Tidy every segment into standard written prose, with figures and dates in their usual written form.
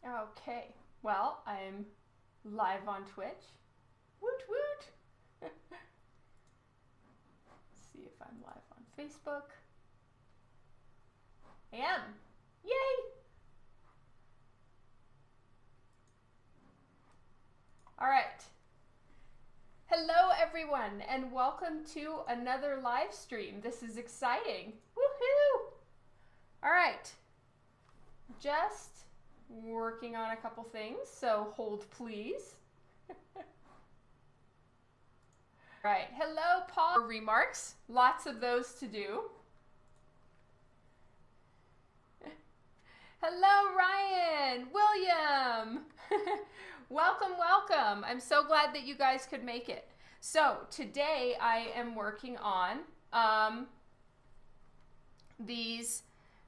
Okay, well, I'm live on Twitch. Woot woot! Let's see if I'm live on Facebook. I am! Yay! Alright. Hello everyone, and welcome to another live stream. This is exciting. Woohoo! Alright. Just working on a couple things, so hold please. Right, hello Paul. Remarks, lots of those to do. Hello Ryan, William. Welcome, welcome. I'm so glad that you guys could make it. So today I am working on these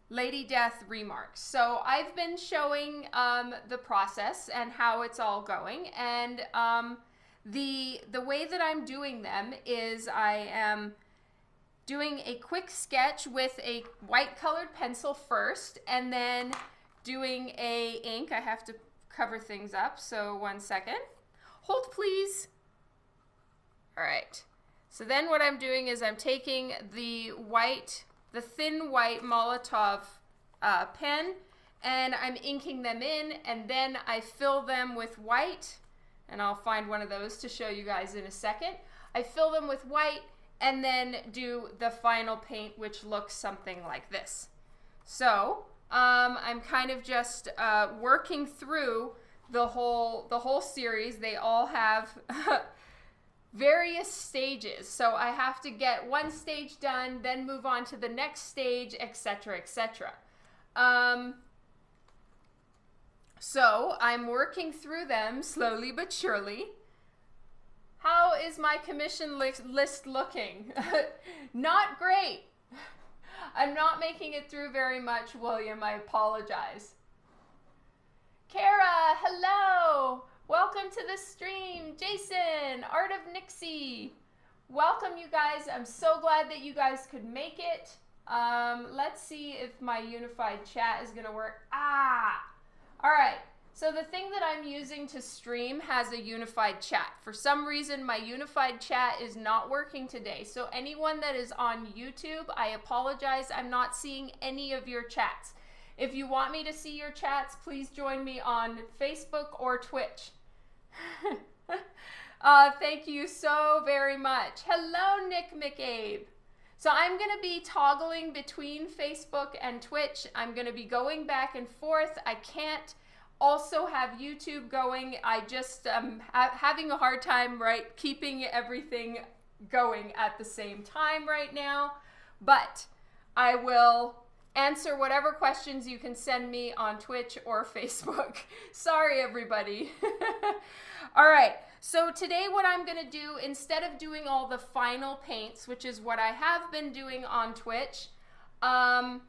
Lady Death remarks. So I've been showing the process and how it's all going, and the way that I'm doing them is I am doing a quick sketch with a white colored pencil first, and then doing a ink. I have to cover things up, so 1 second. Hold please. All right. So then what I'm doing is I'm taking the thin white Molotow pen, and I'm inking them in, and then I fill them with white, and I'll find one of those to show you guys in a second. I fill them with white and then do the final paint, which looks something like this. So I'm kind of just working through the whole series. They all have various stages, so I have to get one stage done, then move on to the next stage, etc., etc. So I'm working through them slowly but surely. How is my commission list looking? Not great. I'm not making it through very much, William. I apologize. Kara, hello. Welcome to the stream. Jason, Art of Nixie. Welcome, you guys. I'm so glad that you guys could make it. Let's see if my unified chat is going to work. All right. So the thing that I'm using to stream has a unified chat. For some reason, my unified chat is not working today. So anyone that is on YouTube, I apologize. I'm not seeing any of your chats. If you want me to see your chats, please join me on Facebook or Twitch. Thank you so very much. Hello, Nick McAbe. So I'm going to be toggling between Facebook and Twitch. I'm going to be going back and forth. I can't also have YouTube going. I just am having a hard time, right, keeping everything going at the same time right now. But I will answer whatever questions you can send me on Twitch or Facebook. Sorry, everybody. All right. So today what I'm going to do, instead of doing all the final paints, which is what I have been doing on Twitch, I'm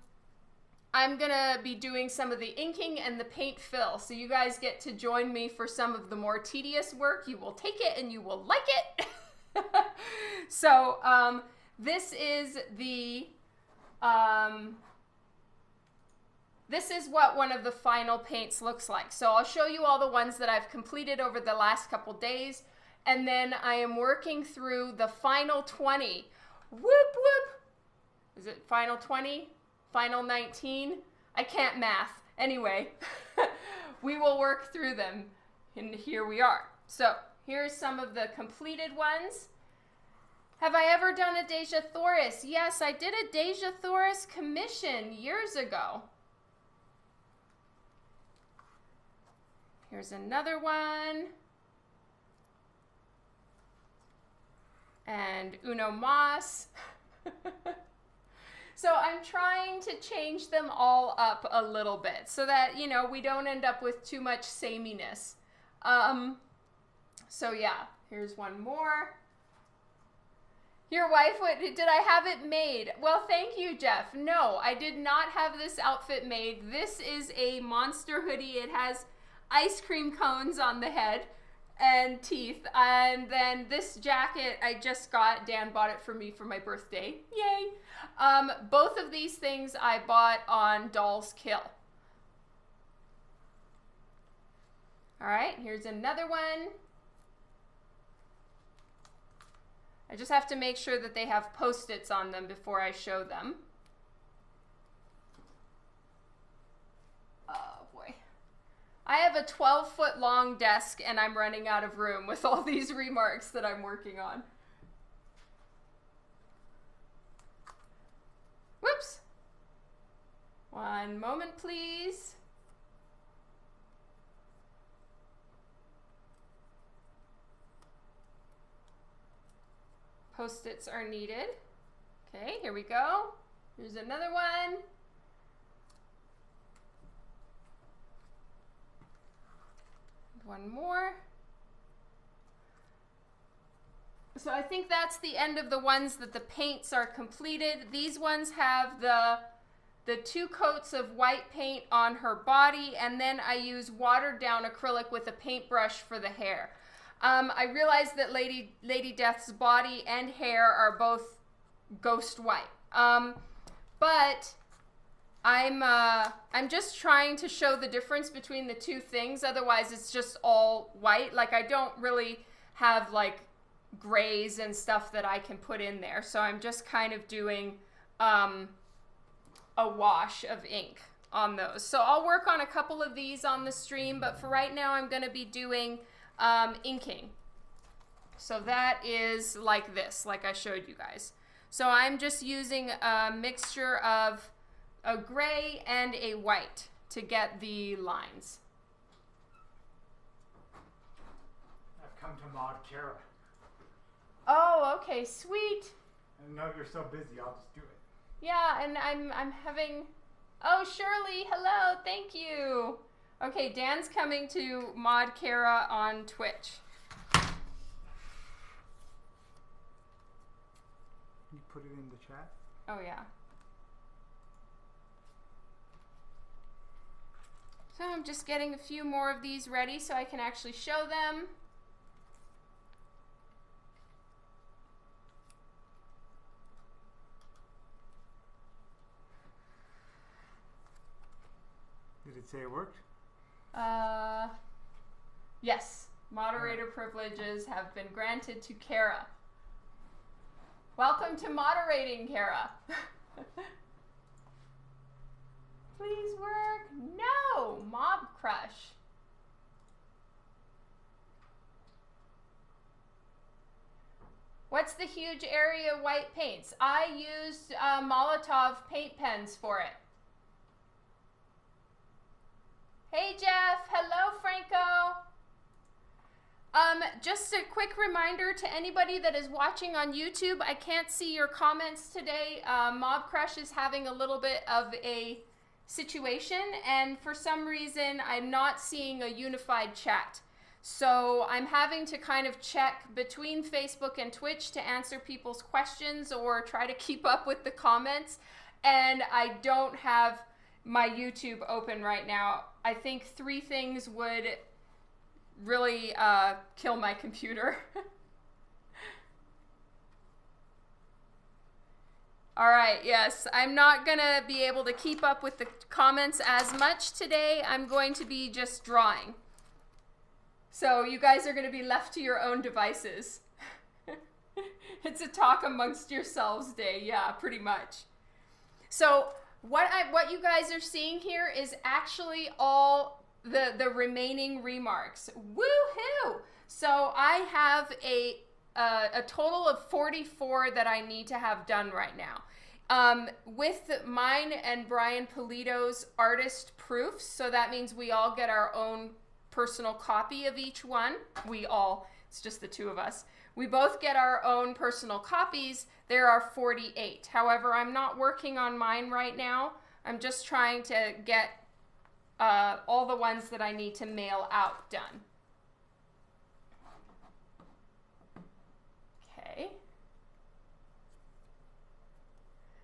going to be doing some of the inking and the paint fill. So you guys get to join me for some of the more tedious work. You will take it and you will like it. So this is what one of the final paints looks like. So I'll show you all the ones that I've completed over the last couple days, and then I am working through the final 20. Whoop, whoop. Is it final 20? Final 19? I can't math. Anyway, we will work through them, and here we are. So here's some of the completed ones. Have I ever done a Deja Thoris? Yes, I did a Deja Thoris commission years ago. Here's another one. And Uno Mas. So I'm trying to change them all up a little bit so that, you know, we don't end up with too much sameness. So yeah, here's one more. Your wife, did I have it made? Well, thank you, Jeff. No, I did not have this outfit made. This is a monster hoodie. It has ice cream cones on the head and teeth. And then this jacket I just got. Dan bought it for me for my birthday. Yay! Both of these things I bought on Doll's Kill. All right, here's another one. I just have to make sure that they have Post-its on them before I show them. Oh boy. I have a 12-foot long desk and I'm running out of room with all these remarks that I'm working on. Whoops. One moment, please. Post-its are needed. Okay, here we go. Here's another one. One more. So I think that's the end of the ones that the paints are completed. These ones have the 2 coats of white paint on her body, and then I use watered down acrylic with a paintbrush for the hair. I realized that Lady Death's body and hair are both ghost white. But I'm just trying to show the difference between the two things. Otherwise, it's just all white. Like, I don't really have like grays and stuff that I can put in there. So I'm just kind of doing a wash of ink on those. So I'll work on a couple of these on the stream, but for right now, I'm going to be doing inking. So that is like this, like I showed you guys. So I'm just using a mixture of a gray and a white to get the lines. I've come to mod Kara. Oh, okay, sweet. I know you're so busy, I'll just do it. Yeah, and I'm having... Oh, Shirley, hello, thank you. Okay, Dan's coming to mod Kara on Twitch. You put it in the chat? Oh, yeah. So I'm just getting a few more of these ready so I can actually show them. Did it say it worked? Yes. Moderator privileges have been granted to Kara. Welcome to moderating, Kara. Please work. No! Mob Crush. What's the huge area white paints? I used Molotow paint pens for it. Hey Jeff, hello Franco. Just a quick reminder to anybody that is watching on YouTube, I can't see your comments today. Mob Crush is having a little bit of a situation, and for some reason I'm not seeing a unified chat. So I'm having to kind of check between Facebook and Twitch to answer people's questions or try to keep up with the comments, and I don't have my YouTube open right now. I think 3 things would really kill my computer. All right, yes, I'm not gonna be able to keep up with the comments as much today. I'm going to be just drawing. So you guys are gonna be left to your own devices. It's a talk amongst yourselves day, yeah, pretty much. So what you guys are seeing here is actually all the remaining remarks. Woohoo! So I have a total of 44 that I need to have done right now. With mine and Brian Polito's artist proofs, so that means we all get our own personal copy of each one. It's just the 2 of us. We both get our own personal copies. There are 48. However, I'm not working on mine right now. I'm just trying to get all the ones that I need to mail out done. Okay.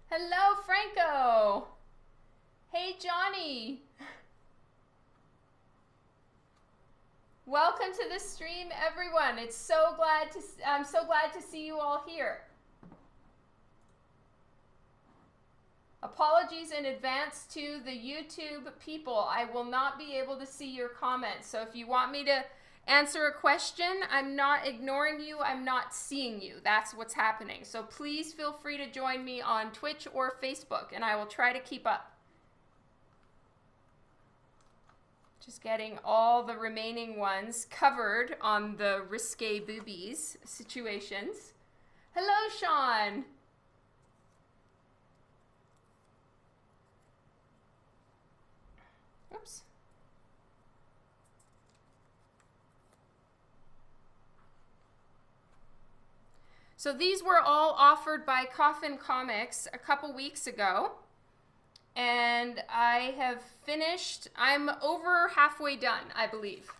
Hello, Franco. Hey, Johnny. Welcome to the stream, everyone. I'm so glad to see you all here. Apologies in advance to the YouTube people. I will not be able to see your comments. So if you want me to answer a question, I'm not ignoring you. I'm not seeing you. That's what's happening. So please feel free to join me on Twitch or Facebook, and I will try to keep up. Just getting all the remaining ones covered on the risque boobies situations. Hello, Sean. Oops. So these were all offered by Coffin Comics a couple weeks ago. And I have finished, I'm over halfway done, I believe.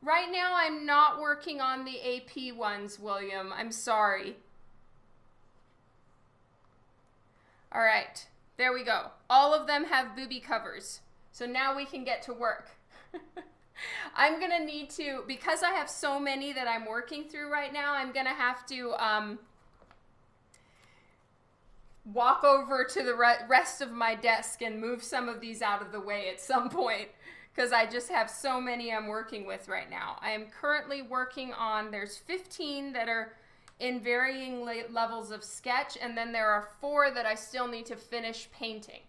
Right now I'm not working on the AP ones, William. I'm sorry. All right, there we go. All of them have booby covers. So now we can get to work. I'm gonna need to, because I have so many that I'm working through right now, I'm gonna have to walk over to the rest of my desk and move some of these out of the way at some point, because I just have so many I'm working with right now. I am currently working on, there's 15 that are in varying levels of sketch, and then there are 4 that I still need to finish painting.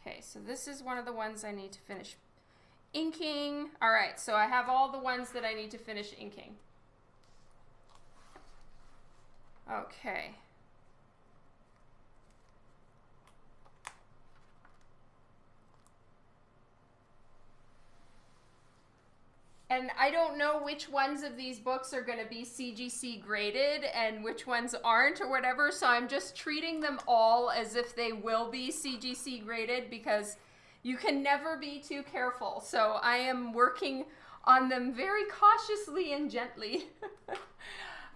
Okay, so this is one of the ones I need to finish inking. All right, so I have all the ones that I need to finish inking. Okay. And I don't know which ones of these books are going to be CGC graded and which ones aren't or whatever, so I'm just treating them all as if they will be CGC graded, because you can never be too careful. So I am working on them very cautiously and gently.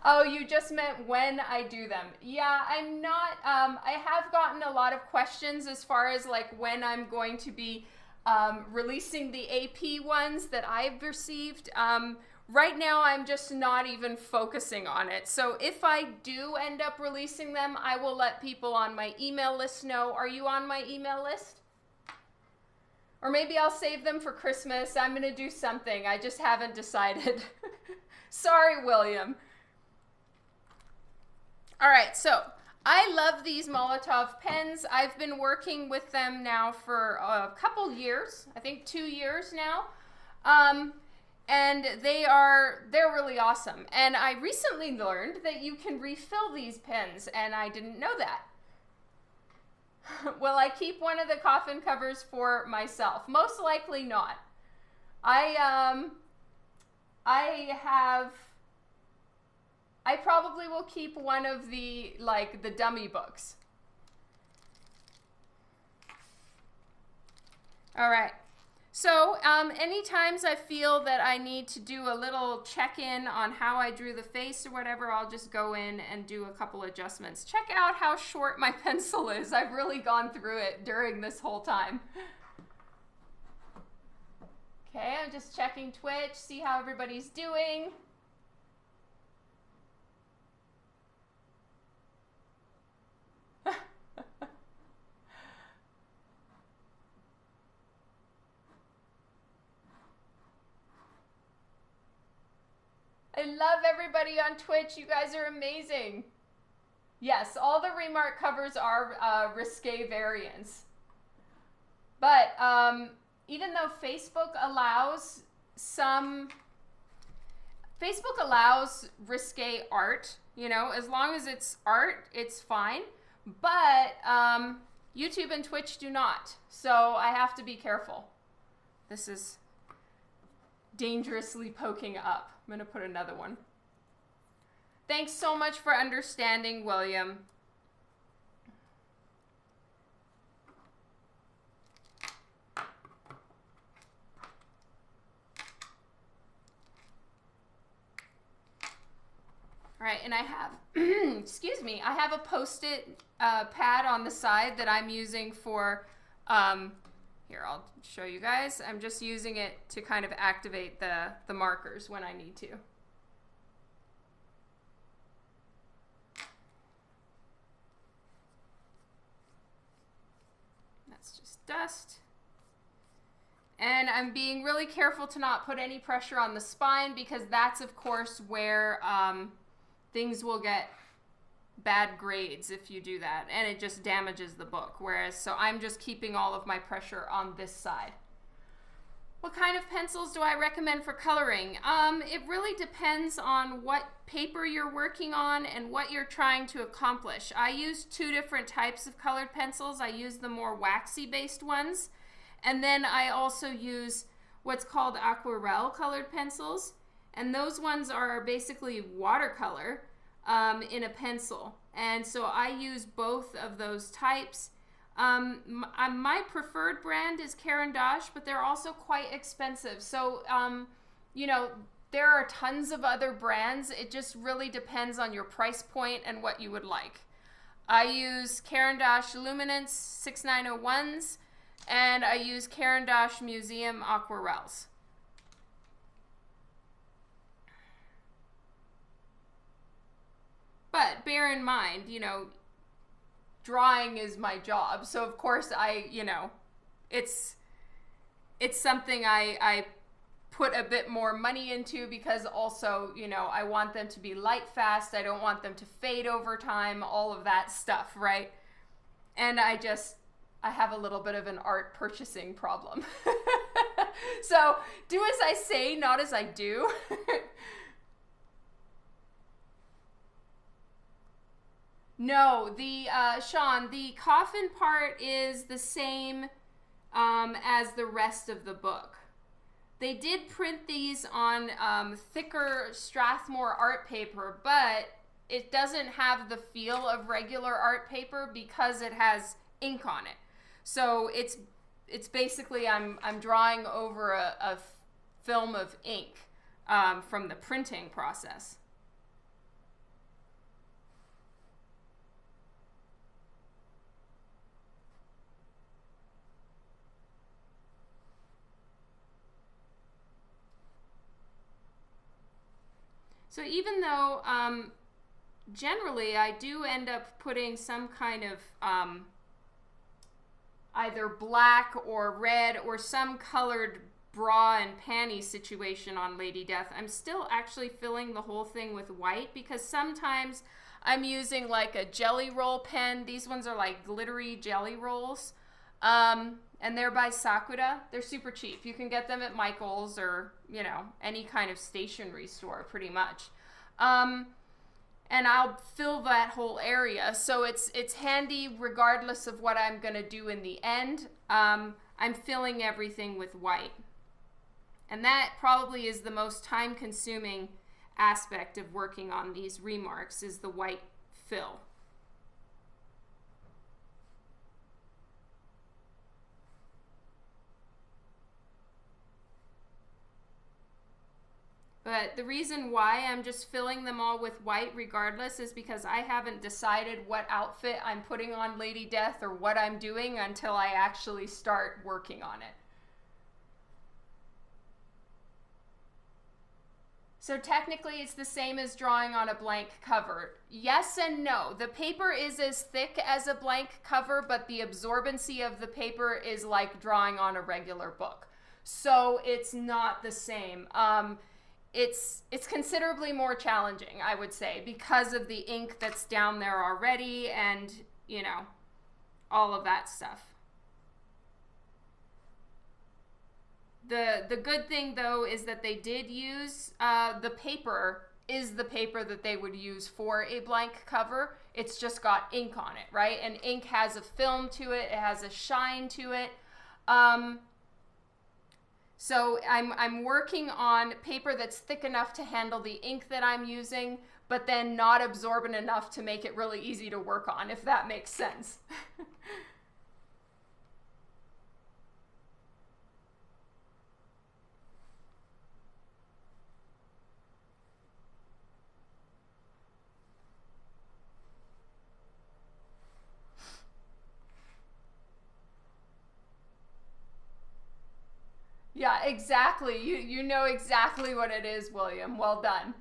Oh, you just meant when I do them. Yeah, I'm not, I have gotten a lot of questions as far as like when I'm going to be releasing the AP ones that I've received. Right now, I'm just not even focusing on it. So if I do end up releasing them, I will let people on my email list know. Are you on my email list? Or maybe I'll save them for Christmas. I'm going to do something. I just haven't decided. Sorry, William. All right, so I love these Molotow pens. I've been working with them now for a couple years, I think 2 years now. And they're really awesome. And I recently learned that you can refill these pens, and I didn't know that. Will I keep one of the coffin covers for myself? Most likely not. I probably will keep one of the, like, the dummy books. All right. So, any times I feel that I need to do a little check-in on how I drew the face or whatever, I'll just go in and do a couple adjustments. Check out how short my pencil is. I've really gone through it during this whole time. Okay, I'm just checking Twitch, see how everybody's doing. I love everybody on Twitch. You guys are amazing. Yes, all the Remarque covers are risque variants. But even though Facebook allows risque art, you know, as long as it's art, it's fine. But YouTube and Twitch do not. So I have to be careful. This is dangerously poking up. I'm going to put another one. Thanks so much for understanding, William. All right, and I have, excuse me, I have a Post-it pad on the side that I'm using for, here, I'll show you guys. I'm just using it to kind of activate the markers when I need to. That's just dust. And I'm being really careful to not put any pressure on the spine because that's, of course, where things will get bad grades if you do that. And it just damages the book. Whereas, so I'm just keeping all of my pressure on this side. What kind of pencils do I recommend for coloring? It really depends on what paper you're working on and what you're trying to accomplish. I use two different types of colored pencils. I use the more waxy based ones, and then I also use what's called aquarelle colored pencils, and those ones are basically watercolor in a pencil. And so I use both of those types. My preferred brand is Caran d'Ache, but they're also quite expensive. So, you know, there are tons of other brands. It just really depends on your price point and what you would like. I use Caran d'Ache Luminance 6901s, and I use Caran d'Ache Museum Aquarelles. But bear in mind, you know, drawing is my job, so of course you know, it's something I put a bit more money into because also, you know, I want them to be light fast. I don't want them to fade over time, all of that stuff, right? And I have a little bit of an art purchasing problem. So do as I say, not as I do. No, Sean, the coffin part is the same as the rest of the book. They did print these on thicker Strathmore art paper, but it doesn't have the feel of regular art paper because it has ink on it. So it's basically I'm drawing over a film of ink from the printing process. So even though generally I do end up putting some kind of either black or red or some colored bra and panty situation on Lady Death, I'm still actually filling the whole thing with white because sometimes I'm using like a jelly roll pen. These ones are like glittery jelly rolls. And they're by Sakura. They're super cheap. You can get them at Michael's or, you know, any kind of stationery store pretty much. And I'll fill that whole area. So it's handy regardless of what I'm going to do in the end. I'm filling everything with white. And that probably is the most time-consuming aspect of working on these remarks is the white fill. But the reason why I'm just filling them all with white regardless is because I haven't decided what outfit I'm putting on Lady Death or what I'm doing until I actually start working on it. So technically it's the same as drawing on a blank cover. Yes and no. The paper is as thick as a blank cover, but the absorbency of the paper is like drawing on a regular book. So it's not the same. It's considerably more challenging, I would say, because of the ink that's down there already and, you know, all of that stuff. The good thing, though, is that they did use the paper is the paper that they would use for a blank cover. It's just got ink on it, right? And ink has a film to it. It has a shine to it. So I'm working on paper that's thick enough to handle the ink that I'm using, but then not absorbent enough to make it really easy to work on, if that makes sense. Yeah, exactly. You know exactly what it is, William. Well done.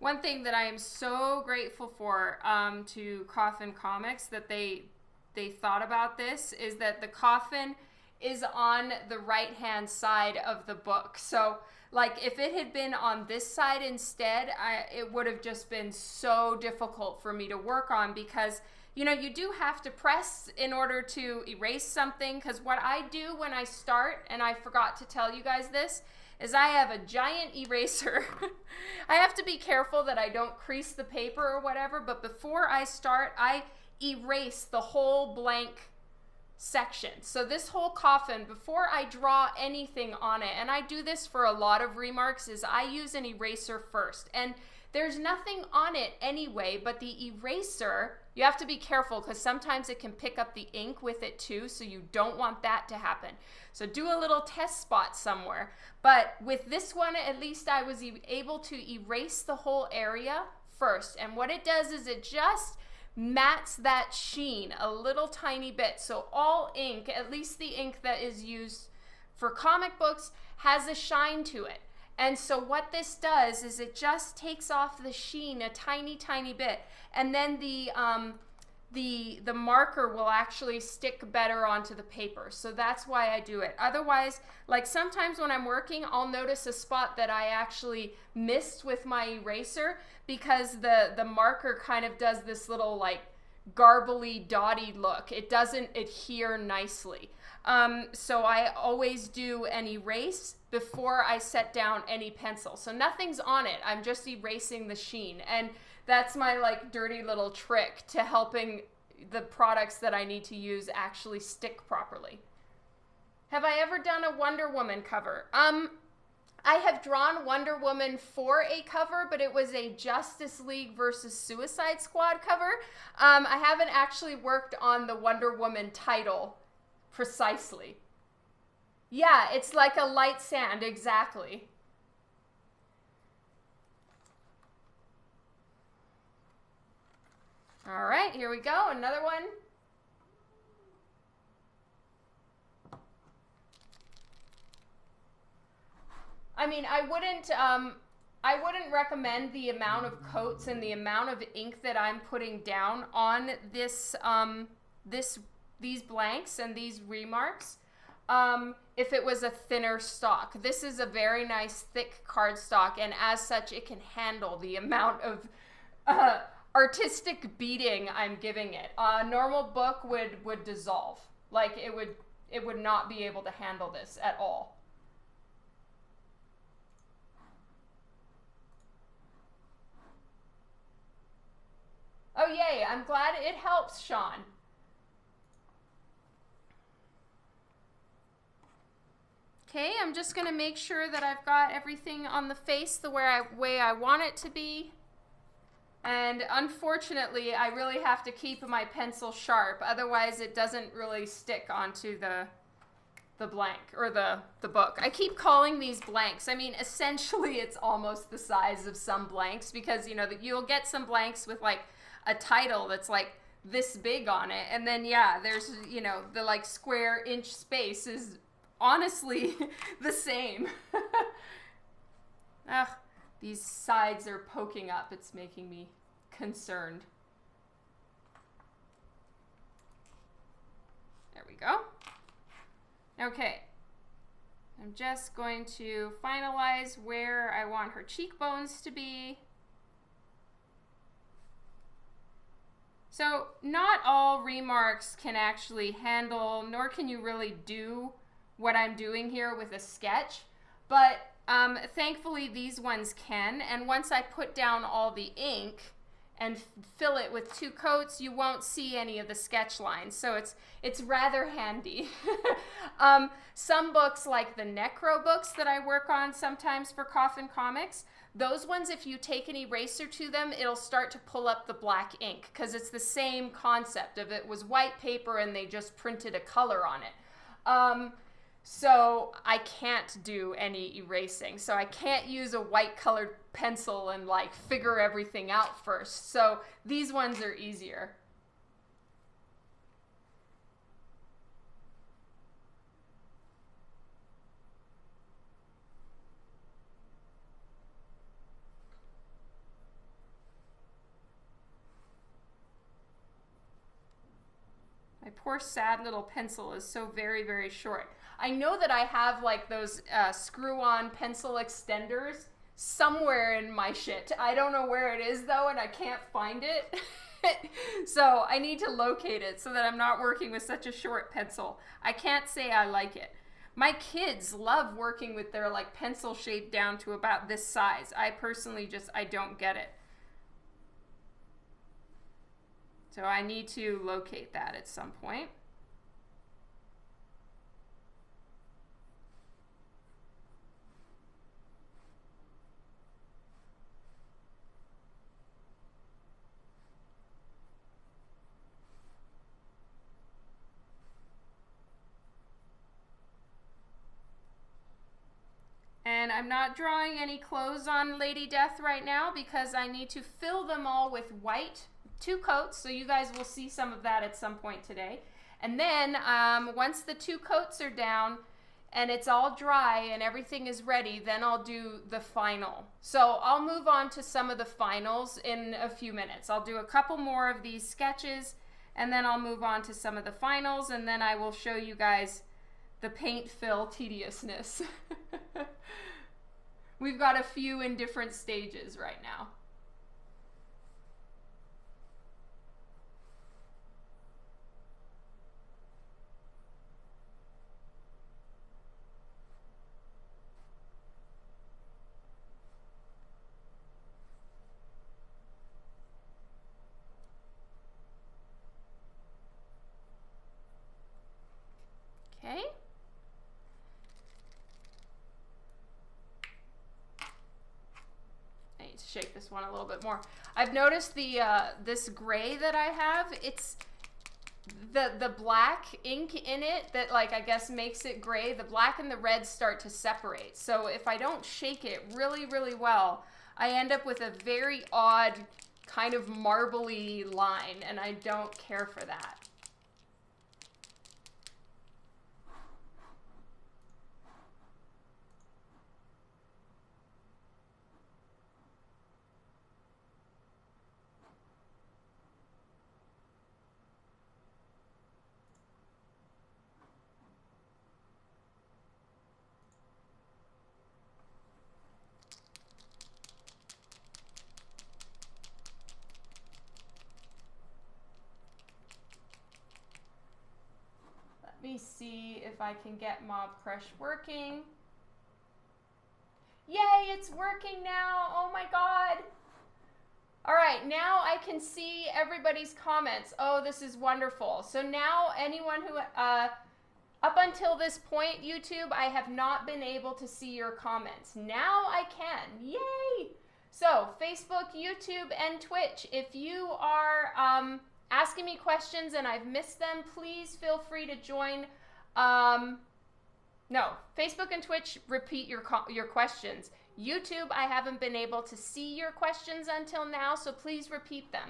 One thing that I am so grateful for to Coffin Comics that they thought about this is that the coffin is on the right-hand side of the book. So like if it had been on this side instead, it would have just been so difficult for me to work on, because you know, you do have to press in order to erase something, because what I do when I start, and I forgot to tell you guys this, is I have a giant eraser. I have to be careful that I don't crease the paper or whatever, but before I start, I erase the whole blank section. So this whole coffin, before I draw anything on it, and I do this for a lot of remarks, is I use an eraser first. And there's nothing on it anyway, but the eraser, you have to be careful because sometimes it can pick up the ink with it too, so you don't want that to happen. So do a little test spot somewhere. But with this one, at least I was able to erase the whole area first. And what it does is it just mattes that sheen a little tiny bit. So all ink, at least the ink that is used for comic books, has a shine to it. And so what this does is it just takes off the sheen a tiny, tiny bit. And then the marker will actually stick better onto the paper. So that's why I do it. Otherwise, like sometimes when I'm working, I'll notice a spot that I actually missed with my eraser because the marker kind of does this little like garbly, dotty look. It doesn't adhere nicely. So I always do an erase before I set down any pencil. So nothing's on it. I'm just erasing the sheen. And that's my like dirty little trick to helping the products that I need to use actually stick properly. Have I ever done a Wonder Woman cover? I have drawn Wonder Woman for a cover, but it was a Justice League versus Suicide Squad cover. I haven't actually worked on the Wonder Woman title precisely. Yeah, it's like a light sand, exactly. All right, here we go, another one. I mean, I wouldn't recommend the amount of coats and the amount of ink that I'm putting down on this, these blanks and these remarks. If it was a thinner stock. This is a very nice thick cardstock, and as such it can handle the amount of artistic beating I'm giving it. A normal book would dissolve. Like it would not be able to handle this at all. Oh yay, I'm glad it helps, Sean. Okay, I'm just going to make sure that I've got everything on the face the way I want it to be. And unfortunately, I really have to keep my pencil sharp, otherwise it doesn't really stick onto the blank, or the book. I keep calling these blanks. I mean, essentially it's almost the size of some blanks, because, you know, you'll get some blanks with like a title that's like this big on it, and then yeah, there's, you know, the like square inch space is honestly the same. Ugh, these sides are poking up. It's making me concerned. There we go. Okay. I'm just going to finalize where I want her cheekbones to be. So not all remarks can actually handle, nor can you really do what I'm doing here with a sketch, but thankfully these ones can, and once I put down all the ink and fill it with 2 coats, you won't see any of the sketch lines, so it's rather handy. Some books, like the Necro books that I work on sometimes for Coffin Comics, those ones, if you take an eraser to them, it'll start to pull up the black ink, because it's the same concept of it was white paper and they just printed a color on it. So I can't do any erasing. So I can't use a white colored pencil and like figure everything out first. So these ones are easier. poor sad little pencil is so very, very short. I know that I have like those screw-on pencil extenders somewhere in my shit. I don't know where it is though, and I can't find it. So I need to locate it so that I'm not working with such a short pencil. I can't say I like it. My kids love working with their like pencil shape down to about this size. I personally I don't get it. So I need to locate that at some point. And I'm not drawing any clothes on Lady Death right now because I need to fill them all with white, 2 coats, so you guys will see some of that at some point today. And then once the 2 coats are down and it's all dry and everything is ready, then I'll do the final. So I'll move on to some of the finals in a few minutes. I'll do a couple more of these sketches and then I'll move on to some of the finals, and then I will show you guys the paint fill tediousness. We've got a few in different stages right now. Okay. I need to shake this one a little bit more. I've noticed the this gray that I have, it's the black ink in it that like I guess makes it gray. The black and the red start to separate. So if I don't shake it really, really well, I end up with a very odd kind of marbly line, and I don't care for that. Let me see if I can get Mob Crush working. Yay, it's working now. Oh my God. All right, now I can see everybody's comments. Oh, this is wonderful. So now anyone who, up until this point, YouTube, I have not been able to see your comments. Now I can. Yay. So Facebook, YouTube, and Twitch, if you are asking me questions and I've missed them, please feel free to join. No, Facebook and Twitch, repeat your questions. YouTube, I haven't been able to see your questions until now, so please repeat them.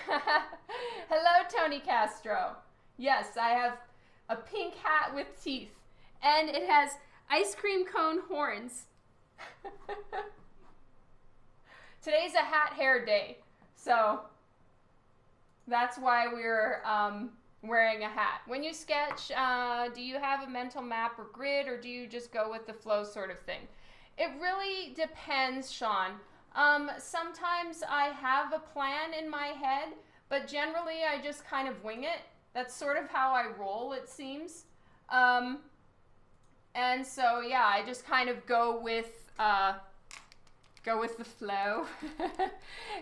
Hello, Tony Castro. Yes, I have a pink hat with teeth, and it has ice cream cone horns. Today's a hat hair day, so that's why we're wearing a hat. When you sketch, do you have a mental map or grid, or do you just go with the flow sort of thing? It really depends, Sean. Sometimes I have a plan in my head, but generally I just kind of wing it. That's sort of how I roll, it seems. And so, yeah, I just kind of go with the flow.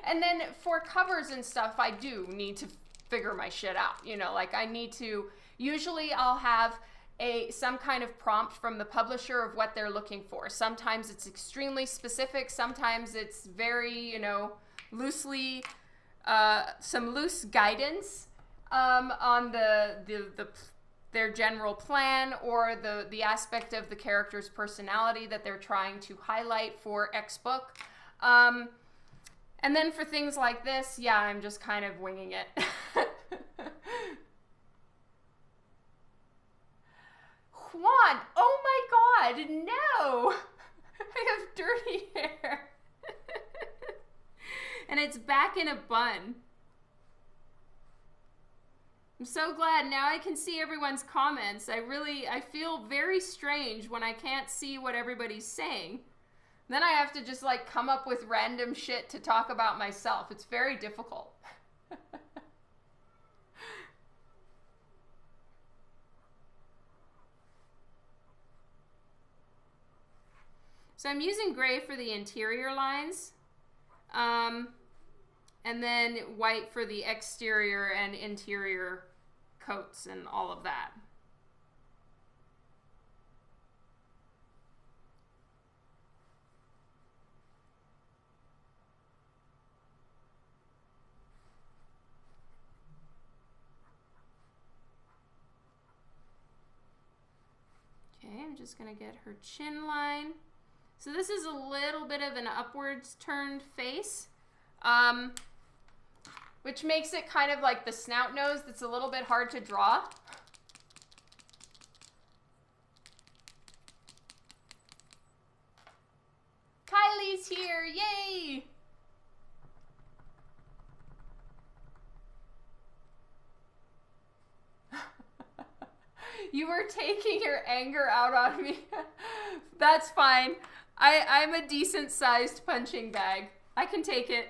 And then for covers and stuff, I do need to figure my shit out. You know, like I need to, usually I'll have some kind of prompt from the publisher of what they're looking for. Sometimes it's extremely specific. Sometimes it's very, you know, loosely, some loose guidance on their general plan or the aspect of the character's personality that they're trying to highlight for X book. And then for things like this, yeah, I'm just kind of winging it. Juan, oh my God, no! I have dirty hair. And it's back in a bun. I'm so glad. Now I can see everyone's comments. I feel very strange when I can't see what everybody's saying. Then I have to just like come up with random shit to talk about myself. It's very difficult. So I'm using gray for the interior lines. And then white for the exterior and interior coats and all of that. Okay, I'm just gonna get her chin line. So this is a little bit of an upwards turned face. Which makes it kind of like the snout nose that's a little bit hard to draw. Kylie's here, yay! You were taking your anger out on me. That's fine. I'm a decent sized punching bag. I can take it.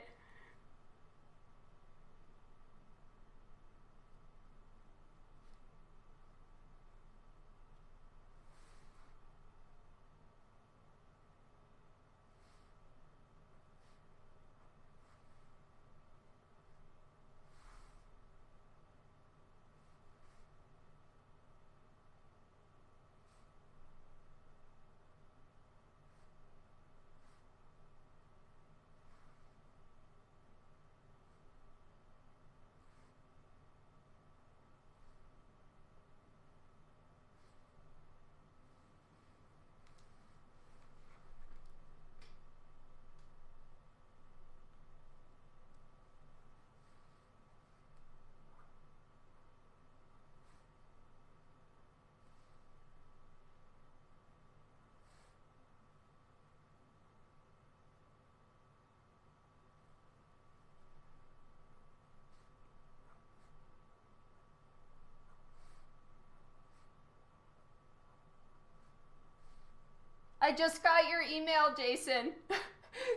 I just got your email, Jason.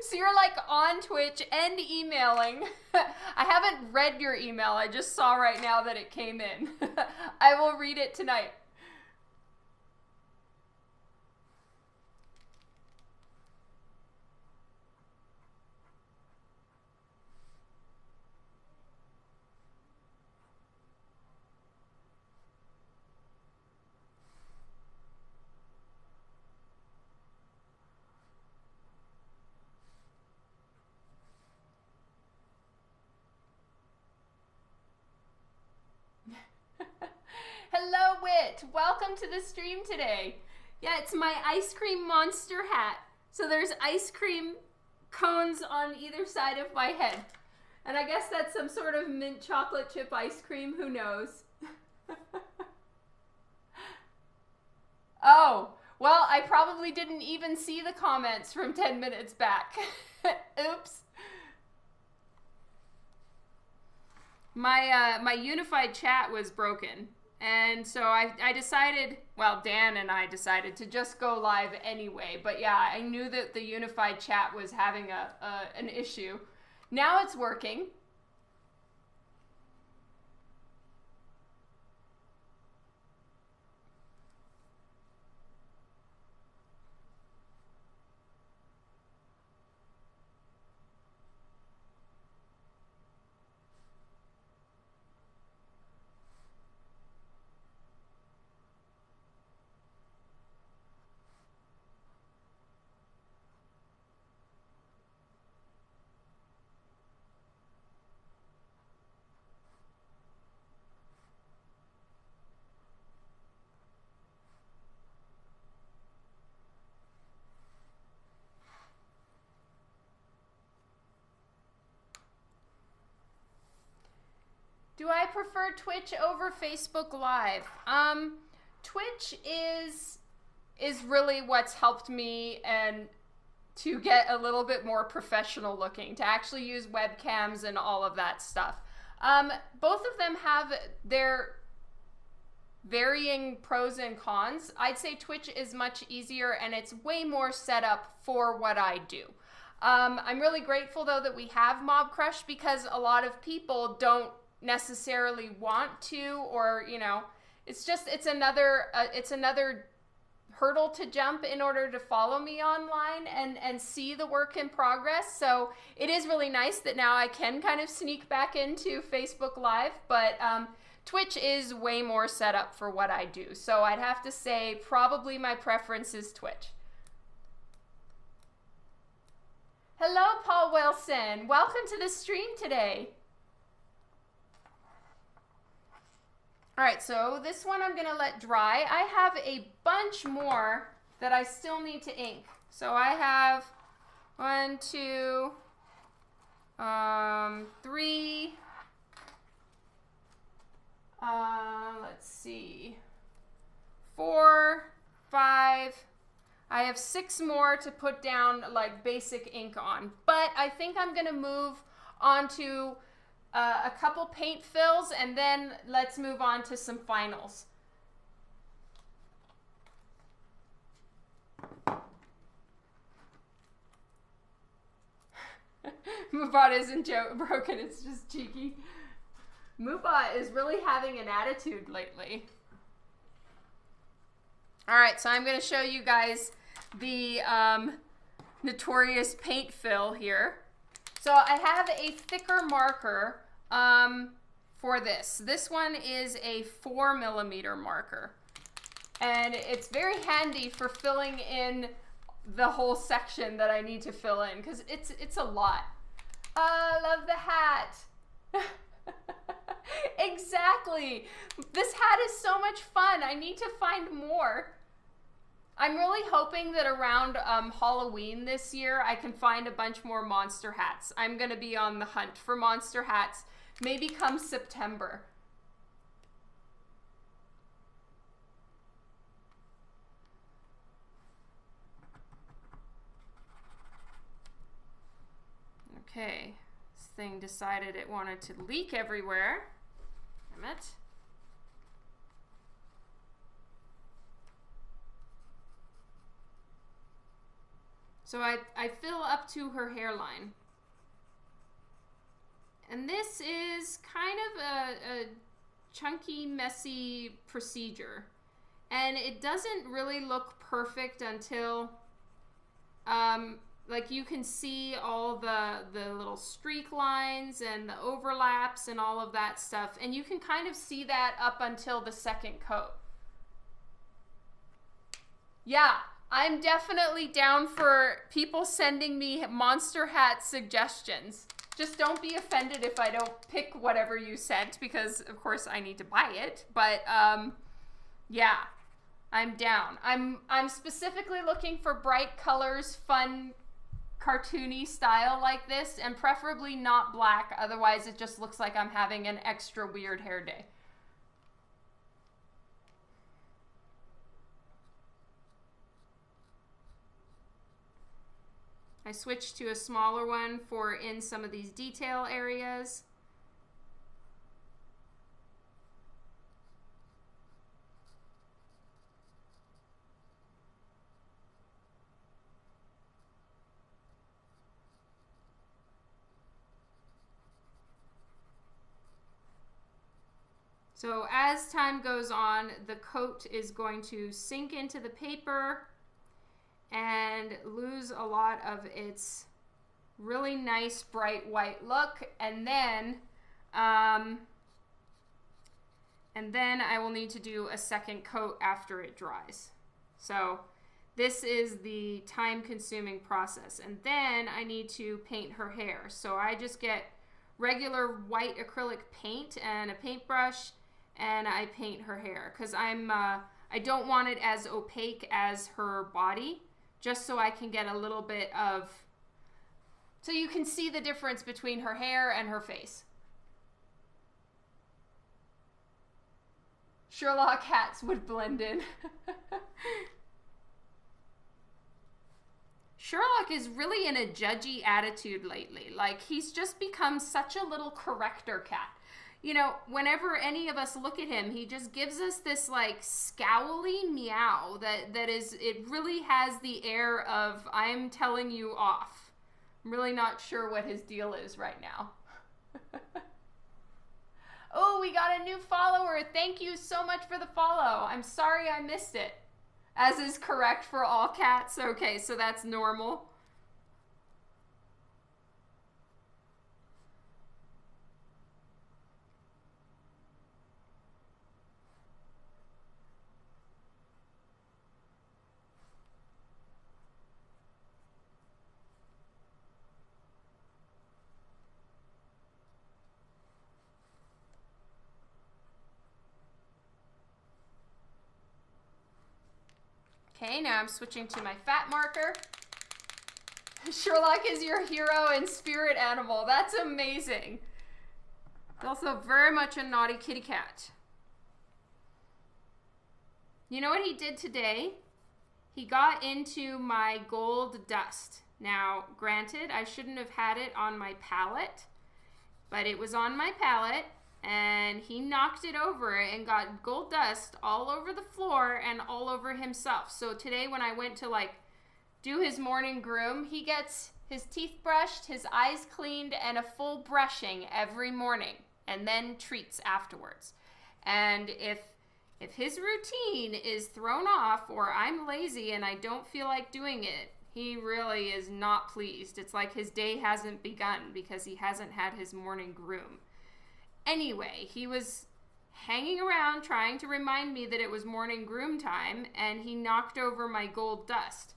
So you're like on Twitch and emailing. I haven't read your email. I just saw right now that it came in. I will read it tonight. Hello, Wit. Welcome to the stream today. Yeah, it's my ice cream monster hat. So there's ice cream cones on either side of my head. And I guess that's some sort of mint chocolate chip ice cream. Who knows? Oh, well, I probably didn't even see the comments from 10 minutes back. Oops. My unified chat was broken. And so I decided, well, Dan and I decided to just go live anyway. But yeah, I knew that the unified chat was having an issue. Now it's working. Do I prefer Twitch over Facebook Live? Twitch is really what's helped me and to get a little bit more professional looking, to actually use webcams and all of that stuff. Both of them have their varying pros and cons. I'd say Twitch is much easier and it's way more set up for what I do. I'm really grateful though that we have Mob Crush because a lot of people don't necessarily want to, or you know, it's another hurdle to jump in order to follow me online and see the work in progress. So it is really nice that now I can kind of sneak back into Facebook Live, but Twitch is way more set up for what I do. So I'd have to say probably my preference is Twitch. Hello, Paul Wilson. Welcome to the stream today. All right, so this one I'm gonna let dry. I have a bunch more that I still need to ink. So I have 1, 2, 3, let's see, 4, 5, I have 6 more to put down like basic ink on, but I think I'm gonna move on to a couple paint fills and then let's move on to some finals. Mubot isn't broken, it's just cheeky. Mubot is really having an attitude lately. All right, so I'm gonna show you guys the notorious paint fill here. So I have a thicker marker for this. This one is a 4mm marker. And it's very handy for filling in the whole section that I need to fill in because it's a lot. I love the hat. Exactly. This hat is so much fun. I need to find more. I'm really hoping that around Halloween this year, I can find a bunch more monster hats. I'm going to be on the hunt for monster hats, maybe come September. Okay, this thing decided it wanted to leak everywhere. Damn it. So I fill up to her hairline. And this is kind of a chunky, messy procedure. And it doesn't really look perfect until, like you can see all the little streak lines and the overlaps and all of that stuff. And you can kind of see that up until the second coat. Yeah. I'm definitely down for people sending me monster hat suggestions. Just don't be offended if I don't pick whatever you sent because, of course, I need to buy it. But, yeah, I'm down. I'm specifically looking for bright colors, fun, cartoony style like this, and preferably not black. Otherwise, it just looks like I'm having an extra weird hair day. I switched to a smaller one for in some of these detail areas. So as time goes on, the coat is going to sink into the paper and lose a lot of its really nice bright white look, and then I will need to do a second coat after it dries. So this is the time-consuming process, and then I need to paint her hair. So I just get regular white acrylic paint and a paintbrush, and I paint her hair because I don't want it as opaque as her body, just so I can get a little bit of, so you can see the difference between her hair and her face. Sherlock hats would blend in. Sherlock is really in a judgy attitude lately. Like, he's just become such a little corrector cat. You know, whenever any of us look at him, he just gives us this, like, scowly meow that is, it really has the air of, I'm telling you off. I'm really not sure what his deal is right now. Oh, we got a new follower. Thank you so much for the follow. I'm sorry I missed it. As is correct for all cats. Okay, so that's normal. Okay, now I'm switching to my fat marker. Sherlock is your hero and spirit animal. That's amazing. Also very much a naughty kitty cat. You know what he did today? He got into my gold dust. Now, granted, I shouldn't have had it on my palette, but it was on my palette. And he knocked it over and got gold dust all over the floor and all over himself. So today when I went to like do his morning groom, he gets his teeth brushed, his eyes cleaned, and a full brushing every morning, and then treats afterwards. And if his routine is thrown off, or I'm lazy and I don't feel like doing it, he really is not pleased. It's like his day hasn't begun because he hasn't had his morning groom. Anyway, he was hanging around trying to remind me that it was morning groom time, and he knocked over my gold dust.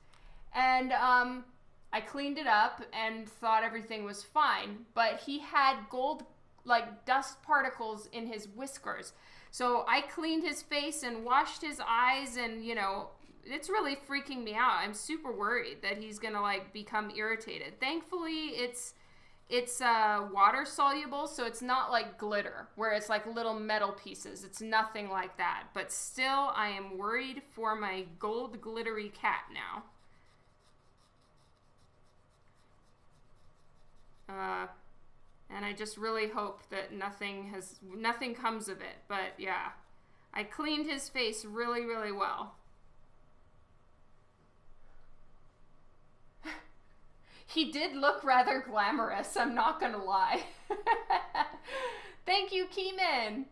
And I cleaned it up and thought everything was fine, but he had gold, like, dust particles in his whiskers. So I cleaned his face and washed his eyes, and, you know, it's really freaking me out. I'm super worried that he's gonna, like, become irritated. Thankfully, it's water soluble, so it's not like glitter where it's like little metal pieces. It's nothing like that, but still I am worried for my gold glittery cat now. And I just really hope that nothing comes of it. But yeah, I cleaned his face really, really well. He did look rather glamorous, I'm not gonna lie. Thank you, Keeman.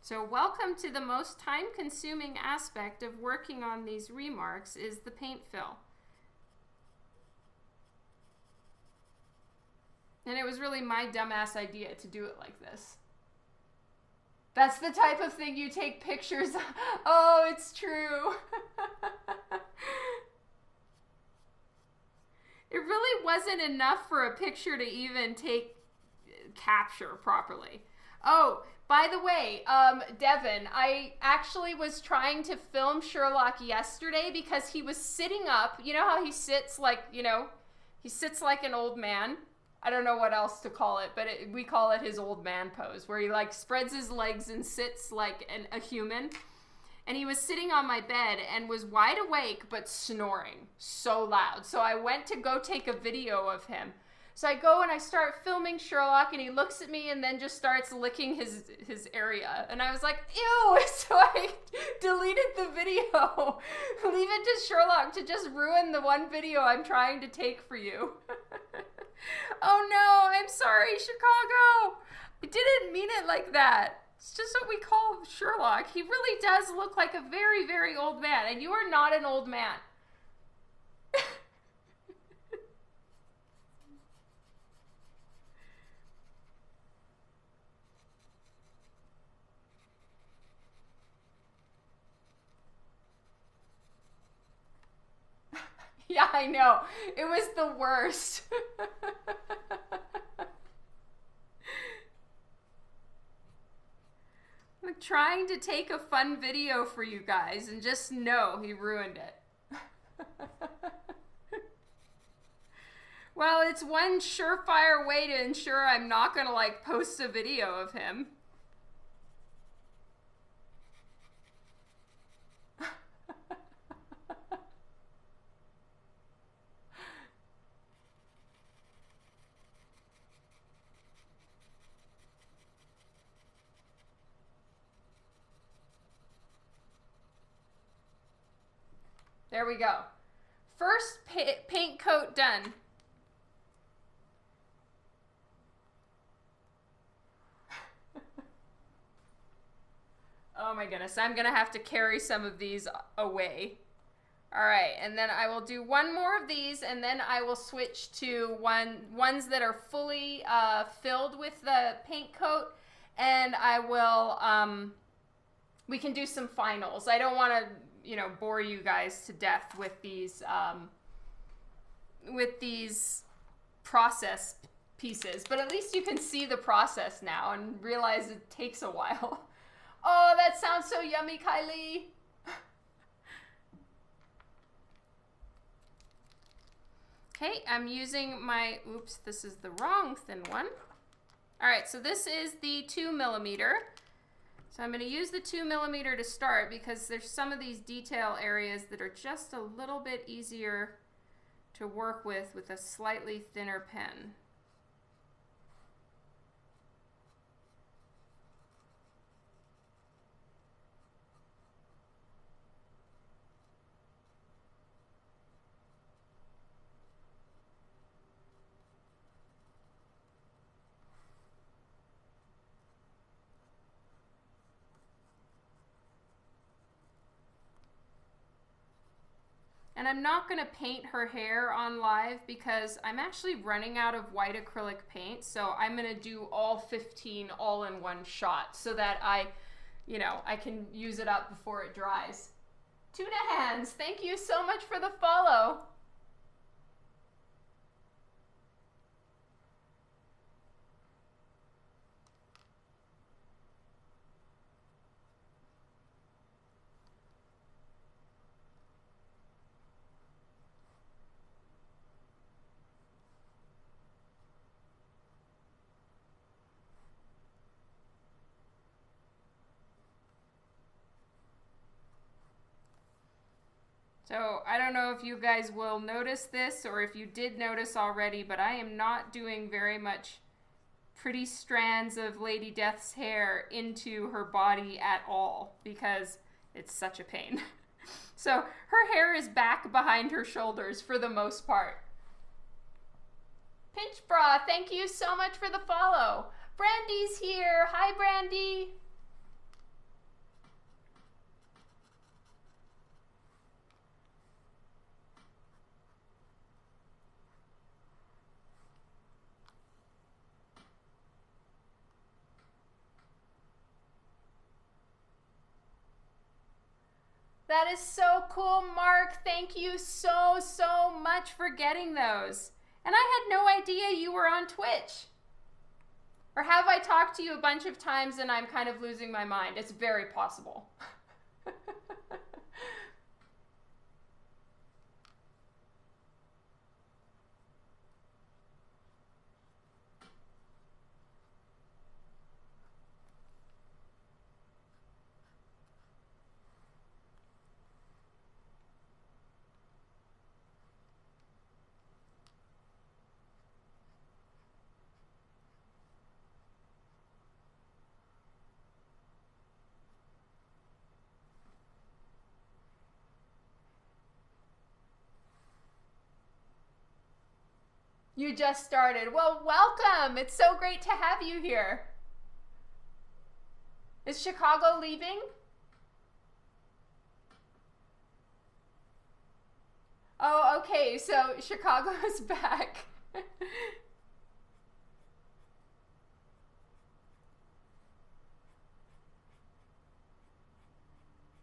So welcome to the most time-consuming aspect of working on these remarks is the paint fill. And it was really my dumbass idea to do it like this. That's the type of thing you take pictures of. Oh, it's true. It really wasn't enough for a picture to even capture properly. Oh, by the way, Devin, I actually was trying to film Sherlock yesterday because he was sitting up. You know how he sits like, you know, he sits like an old man. I don't know what else to call it, but we call it his old man pose, where he like spreads his legs and sits like a human. And he was sitting on my bed and was wide awake but snoring so loud. So I went to go take a video of him. So I go and I start filming Sherlock, and he looks at me and then just starts licking his area. And I was like, ew! So I deleted the video. Leave it to Sherlock to just ruin the one video I'm trying to take for you. Oh no, I'm sorry, Chicago. I didn't mean it like that. It's just what we call Sherlock. He really does look like a very, very old man, and you are not an old man. Yeah, I know. It was the worst. trying to take a fun video for you guys, and just know he ruined it. Well, it's one surefire way to ensure I'm not gonna like post a video of him. There we go. First paint coat done. Oh my goodness, I'm gonna have to carry some of these away. All right, and then I will do one more of these, and then I will switch to ones that are fully filled with the paint coat, and I will, we can do some finals. I don't want to, you know, bore you guys to death with these process pieces, but at least you can see the process now and realize it takes a while. Oh, that sounds so yummy, Kylie. Okay, I'm using my, oops, this is the wrong thin one. All right, so this is the 2mm. So I'm going to use the 2mm to start because there's some of these detail areas that are just a little bit easier to work with a slightly thinner pen. And I'm not going to paint her hair on live because I'm actually running out of white acrylic paint. So I'm going to do all 15 all in one shot so that I can use it up before it dries. Tuna Hands, thank you so much for the follow. So I don't know if you guys will notice this or if you did notice already, but I am not doing very much pretty strands of Lady Death's hair into her body at all because it's such a pain. So her hair is back behind her shoulders for the most part. Pinch Bra, thank you so much for the follow. Brandy's here. Hi, Brandy. That is so cool, Mark. Thank you so much for getting those. And I had no idea you were on Twitch. Or have I talked to you a bunch of times and I'm kind of losing my mind? It's very possible. You just started. Well, welcome. It's so great to have you here. Is Chicago leaving? Oh, okay. So Chicago is back.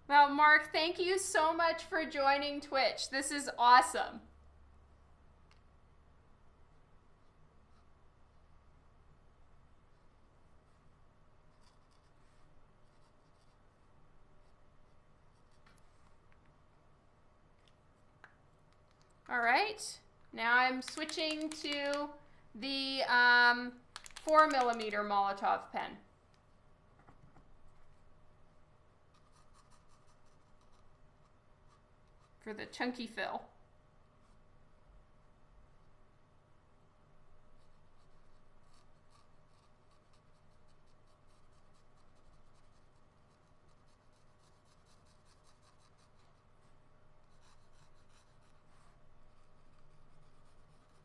Well, Mark, thank you so much for joining Twitch. This is awesome. All right, now I'm switching to the 4mm Molotow pen. For the chunky fill.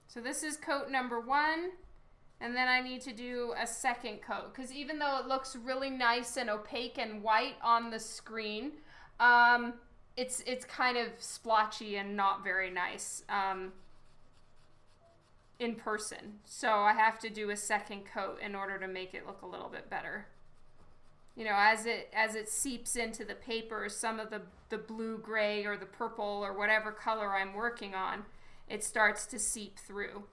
So this is coat number 1, and then I need to do a second coat, because even though it looks really nice and opaque and white on the screen, it's kind of splotchy and not very nice in person. So I have to do a second coat in order to make it look a little bit better. You know, as it seeps into the paper, some of the blue, gray, or the purple, or whatever color I'm working on, it starts to seep through.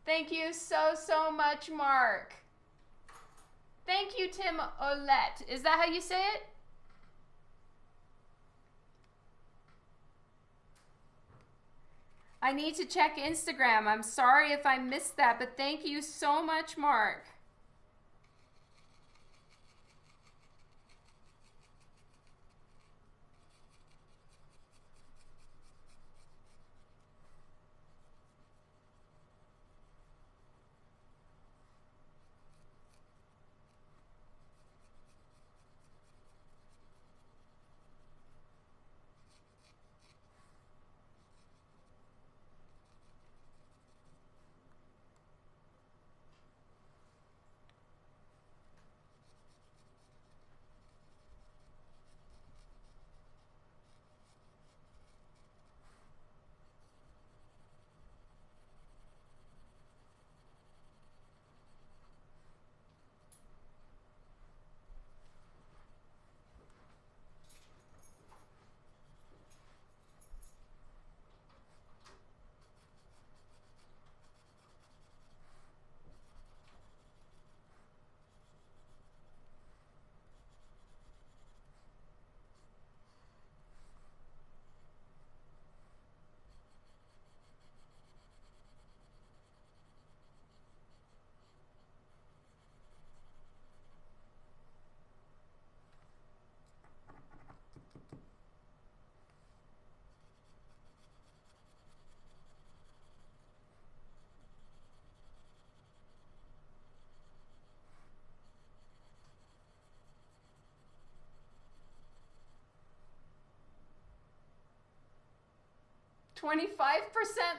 Thank you so much, Mark. Thank you, Tim Olette. Is that how you say it? I need to check Instagram. I'm sorry if I missed that, but thank you so much, Mark. $25%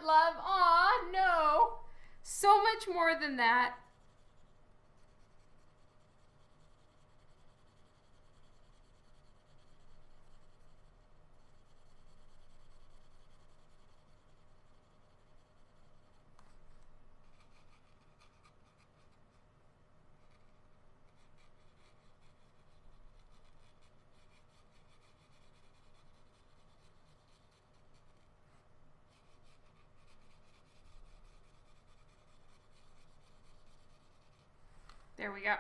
love. Aw, no. So much more than that. There we go.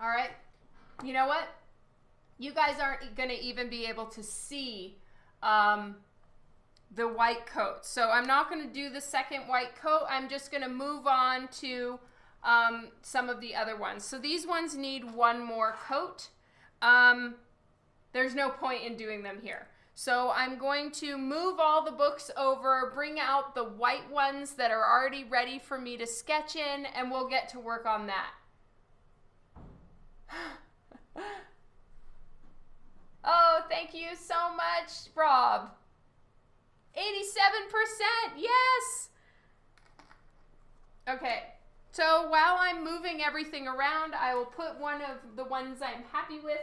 All right. You know what? You guys aren't going to even be able to see the white coat. So I'm not going to do the second white coat. I'm just going to move on to some of the other ones. So these ones need one more coat. There's no point in doing them here. So I'm going to move all the books over, bring out the white ones that are already ready for me to sketch in, and we'll get to work on that. Oh, thank you so much, Rob. 87%, yes. Okay, so while I'm moving everything around, I will put one of the ones I'm happy with.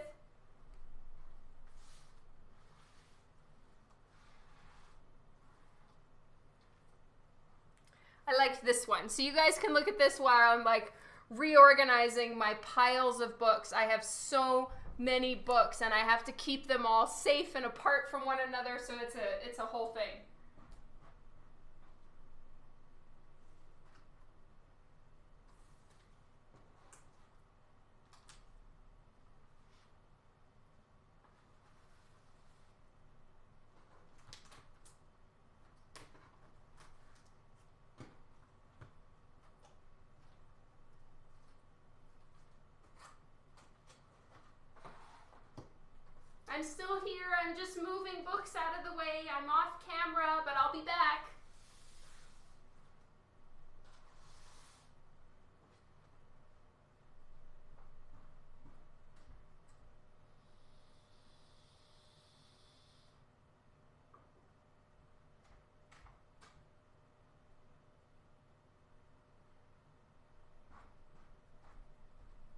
I liked this one. So you guys can look at this while I'm like reorganizing my piles of books. I have so many books and I have to keep them all safe and apart from one another, so it's a whole thing. I'm still here. I'm just moving books out of the way. I'm off camera, but I'll be back.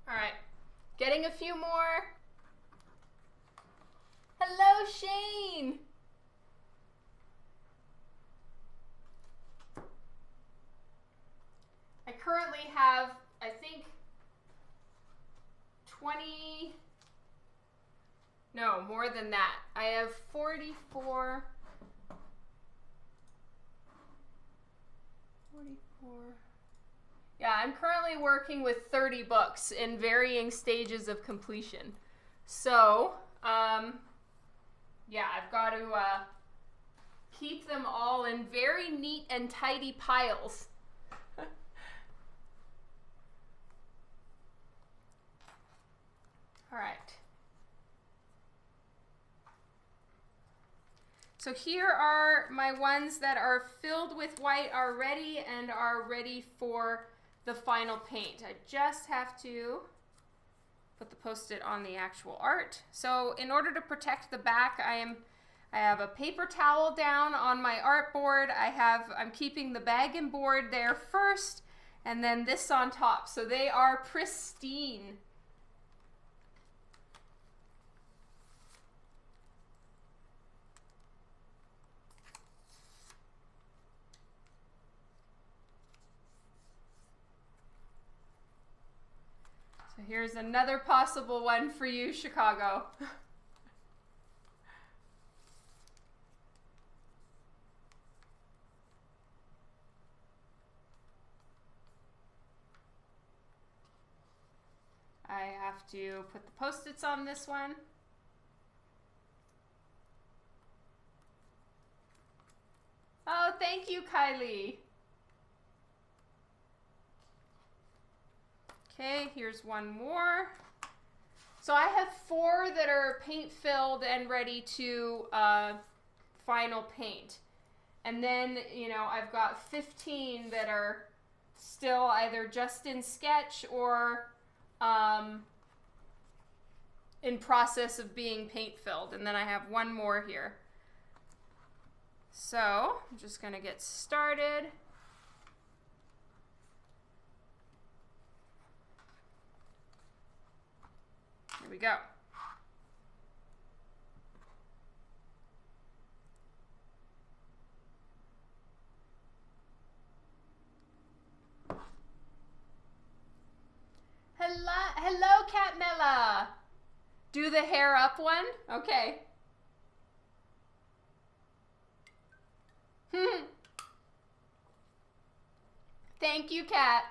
All right, getting a few more. Hello, Shane. I currently have, I think, 20, no, more than that. I have 44. Yeah, I'm currently working with 30 books in varying stages of completion. So, yeah, I've got to keep them all in very neat and tidy piles. All right. So here are my ones that are filled with white already and are ready for the final paint. I just have to put the Post-it on the actual art. So in order to protect the back, I have a paper towel down on my artboard. I'm keeping the bag and board there first, and then this on top. So they are pristine. So here's another possible one for you, Chicago. I have to put the Post-its on this one. Oh, thank you, Kylie. Okay, here's one more. So I have 4 that are paint filled and ready to final paint. And then, you know, I've got 15 that are still either just in sketch or in process of being paint filled. And then I have one more here. So I'm just going to get started. Here we go. Hello, Catmella. Do the hair up one? Okay. Thank you, Cat.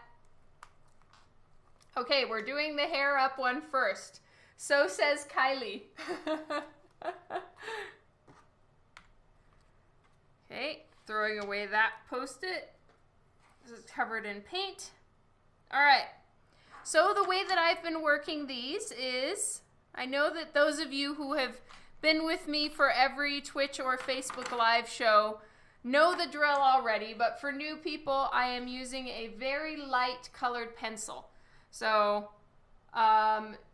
Okay, we're doing the hair up one first. So says Kylie. Okay, throwing away that Post-it. This is covered in paint. All right. So the way that I've been working these is, I know that those of you who have been with me for every Twitch or Facebook Live show know the drill already, but for new people, I am using a very light colored pencil. So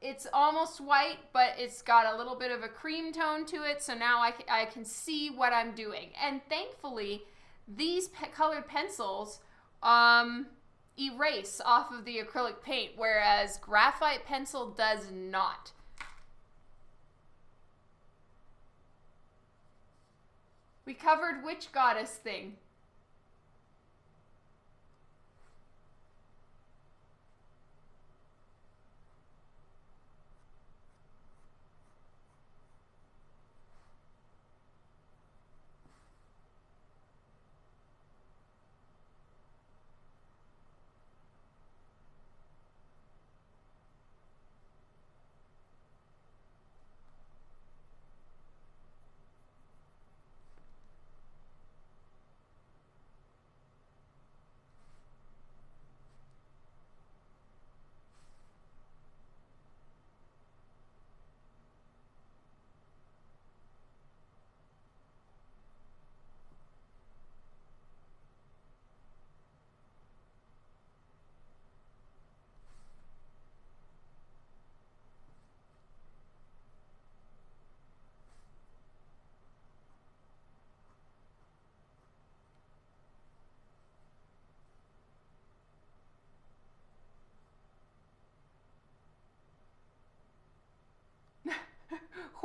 it's almost white, but it's got a little bit of a cream tone to it, so now I can see what I'm doing. And thankfully, these colored pencils erase off of the acrylic paint, whereas graphite pencil does not. We covered which goddess thing?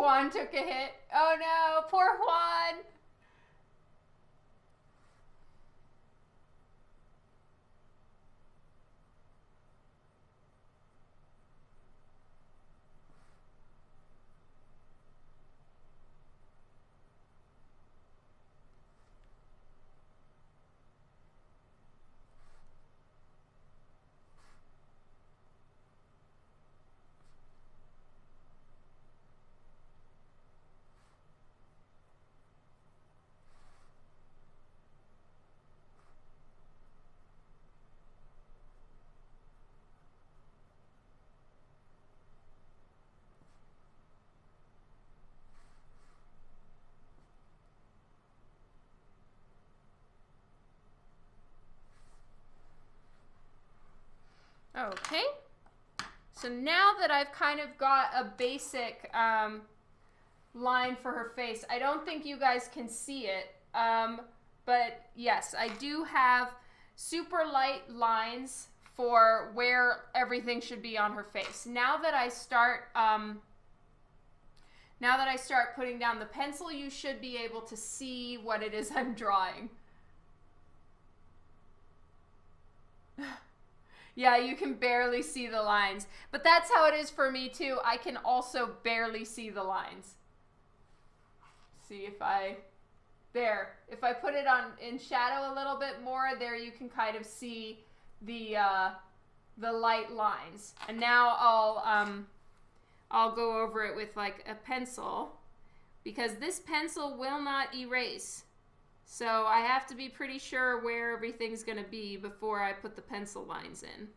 Juan took a hit. Oh no, poor Juan. Okay, so now that I've kind of got a basic line for her face, I don't think you guys can see it, but yes, I do have super light lines for where everything should be on her face. Now that I start putting down the pencil, you should be able to see what it is I'm drawing. Yeah, you can barely see the lines. But that's how it is for me too. I can also barely see the lines. See if I... There. If I put it on in shadow a little bit more, there you can kind of see the light lines. And now I'll go over it with like a pencil, because this pencil will not erase. So I have to be pretty sure where everything's going to be before I put the pencil lines in.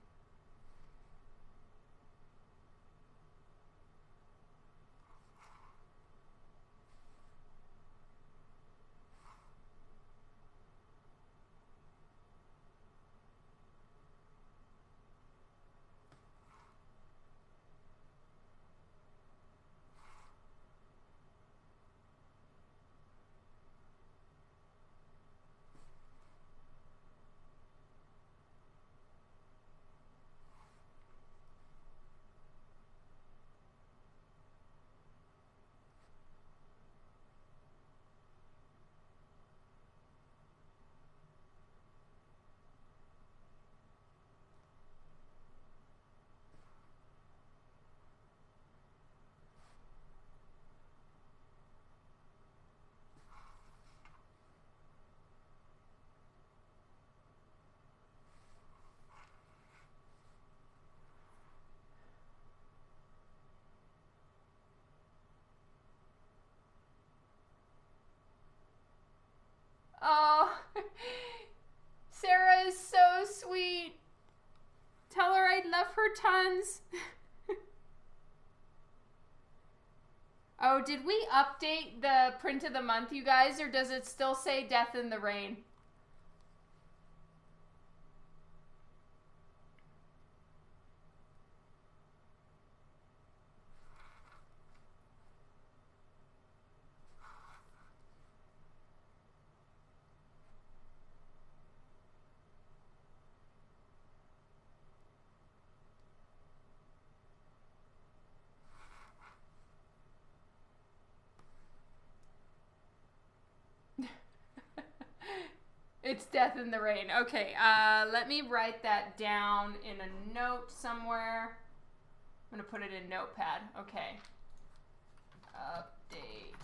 Oh, Sarah is so sweet. Tell her I love her tons. Oh, did we update the print of the month, you guys, or does it still say Death in the Rain? It's Death in the Rain. Okay, let me write that down in a note somewhere. I'm going to put it in Notepad. Okay. Update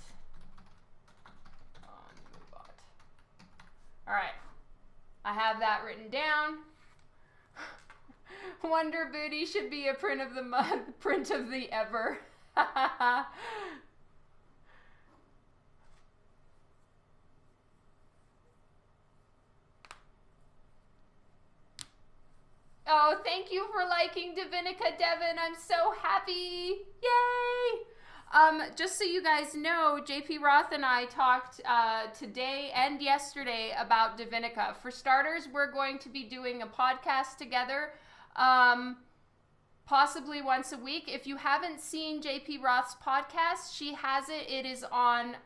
on Moobot. All right. I have that written down. Wonder Booty should be a print of the month, print of the ever. Oh, thank you for liking Divinica, Devin. I'm so happy. Yay! Just so you guys know, JP Roth and I talked today and yesterday about Divinica. For starters, we're going to be doing a podcast together, possibly once a week. If you haven't seen JP Roth's podcast, she has it. It is on...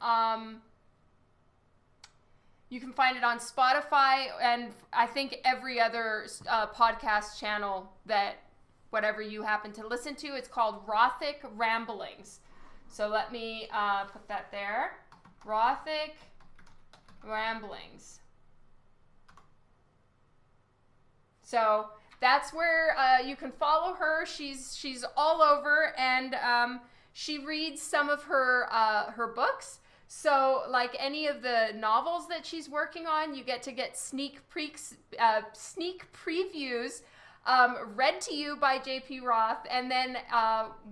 you can find it on Spotify and I think every other podcast channel that whatever you happen to listen to. It's called Rothic Ramblings. So let me put that there. Rothic Ramblings. So that's where you can follow her. She's all over, and she reads some of her books. So like any of the novels that she's working on, you get sneak previews read to you by JP Roth. And then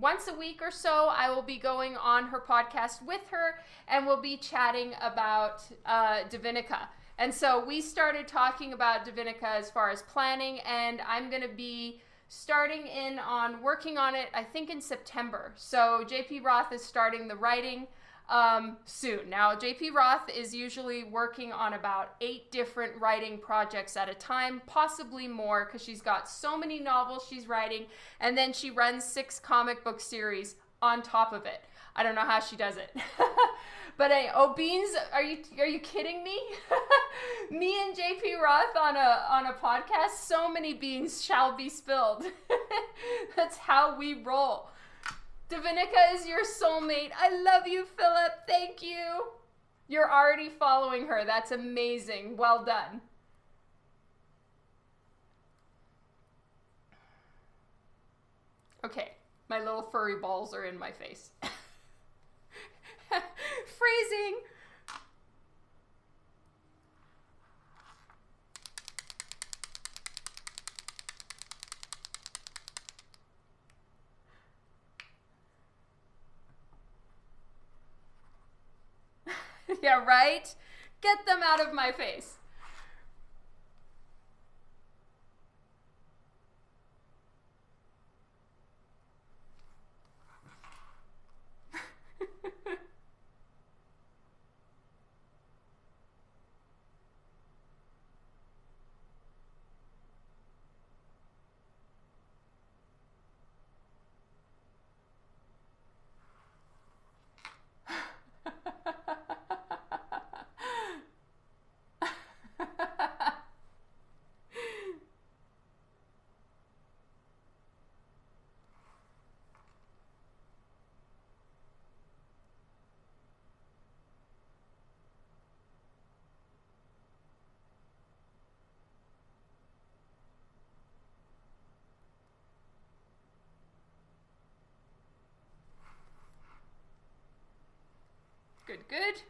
once a week or so, I will be going on her podcast with her, and we'll be chatting about Divinica. And so we started talking about Divinica as far as planning, and I'm going to be starting in on working on it, I think in September. So JP Roth is starting the writing soon. Now, JP Roth is usually working on about 8 different writing projects at a time, possibly more, because she's got so many novels she's writing, and then she runs 6 comic book series on top of it. I don't know how she does it. But oh, Beans, are you kidding me? Me and JP Roth on a podcast, so many beans shall be spilled. That's how we roll. Divinica is your soulmate. I love you, Philip. Thank you. You're already following her. That's amazing. Well done. Okay, my little furry balls are in my face. Phrasing. Yeah, right? Get them out of my face. Good, good.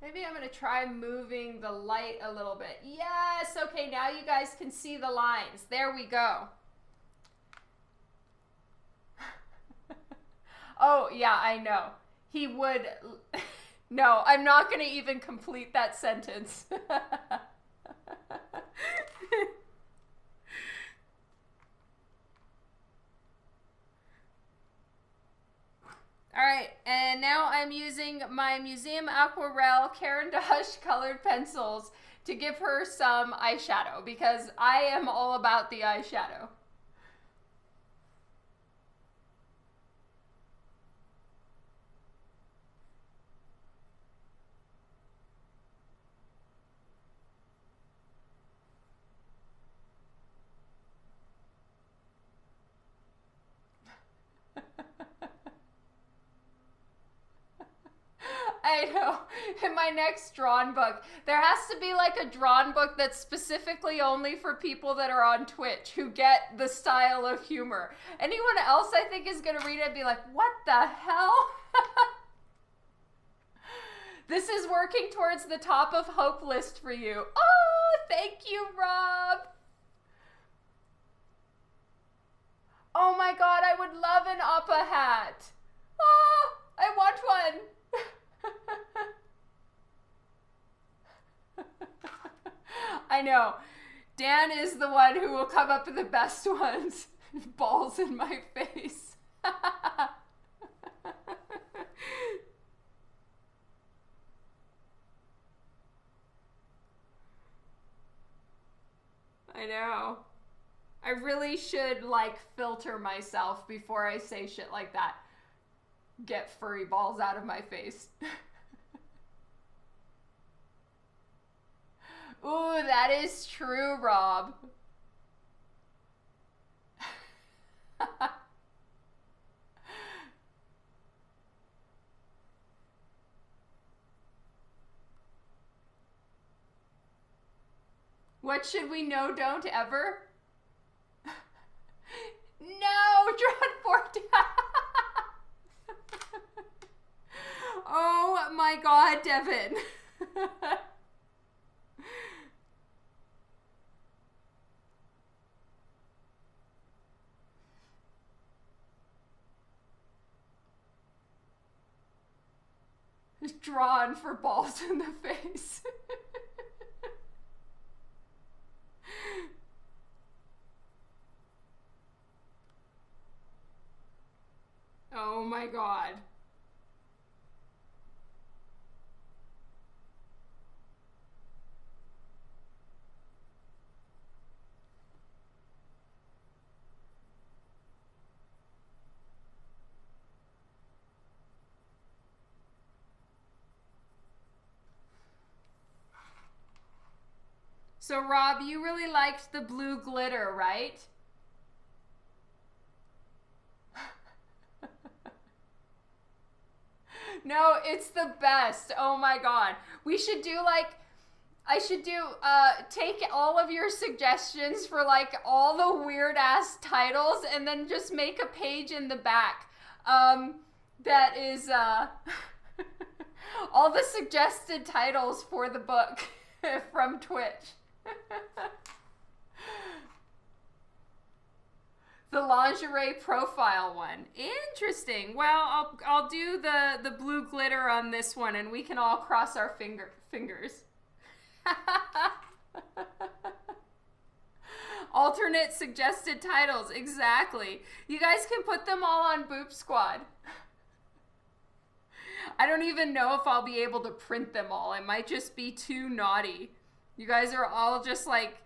Maybe I'm going to try moving the light a little bit. Yes, okay, now you guys can see the lines. There we go. Oh, yeah, I know. He would... No, I'm not going to even complete that sentence. All right, and now I'm using my Museum Aquarelle Caran d'Ache colored pencils to give her some eyeshadow, because I am all about the eyeshadow. I know. In my next drawn book, there has to be like a drawn book that's specifically only for people that are on Twitch who get the style of humor. Anyone else I think is going to read it and be like, what the hell? This is working towards the top of hope list for you. Oh, thank you, Rob. Oh my God, I would love an Appa hat. Oh, I want one. I know. Dan is the one who will come up with the best ones. Balls in my face. I know. I really should like filter myself before I say shit like that. Get furry balls out of my face. Ooh, that is true, Rob. What should we know? Don't ever? No, drawn 4 Oh my God, Devin. Drawn for balls in the face. Oh my God. So Rob, you really liked the blue glitter, right? No, it's the best. Oh my God. We should do like, I should do, take all of your suggestions for like all the weird ass titles and then just make a page in the back. That is, all the suggested titles for the book from Twitch. The lingerie profile one. Interesting. Well, I'll do the blue glitter on this one and we can all cross our fingers. Alternate suggested titles. Exactly. You guys can put them all on Boop Squad. I don't even know if I'll be able to print them all. It might just be too naughty. You guys are all just like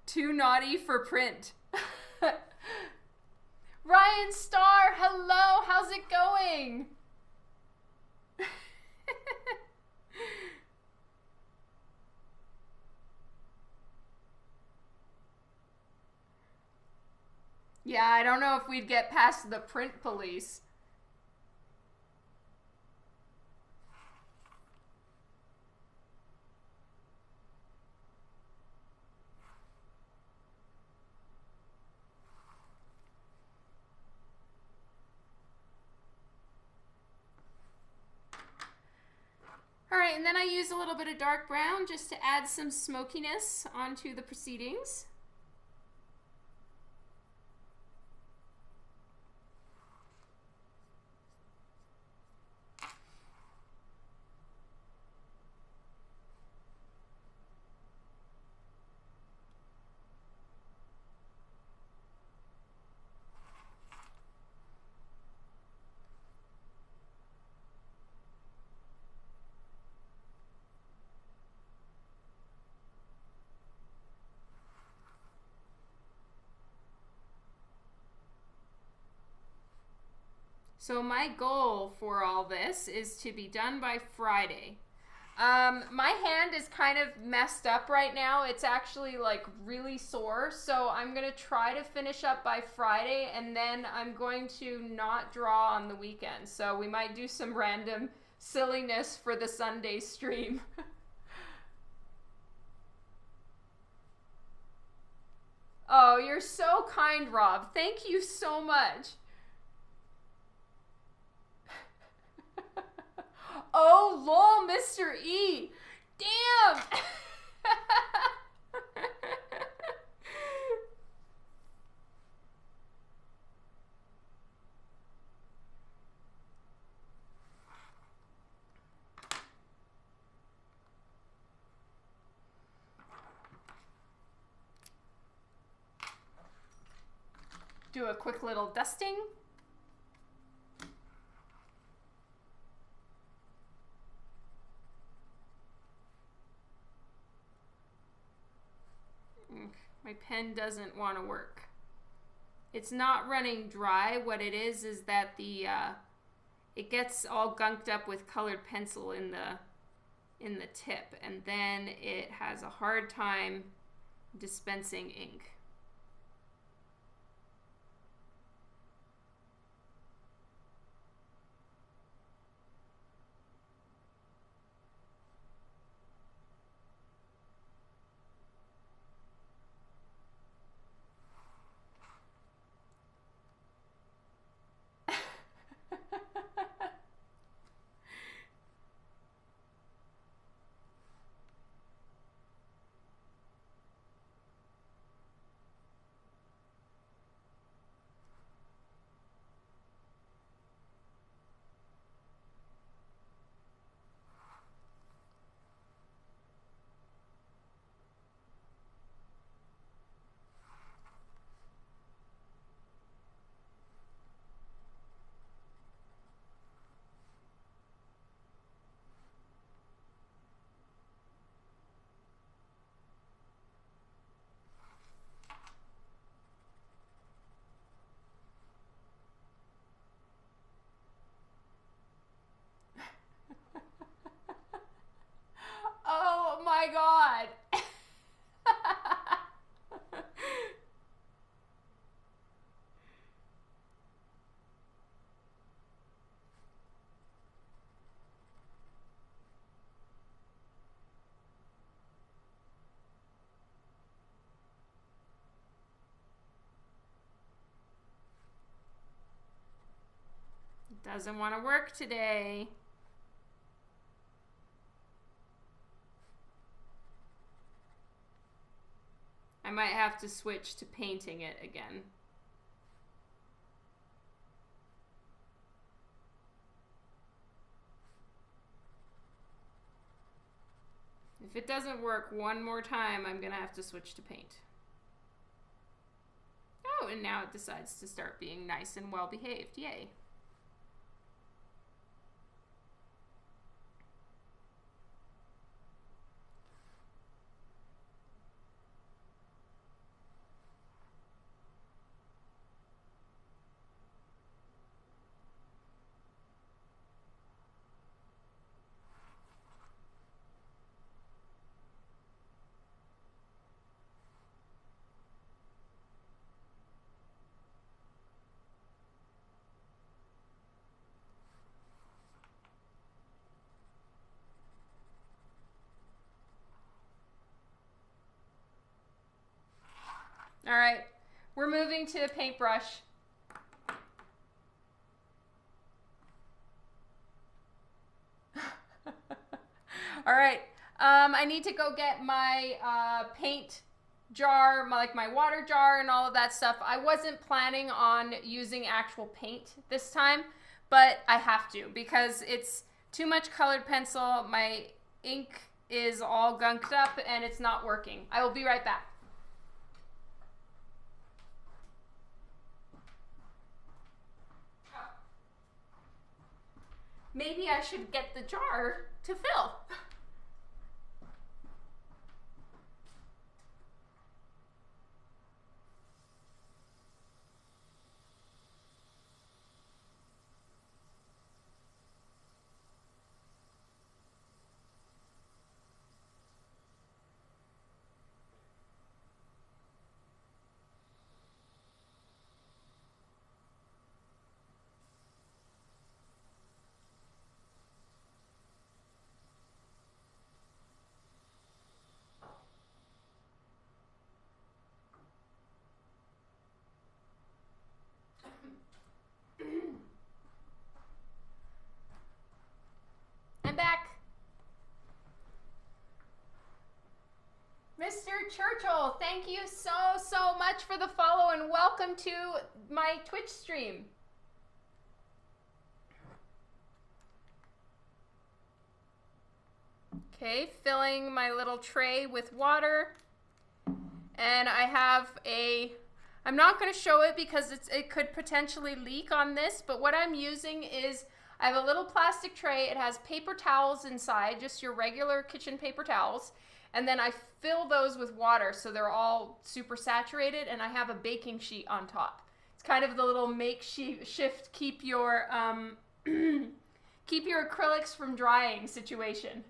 too naughty for print. Ryan Starr, hello, how's it going? Yeah, I don't know if we'd get past the print police. All right, and then I use a little bit of dark brown just to add some smokiness onto the proceedings. So my goal for all this is to be done by Friday. My hand is kind of messed up right now. It's actually like really sore. So I'm going to try to finish up by Friday and then I'm going to not draw on the weekend. So we might do some random silliness for the Sunday stream. Oh, you're so kind, Rob. Thank you so much. Oh, lol, Mr. E. Damn. Do a quick little dusting. My pen doesn't want to work. It's not running dry. What it is that the it gets all gunked up with colored pencil in the tip, and then it has a hard time dispensing ink. Doesn't want to work today. I might have to switch to painting it again. If it doesn't work one more time, I'm gonna have to switch to paint. Oh, and now it decides to start being nice and well behaved. Yay. All right, we're moving to a paintbrush. All right, I need to go get my paint jar, like my water jar and all of that stuff. I wasn't planning on using actual paint this time, but I have to because it's too much colored pencil. My ink is all gunked up and it's not working. I will be right back. Maybe I should get the jar to fill. I'm back. Mr. Churchill, thank you so much for the follow and welcome to my Twitch stream. Okay, filling my little tray with water. And I have I'm not going to show it because it could potentially leak on this, but what I'm using is I have a little plastic tray. It has paper towels inside, just your regular kitchen paper towels. And then I fill those with water so they're all super saturated, and I have a baking sheet on top. It's kind of the little makeshift keep your keep your acrylics from drying situation.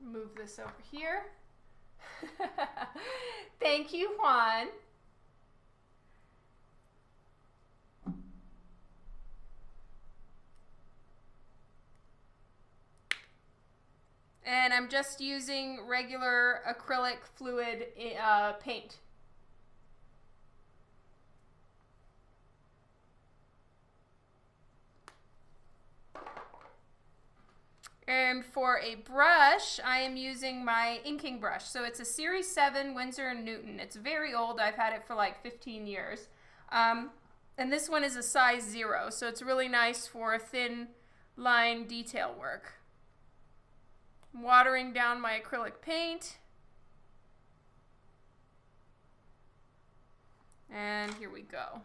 Move this over here. Thank you, Juan. And I'm just using regular acrylic fluid paint. And for a brush, I am using my inking brush. So it's a Series 7 Winsor & Newton. It's very old. I've had it for like 15 years. And this one is a size 0, so it's really nice for thin line detail work. I'm watering down my acrylic paint. And here we go.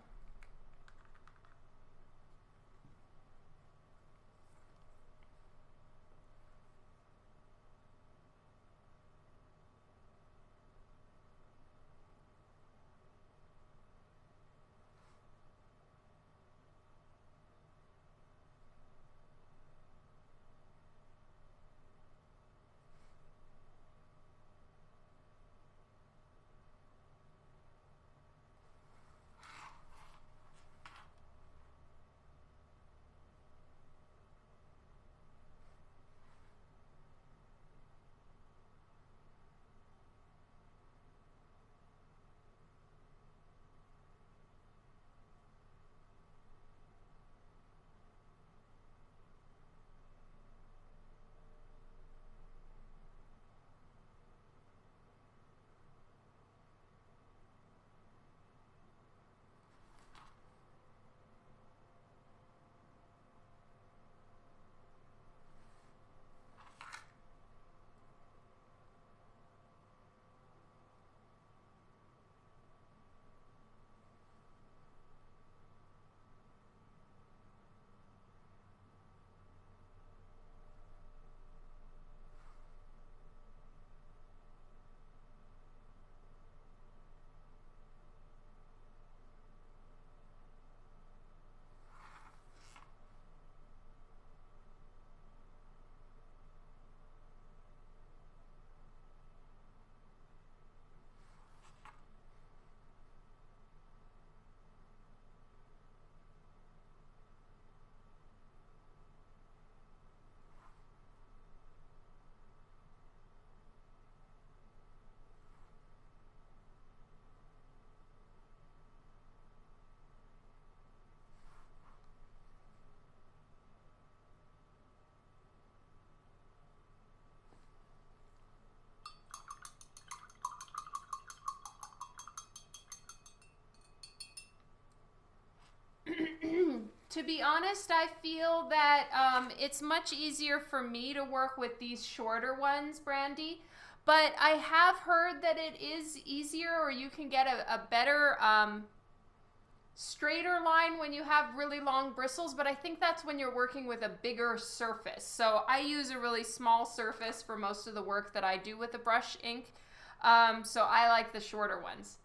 To be honest, I feel that it's much easier for me to work with these shorter ones, Brandy. But I have heard that it is easier, or you can get a better straighter line when you have really long bristles. But I think that's when you're working with a bigger surface. So I use a really small surface for most of the work that I do with the brush ink. So I like the shorter ones.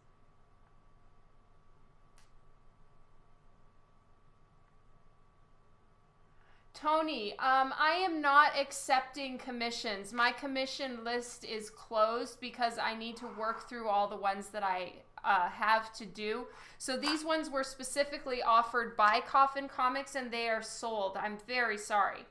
Tony, I am not accepting commissions. My commission list is closed because I need to work through all the ones that I have to do. So these ones were specifically offered by Coffin Comics and they are sold. I'm very sorry.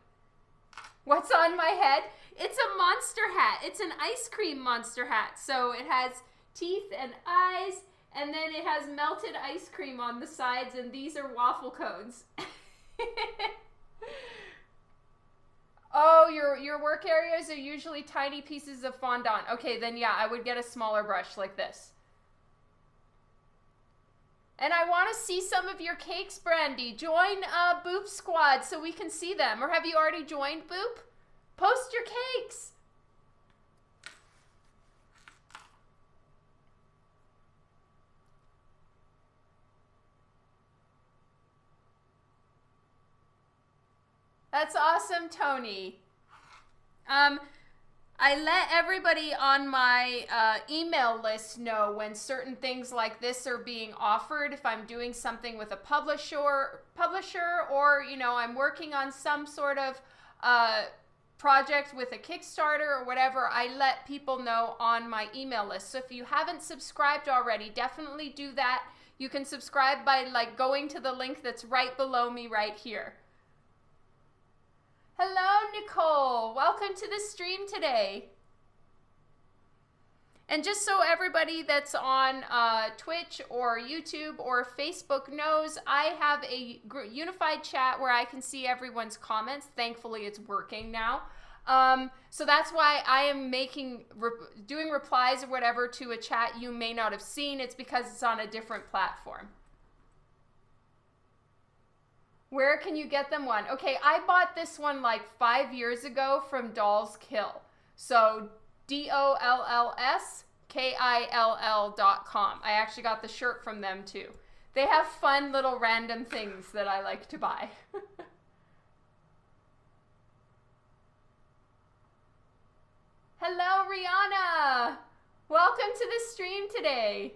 What's on my head? It's a monster hat. It's an ice cream monster hat. So it has teeth and eyes, and then it has melted ice cream on the sides, and these are waffle cones. Oh, your work areas are usually tiny pieces of fondant. Okay, then yeah, I would get a smaller brush like this. And I want to see some of your cakes, Brandy. Join Boop Squad so we can see them. Or have you already joined Boop? Post your cakes. That's awesome, Tony. I let everybody on my email list know when certain things like this are being offered. If I'm doing something with a publisher, or you know, I'm working on some sort of project with a Kickstarter or whatever, I let people know on my email list. So if you haven't subscribed already, definitely do that. You can subscribe by going to the link that's right below me right here. Hello, Nicole. Welcome to the stream today. And just so everybody that's on Twitch or YouTube or Facebook knows, I have a unified chat where I can see everyone's comments. Thankfully, it's working now. So that's why I am doing replies or whatever to a chat you may not have seen. It's because it's on a different platform. Where can you get them one? Okay, I bought this one like 5 years ago from Dolls Kill. So DOLLSKILL.com. I actually got the shirt from them too. They have fun little random things that I like to buy. Hello, Rihanna. Welcome to the stream today.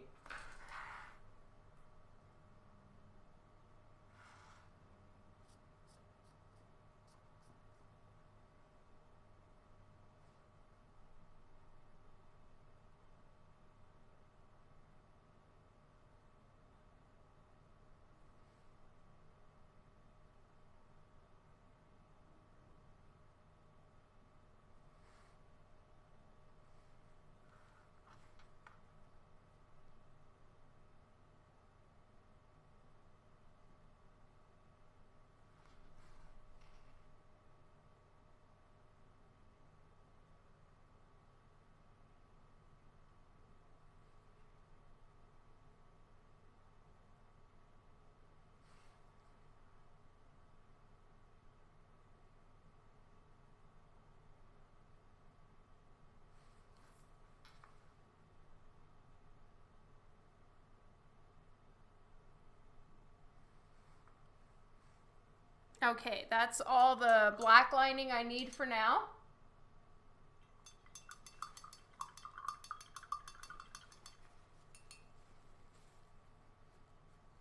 Okay, that's all the black lining I need for now.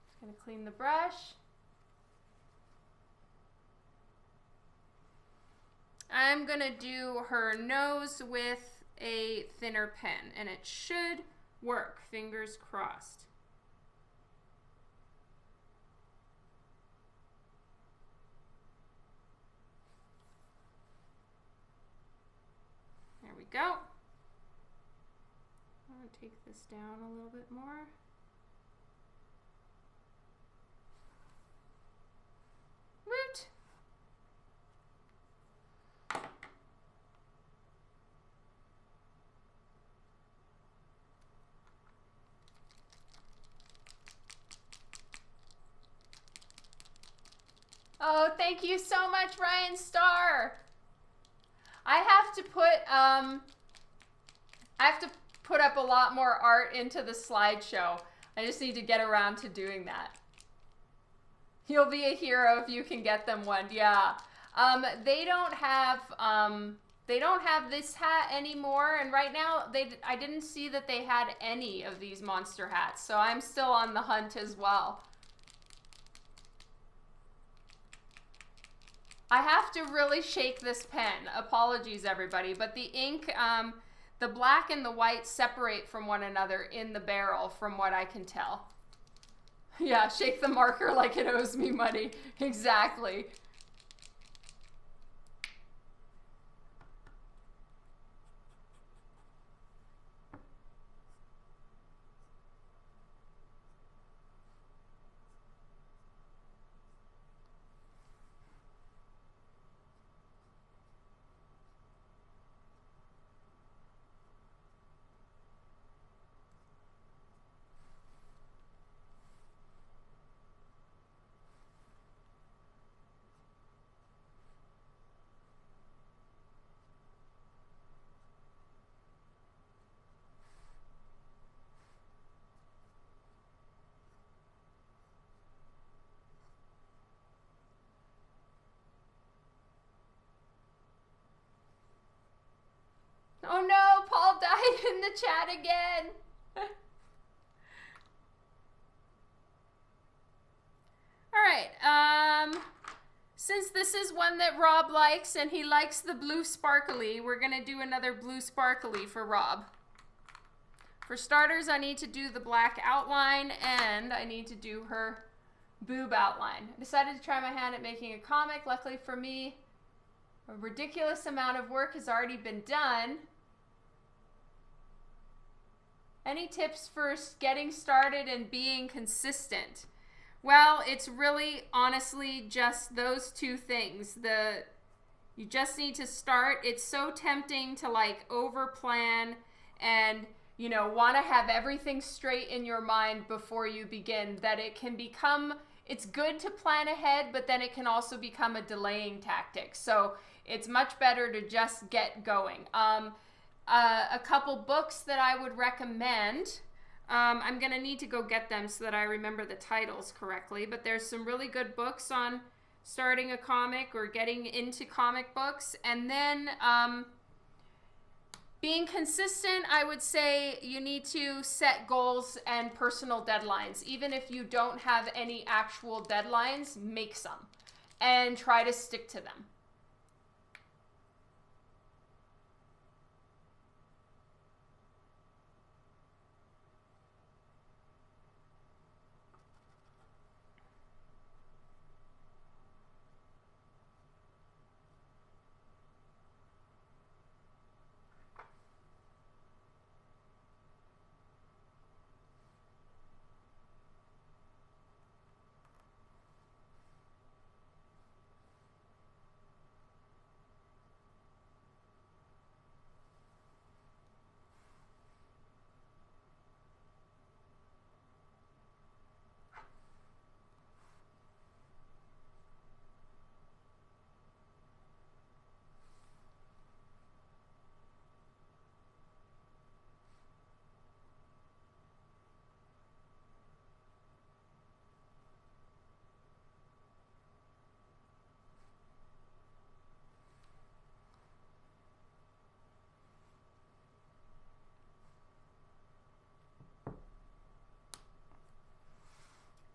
Just gonna clean the brush. I'm gonna do her nose with a thinner pen, and it should work, fingers crossed. There we go. I'm going to take this down a little bit more. Woot! Oh, thank you so much, Ryan Starr. I have to put up a lot more art into the slideshow. I just need to get around to doing that. You'll be a hero if you can get them one. Yeah. They don't have this hat anymore, and right now I didn't see that they had any of these monster hats, so I'm still on the hunt as well. I have to really shake this pen. Apologies, everybody, but the ink, the black and the white separate from one another in the barrel, from what I can tell. Yeah, shake the marker like it owes me money. Exactly. Oh no, Paul died in the chat again. All right, since this is one that Rob likes and he likes the blue sparkly, we're gonna do another blue sparkly for Rob. For starters, I need to do the black outline and I need to do her boob outline. I decided to try my hand at making a comic. Luckily for me, a ridiculous amount of work has already been done. Any tips for getting started and being consistent? Well, it's really honestly just those two things. You just need to start. It's so tempting to like over plan and want to have everything straight in your mind before you begin, that it can become, it's good to plan ahead, but then it can also become a delaying tactic. So it's much better to just get going. A couple books that I would recommend. I'm going to need to go get them so that I remember the titles correctly, but there's some really good books on starting a comic or getting into comic books. And then being consistent, I would say you need to set goals and personal deadlines. Even if you don't have any actual deadlines, make some and try to stick to them.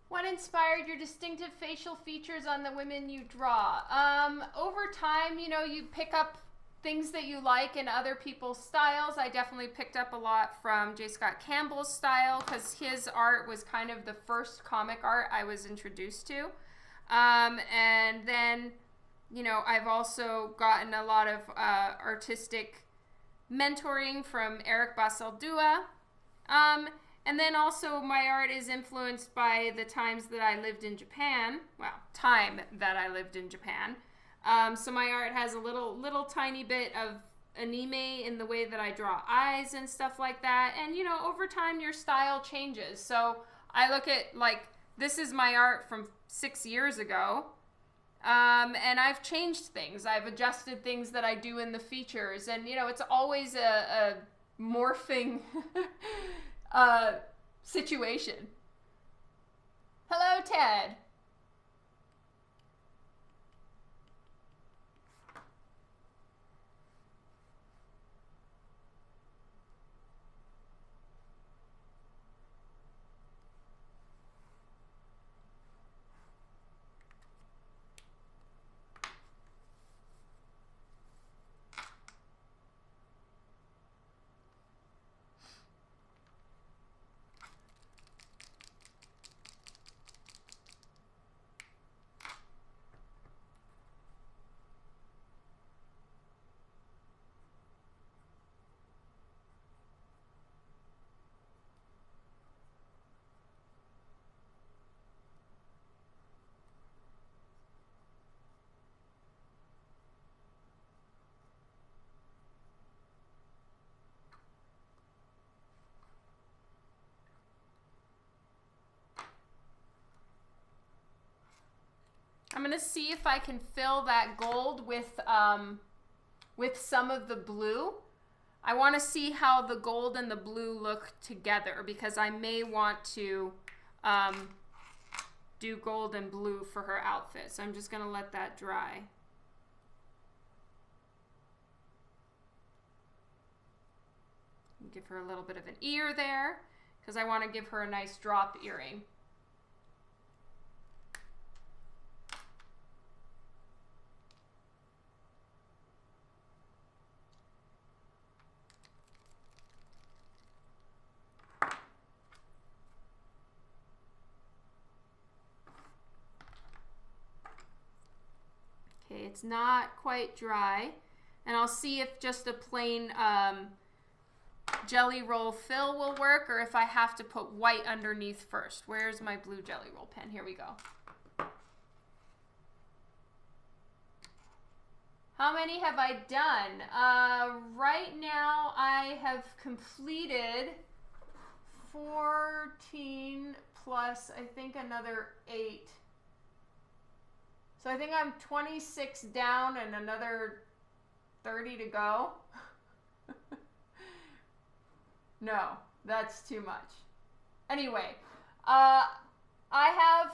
What inspired your distinctive facial features on the women you draw? Over time, you pick up things that you like in other people's styles. I definitely picked up a lot from J. Scott Campbell's style because his art was kind of the first comic art I was introduced to. And then, I've also gotten a lot of artistic mentoring from Eric Basaldua. And then also my art is influenced by the times that I lived in Japan. Well, time that I lived in Japan. So my art has a little tiny bit of anime in the way that I draw eyes and stuff like that. And, over time your style changes. So I look at, this is my art from 6 years ago. And I've changed things. I've adjusted things that I do in the features. And, you know, it's always a morphing situation. Hello, Ted. I'm gonna see if I can fill that gold with some of the blue. I want to see how the gold and the blue look together because I may want to do gold and blue for her outfit. So I'm just gonna let that dry. Give her a little bit of an ear there because I want to give her a nice drop earring. Okay, it's not quite dry. And I'll see if just a plain jelly roll fill will work or if I have to put white underneath first. Where's my blue jelly roll pen? Here we go. How many have I done? Right now I have completed 14 plus I think another 8. So I think I'm 26 down and another 30 to go. No, that's too much. Anyway, I have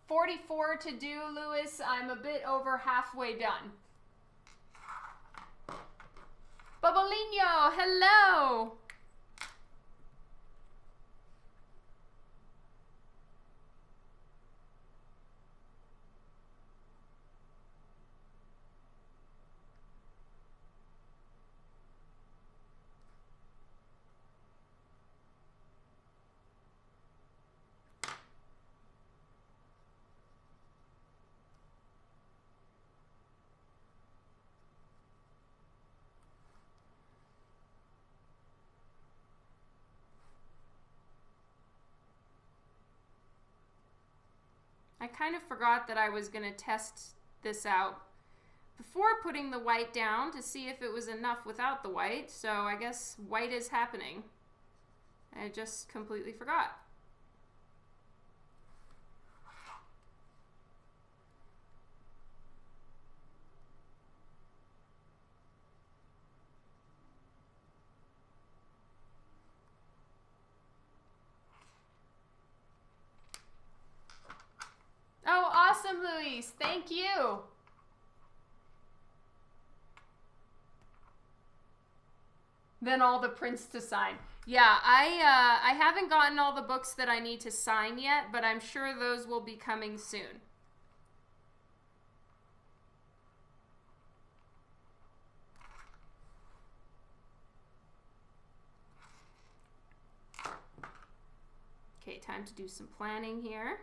44 to do, Lewis. I'm a bit over halfway done. Bobolino, hello. I kind of forgot that I was going to test this out before putting the white down to see if it was enough without the white. So I guess white is happening. I just completely forgot. Oh, awesome, Luis. Thank you. Then all the prints to sign. Yeah, I haven't gotten all the books that I need to sign yet, but I'm sure those will be coming soon. Okay, time to do some planning here.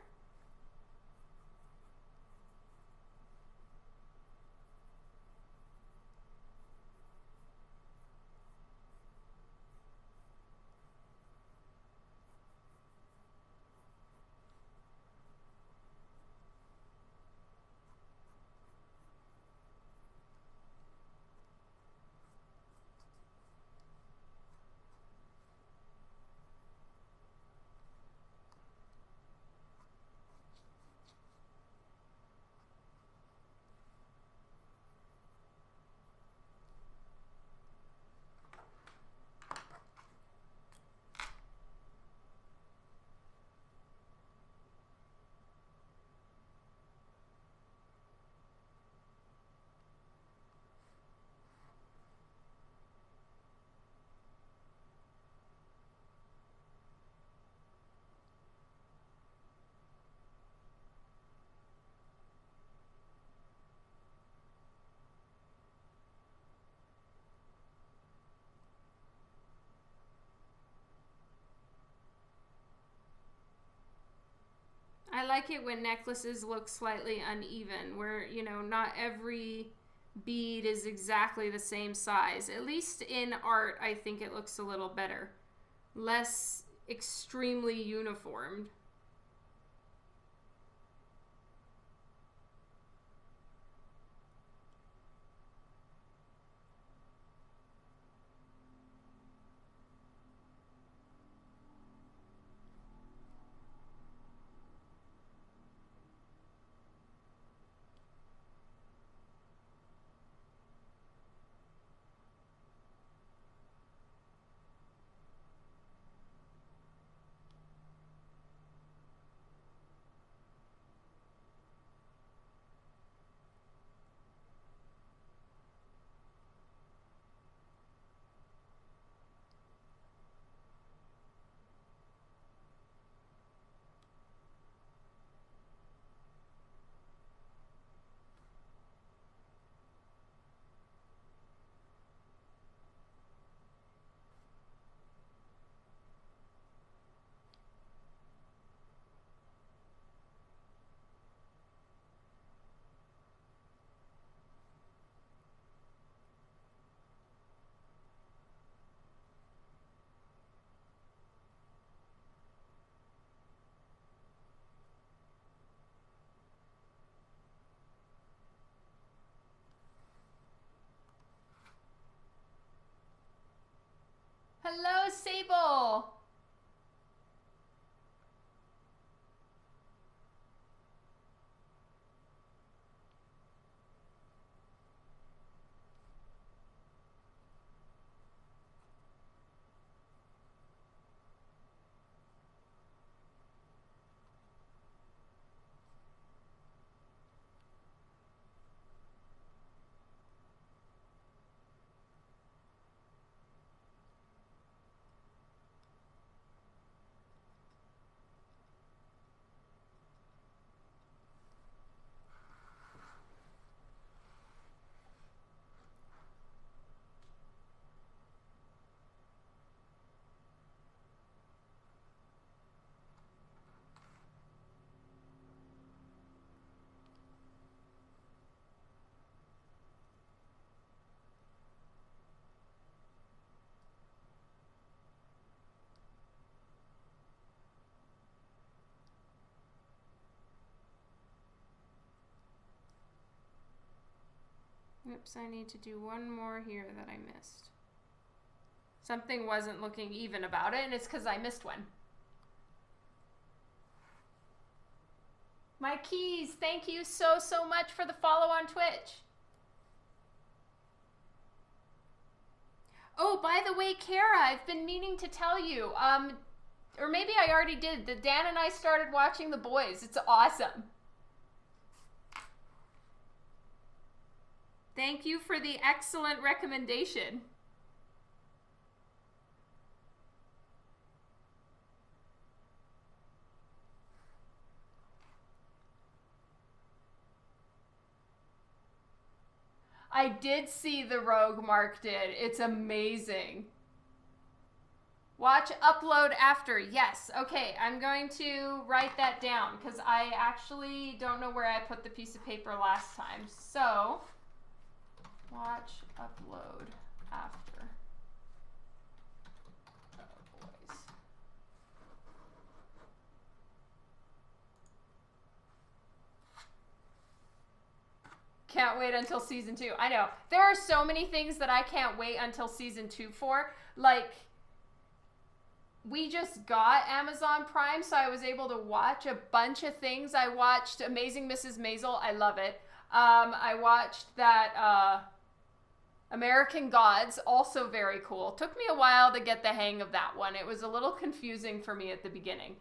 like it when necklaces look slightly uneven, where, you know, not every bead is exactly the same size. At least in art, I think it looks a little better. Less extremely uniformed. Hello, Sable! Oops, I need to do one more here that I missed. Something wasn't looking even about it, and it's because I missed one. My keys, thank you so much for the follow on Twitch. Oh, by the way, Kara, I've been meaning to tell you, or maybe I already did, that Dan and I started watching The Boys. It's awesome. Thank you for the excellent recommendation. I did see the Rogue Mark did. It's amazing. Watch upload after. Yes. Okay, I'm going to write that down because I actually don't know where I put the piece of paper last time. So, watch upload after. Oh, boys. Can't wait until season 2. I know. There are so many things that I can't wait until season 2 for. Like, we just got Amazon Prime, so I was able to watch a bunch of things. I watched Amazing Mrs. Maisel. I love it. I watched that American Gods, also very cool. Took me a while to get the hang of that one. It was a little confusing for me at the beginning.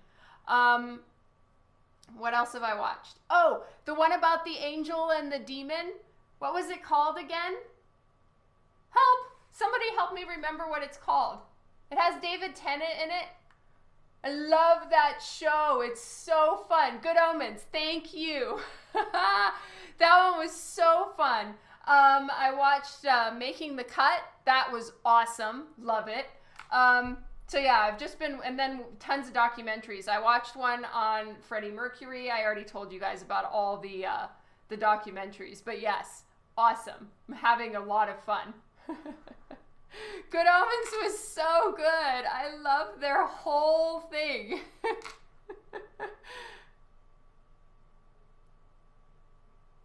What else have I watched? Oh, the one about the angel and the demon. What was it called again? Help! Somebody help me remember what it's called. It has David Tennant in it. I love that show. It's so fun. Good Omens. Thank you. That one was so fun. I watched Making the Cut. That was awesome. Love it. So yeah, I've just been, and then tons of documentaries. I watched one on Freddie Mercury. I already told you guys about all the documentaries. But yes, awesome. I'm having a lot of fun. Good Omens was so good. I love their whole thing.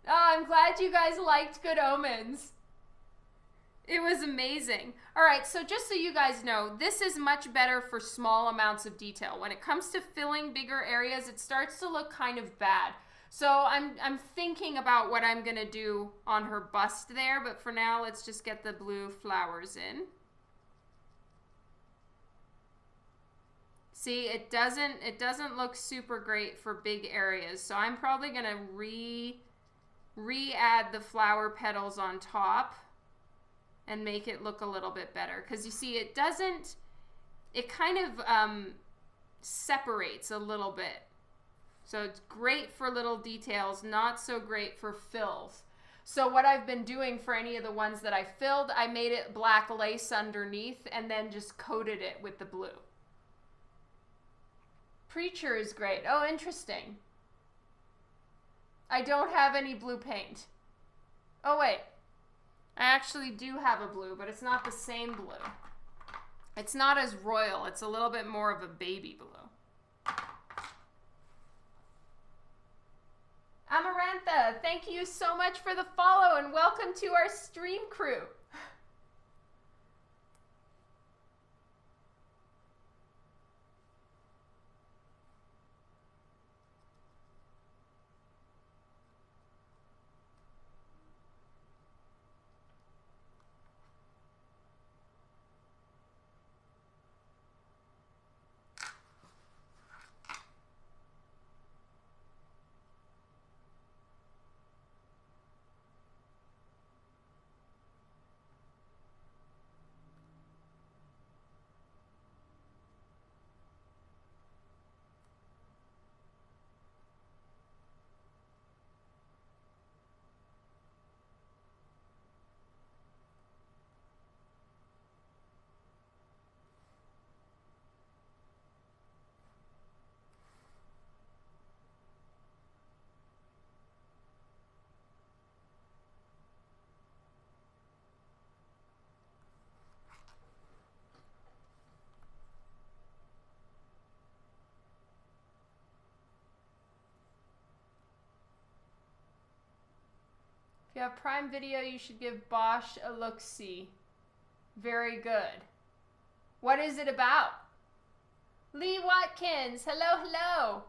Oh, I'm glad you guys liked Good Omens. It was amazing. All right, so just so you guys know, this is much better for small amounts of detail. When it comes to filling bigger areas, it starts to look kind of bad. So I'm thinking about what I'm going to do on her bust there, but for now, let's just get the blue flowers in. See, it doesn't look super great for big areas. So I'm probably going to re-add the flower petals on top and make it look a little bit better. Because you see, it kind of separates a little bit. So it's great for little details, not so great for fills. So what I've been doing for any of the ones that I filled, I made it black lace underneath and then just coated it with the blue. Preacher is great. Oh, interesting. I don't have any blue paint. Oh, wait. I actually do have a blue, but it's not the same blue. It's not as royal. It's a little bit more of a baby blue. Amarantha, thank you so much for the follow and welcome to our stream crew. If you have Prime Video, you should give Bosch a look-see. Very good. What is it about? Lee Watkins, hello, hello.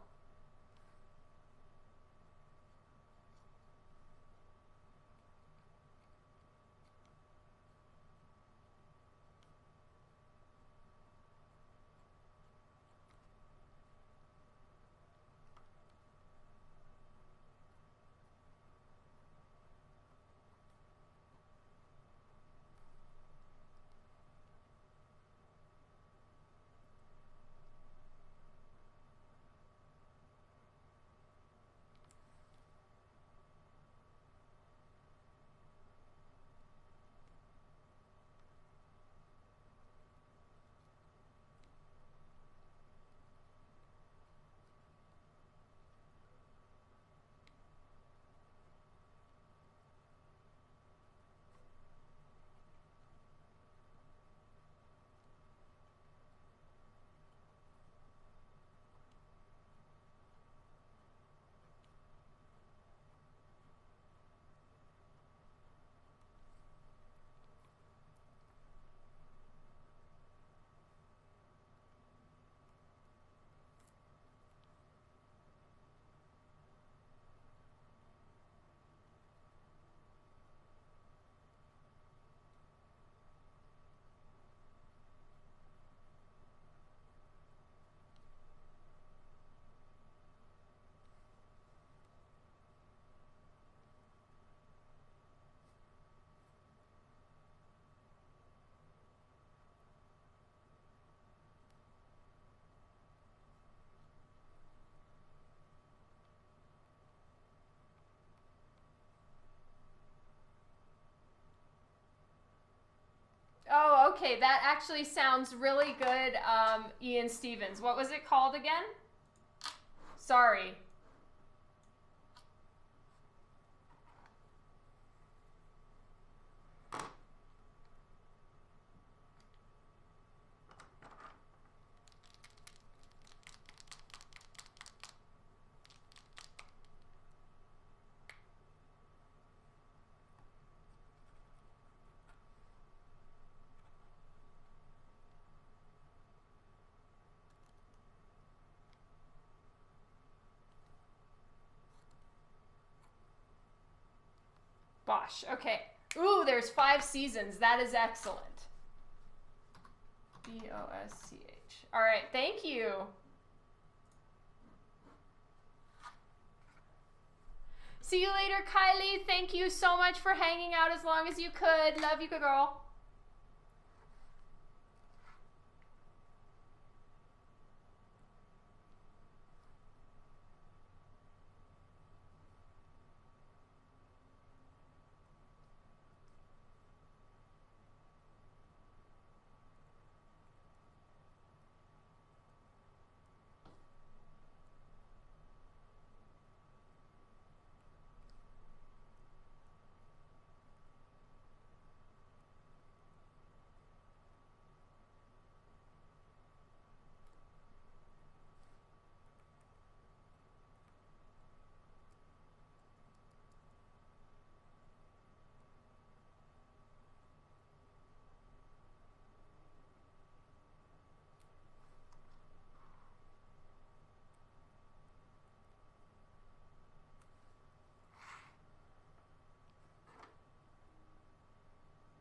Okay, that actually sounds really good, Ian Stevens. What was it called again? Sorry. Bosh. Okay. Ooh, there's 5 seasons. That is excellent. B-O-S-C-H. All right. Thank you. See you later, Kylie. Thank you so much for hanging out as long as you could. Love you, girl.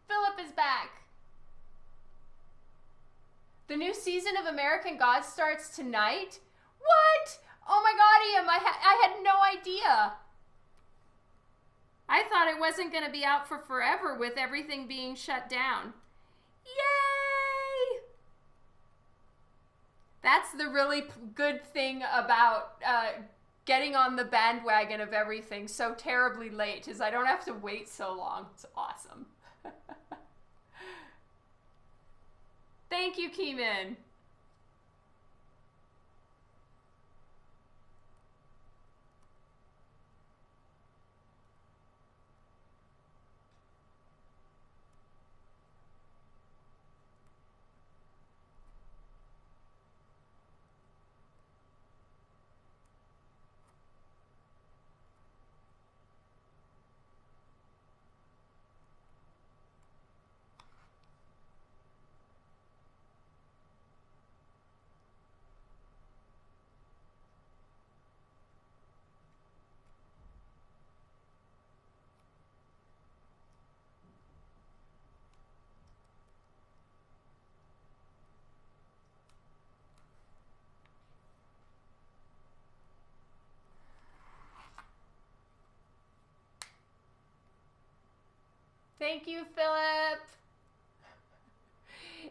Philip is back. The new season of American Gods starts tonight? What? Oh my god, Ian, I had no idea. I thought it wasn't going to be out for forever with everything being shut down. Yay! That's the really good thing about getting on the bandwagon of everything so terribly late, is I don't have to wait so long. It's awesome. Thank you, Keeman. Thank you, Philip.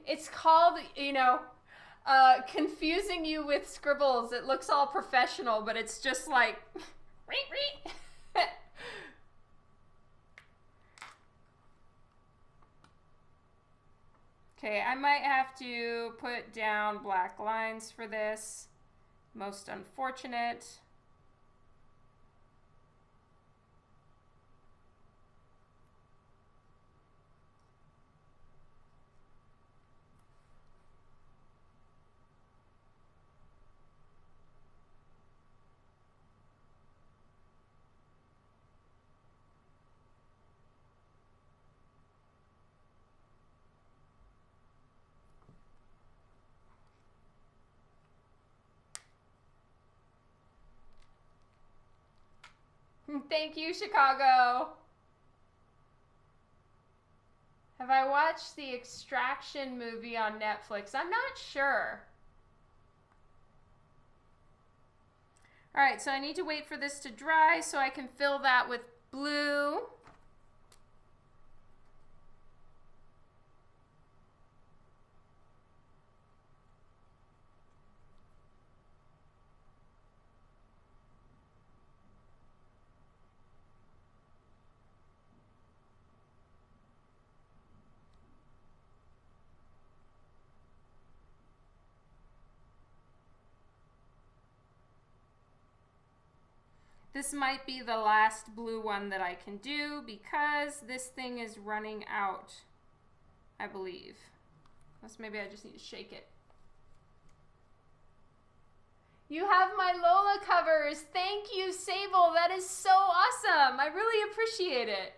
It's called, confusing you with scribbles. It looks all professional, but it's just like, Okay, I might have to put down black lines for this. Most unfortunate. Thank you, Chicago. Have I watched the Extraction movie on Netflix? I'm not sure. All right, so I need to wait for this to dry so I can fill that with blue. This might be the last blue one that I can do because this thing is running out, I believe. Unless maybe I just need to shake it. You have my Lola covers. Thank you, Sable. That is so awesome. I really appreciate it.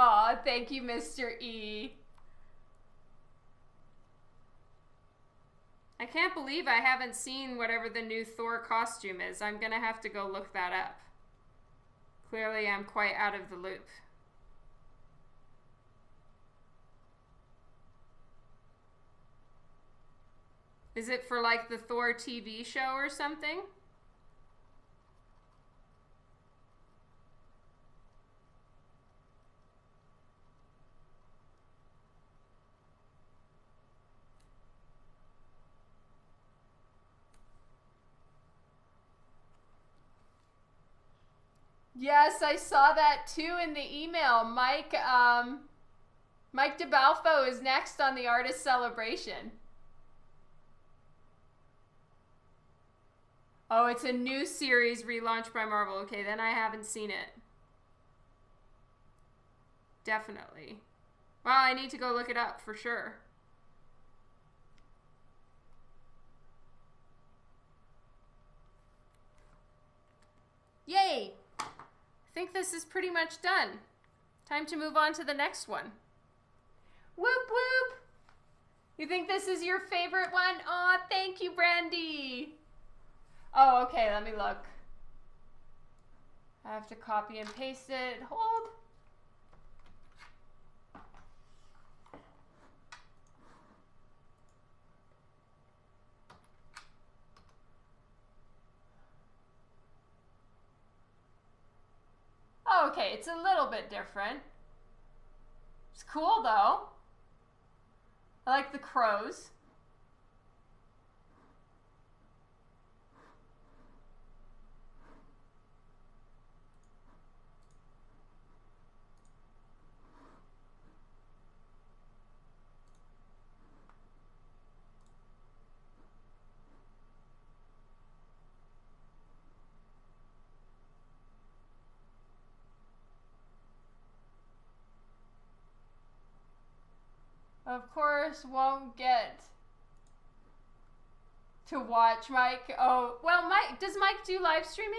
Aw, thank you, Mr. E. I can't believe I haven't seen whatever the new Thor costume is. I'm gonna have to go look that up. Clearly, I'm quite out of the loop. Is it for like the Thor TV show or something? Yes, I saw that too in the email. Mike DeBalfo is next on the Artist Celebration. Oh, it's a new series relaunched by Marvel. Okay, then I haven't seen it. Definitely. Well, I need to go look it up for sure. Yay! I think this is pretty much done. Time to move on to the next one. Whoop whoop! You think this is your favorite one? Aw, thank you, Brandy! Oh, okay, let me look. I have to copy and paste it. Hold. Oh, okay, it's a little bit different. It's cool though. I like the crows. Of course, won't get to watch Mike. Oh, well, Mike, does Mike do live streaming?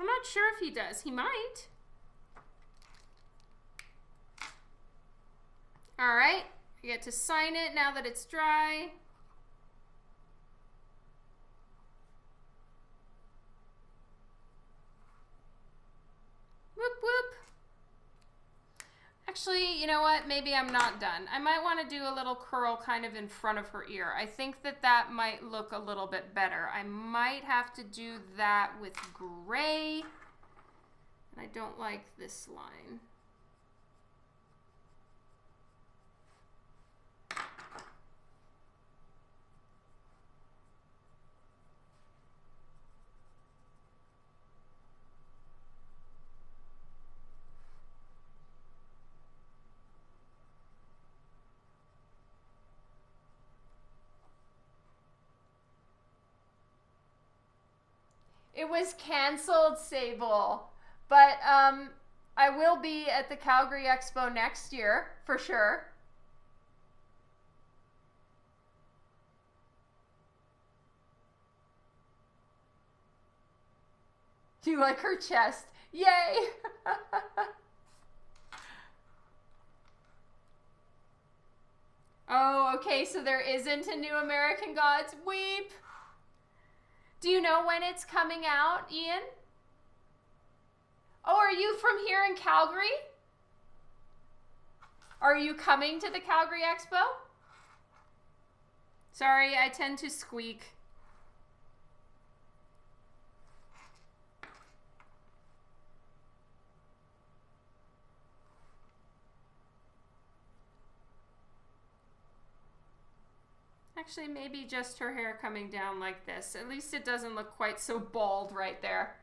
I'm not sure if he does. He might. All right, I get to sign it now that it's dry. Whoop, whoop. Actually, you know what? Maybe I'm not done. I might want to do a little curl kind of in front of her ear. I think that that might look a little bit better. I might have to do that with gray. And I don't like this line. It was canceled, Sable. But I will be at the Calgary Expo next year, for sure. Do you like her chest? Yay! Oh, okay, so there isn't a new American Gods. Weep! Do you know when it's coming out, Ian? Oh, are you from here in Calgary? Are you coming to the Calgary Expo? Sorry, I tend to squeak. Actually, maybe just her hair coming down like this. At least it doesn't look quite so bald right there.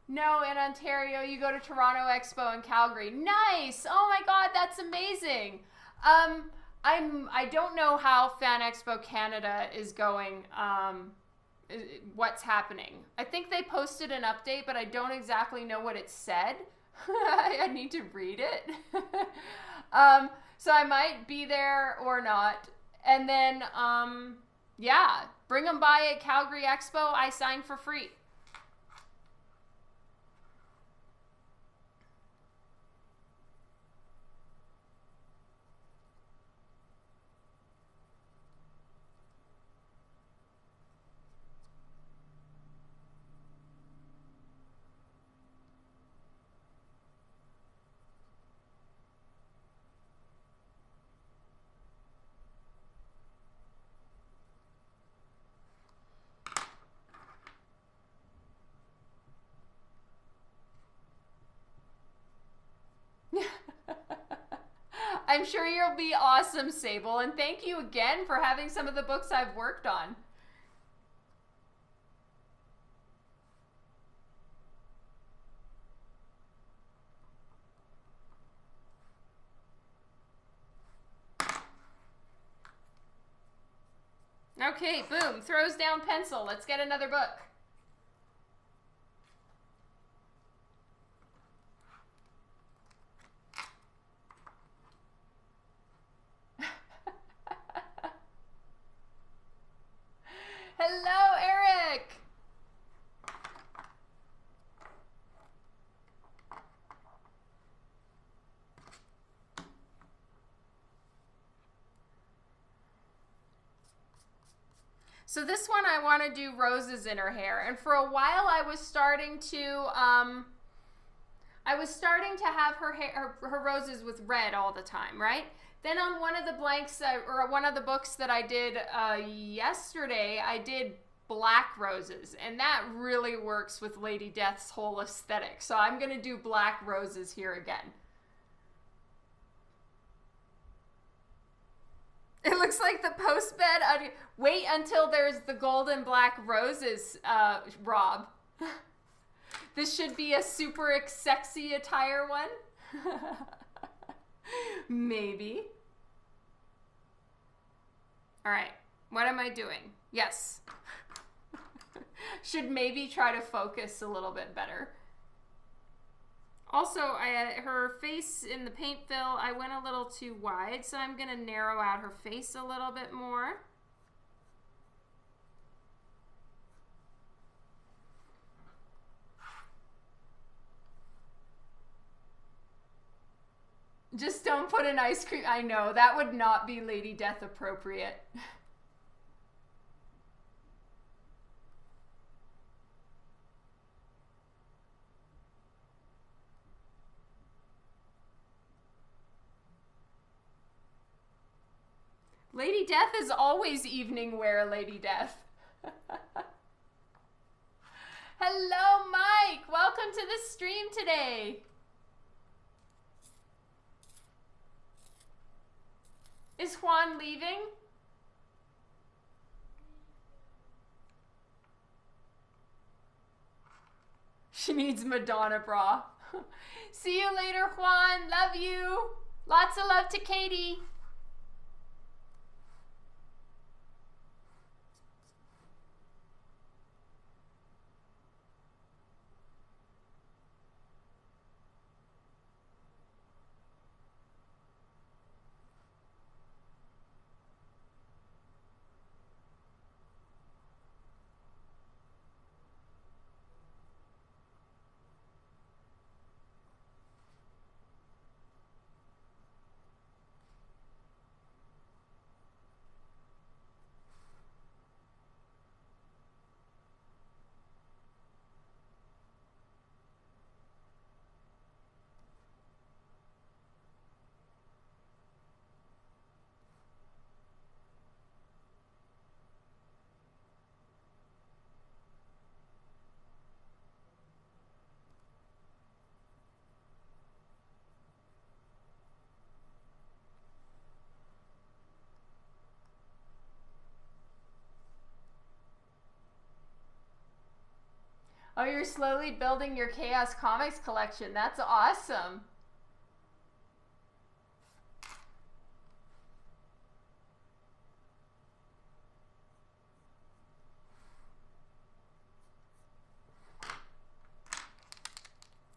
No, in Ontario, you go to Toronto Expo and Calgary. Nice! Oh my god, that's amazing. I don't know how Fan Expo Canada is going. What's happening? I think they posted an update, but I don't exactly know what it said. I need to read it. So I might be there or not. And then, yeah, bring them by at Calgary Expo. I sign for free. I'm sure you'll be awesome, Sable, and thank you again for having some of the books I've worked on. Okay, boom, throws down pencil. Let's get another book. Hello, Eric! So this one I want to do roses in her hair, and for a while I was starting to have her hair, her roses with red all the time, right? Then on one of the blanks, or one of the books that I did yesterday, I did black roses, and that really works with Lady Death's whole aesthetic. So I'm going to do black roses here again. It looks like the post bed. Wait until there's the golden black roses, Rob. This should be a super sexy attire one. Maybe. All right, what am I doing? Yes. Should maybe try to focus a little bit better. Also, her face in the paint fill, I went a little too wide, so I'm going to narrow out her face a little bit more. Just don't put an ice cream. I know, that would not be Lady Death appropriate. Lady Death is always evening wear, Lady Death. Hello, Mike. Welcome to the stream today. Is Juan leaving? She needs Madonna bra. See you later, Juan. Love you. Lots of love to Katie. Oh, you're slowly building your Chaos Comics collection. That's awesome.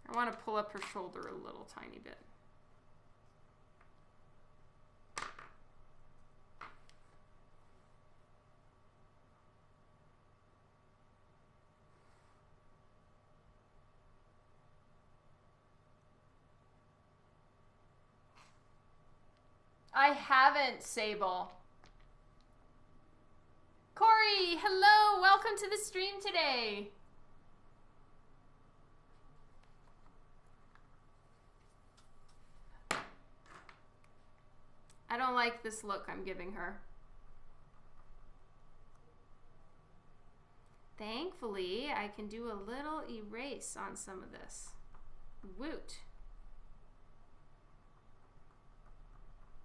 I want to pull up her shoulder a little tiny bit. I haven't, Sable. Corey, hello. Welcome to the stream today. I don't like this look I'm giving her. Thankfully, I can do a little erase on some of this. Woot.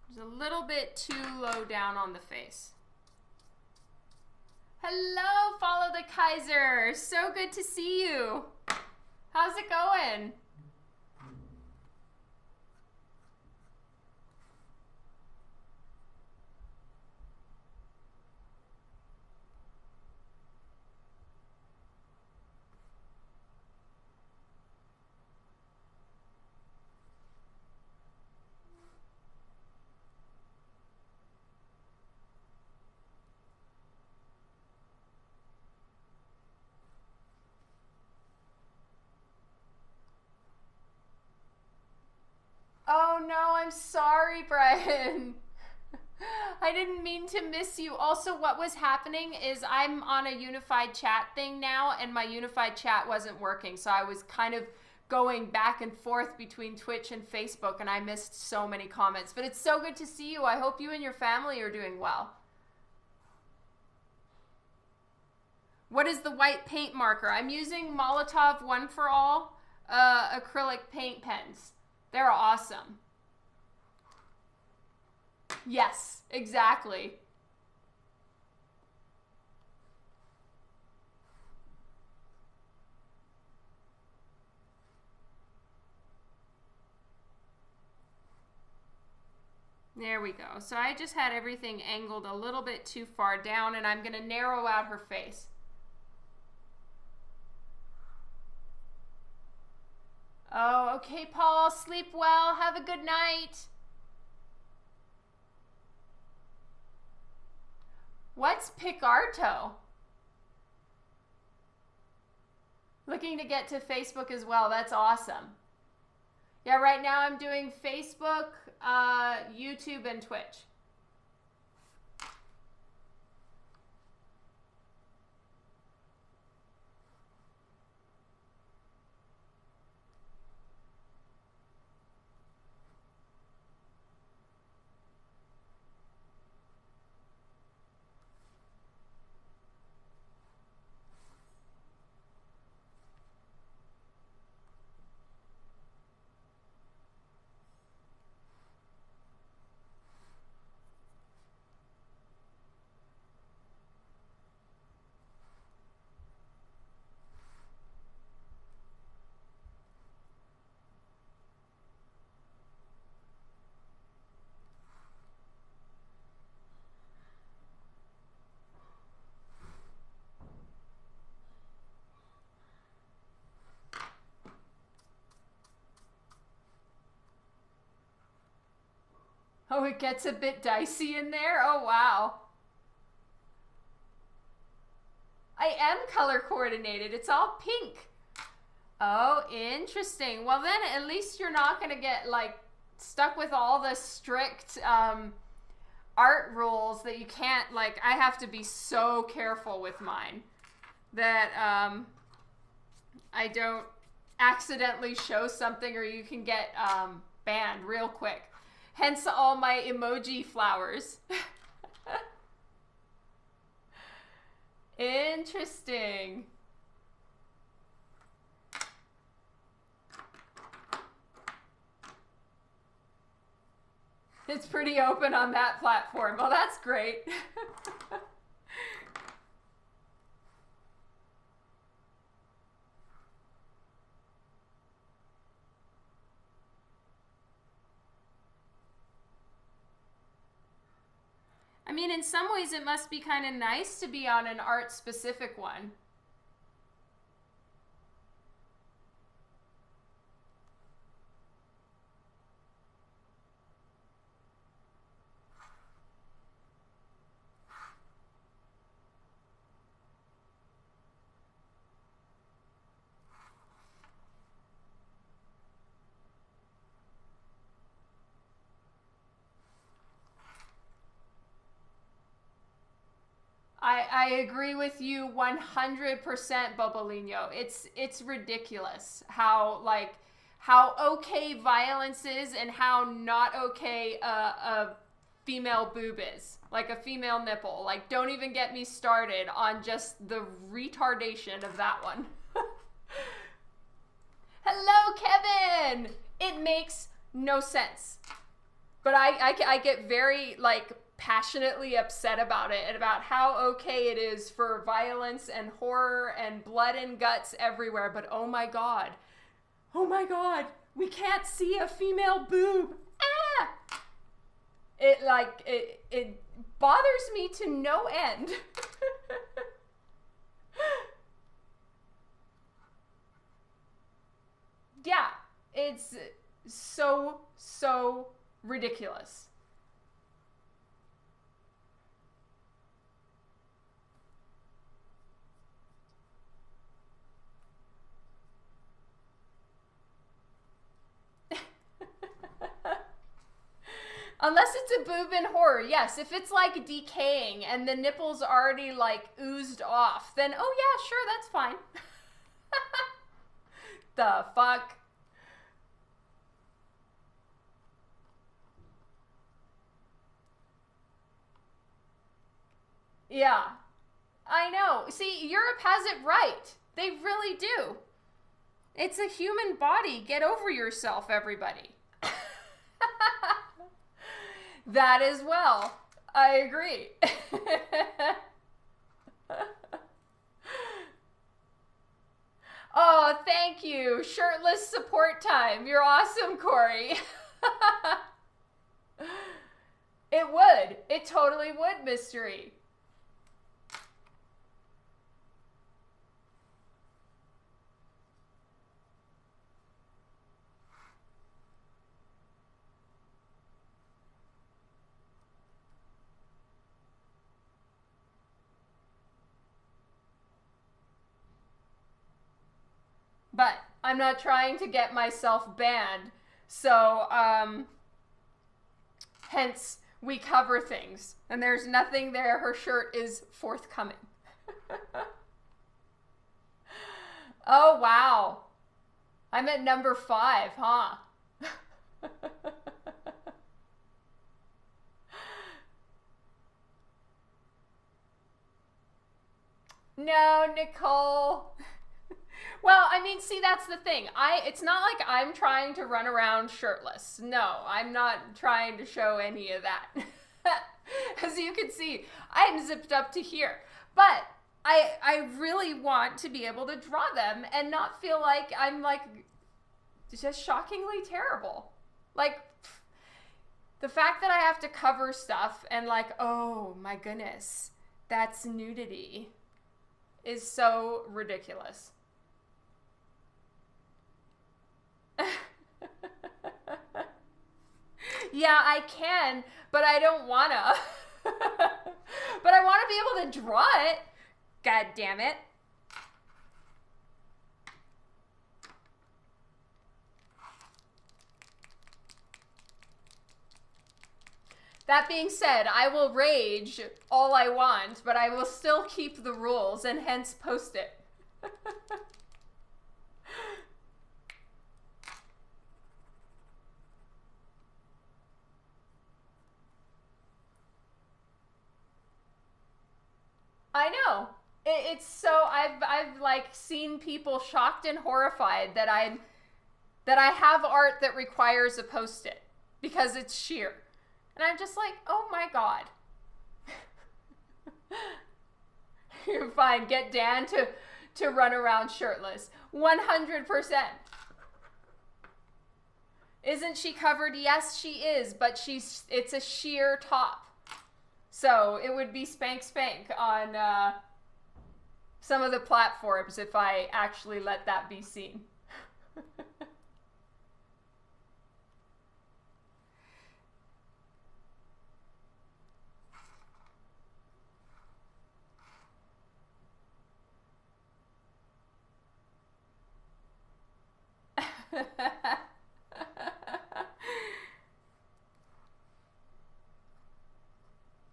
It's a little bit too low down on the face. Hello, Follow the Kaiser. So good to see you. How's it going? Oh no, I'm sorry, Brian. I didn't mean to miss you. Also, what was happening is I'm on a unified chat thing now, and my unified chat wasn't working. So I was kind of going back and forth between Twitch and Facebook, and I missed so many comments. But it's so good to see you. I hope you and your family are doing well. What is the white paint marker? I'm using Molotow One4All acrylic paint pens. They're awesome. Yes, exactly. There we go. So I just had everything angled a little bit too far down, and I'm going to narrow out her face. Oh, okay, Paul. Sleep well. Have a good night. What's Picarto? Looking to get to Facebook as well. That's awesome. Yeah, right now I'm doing Facebook, YouTube, and Twitch. Oh, it gets a bit dicey in there? Oh, wow. I am color coordinated. It's all pink. Oh, interesting. Well, then at least you're not going to get, like, stuck with all the strict art rules that you can't, like, I have to be so careful with mine that I don't accidentally show something or you can get banned real quick. Hence all my emoji flowers. Interesting. It's pretty open on that platform. Well, that's great. mean, in some ways it must be kind of nice to be on an art-specific one. I agree with you 100%, Bobolino. It's ridiculous how okay violence is and how not okay a female boob is. Like a female nipple. Like, don't even get me started on just the retardation of that one. Hello, Kevin! It makes no sense. But I get very, like, passionately upset about it and about how okay it is for violence and horror and blood and guts everywhere. But oh my god, we can't see a female boob. Ah! It bothers me to no end. Yeah, it's so ridiculous. Unless it's a boob in horror, yes. If it's like decaying and the nipple's already like oozed off, then oh yeah, sure, that's fine. The fuck? Yeah, I know. See, Europe has it right. They really do. It's a human body. Get over yourself, everybody. That as well. I agree. Oh, thank you. Shirtless support time. You're awesome, Corey. It would. It totally would, Mystery. But I'm not trying to get myself banned. So, hence, we cover things. And there's nothing there. Her shirt is forthcoming. Oh, wow. I'm at number 5, huh? No, Nicole. Well, I mean, see, that's the thing. It's not like I'm trying to run around shirtless. No, I'm not trying to show any of that. As you can see, I'm zipped up to here. But I really want to be able to draw them and not feel like I'm, like, just shockingly terrible. Like, the fact that I have to cover stuff and, like, oh, my goodness, that's nudity is so ridiculous. Yeah, I can, but I don't wanna. But I want to be able to draw it. God damn it. That being said, I will rage all I want, but I will still keep the rules and hence post it. I know. It's so I've like seen people shocked and horrified that I have art that requires a post-it because it's sheer. And I'm just like, oh my god. You're fine. Get Dan to run around shirtless. 100%. Isn't she covered? Yes, she is, but it's a sheer top. So it would be spank spank on some of the platforms if I actually let that be seen.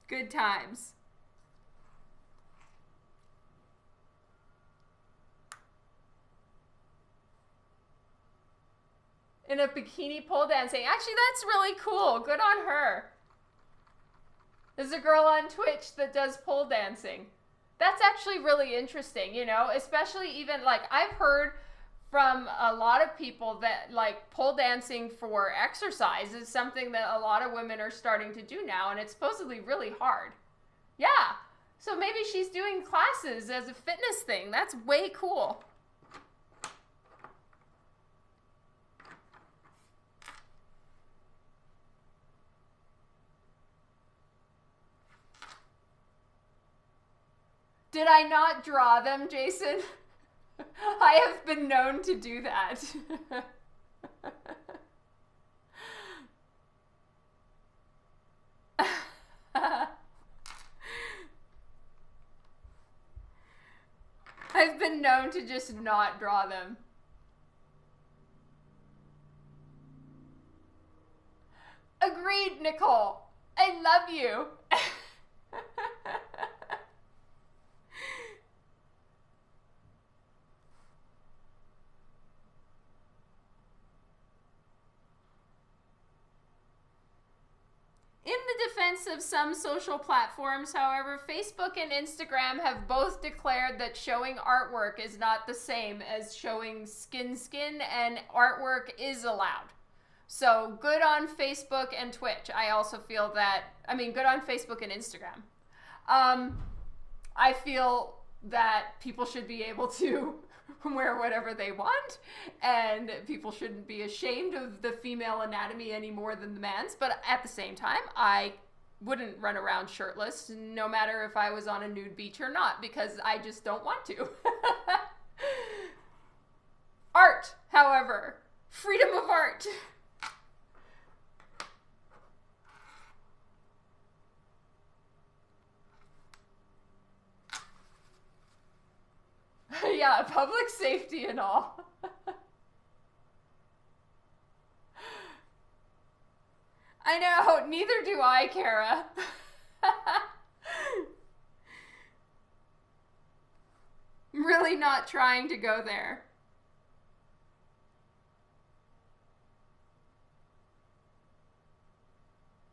Good times. In a bikini pole dancing. Actually, that's really cool. Good on her. There's a girl on Twitch that does pole dancing. That's actually really interesting, you know, especially even like I've heard from a lot of people that like pole dancing for exercise is something that a lot of women are starting to do now, and it's supposedly really hard. Yeah. So maybe she's doing classes as a fitness thing. That's way cool. Did I not draw them, Jason? I have been known to do that. I've been known to just not draw them. Agreed, Nicole. I love you. In the defense of some social platforms, however, Facebook and Instagram have both declared that showing artwork is not the same as showing skin, and artwork is allowed. So good on Facebook and Twitch. I also feel that, I mean, good on Facebook and Instagram. I feel that people should be able to wear whatever they want, and people shouldn't be ashamed of the female anatomy any more than the man's. But at the same time, I wouldn't run around shirtless, no matter if I was on a nude beach or not, because I just don't want to. Art, however, freedom of art. Yeah, public safety and all. I know, neither do I, Kara. I'm really not trying to go there.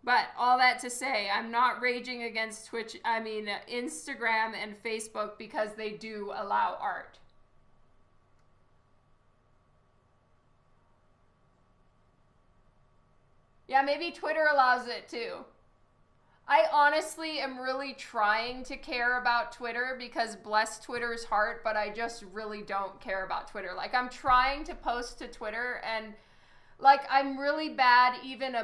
But all that to say, I'm not raging against Instagram and Facebook because they do allow art. Yeah, maybe Twitter allows it too. I honestly am really trying to care about Twitter because bless Twitter's heart, but I just really don't care about Twitter. Like, I'm trying to post to Twitter, and like, I'm really bad even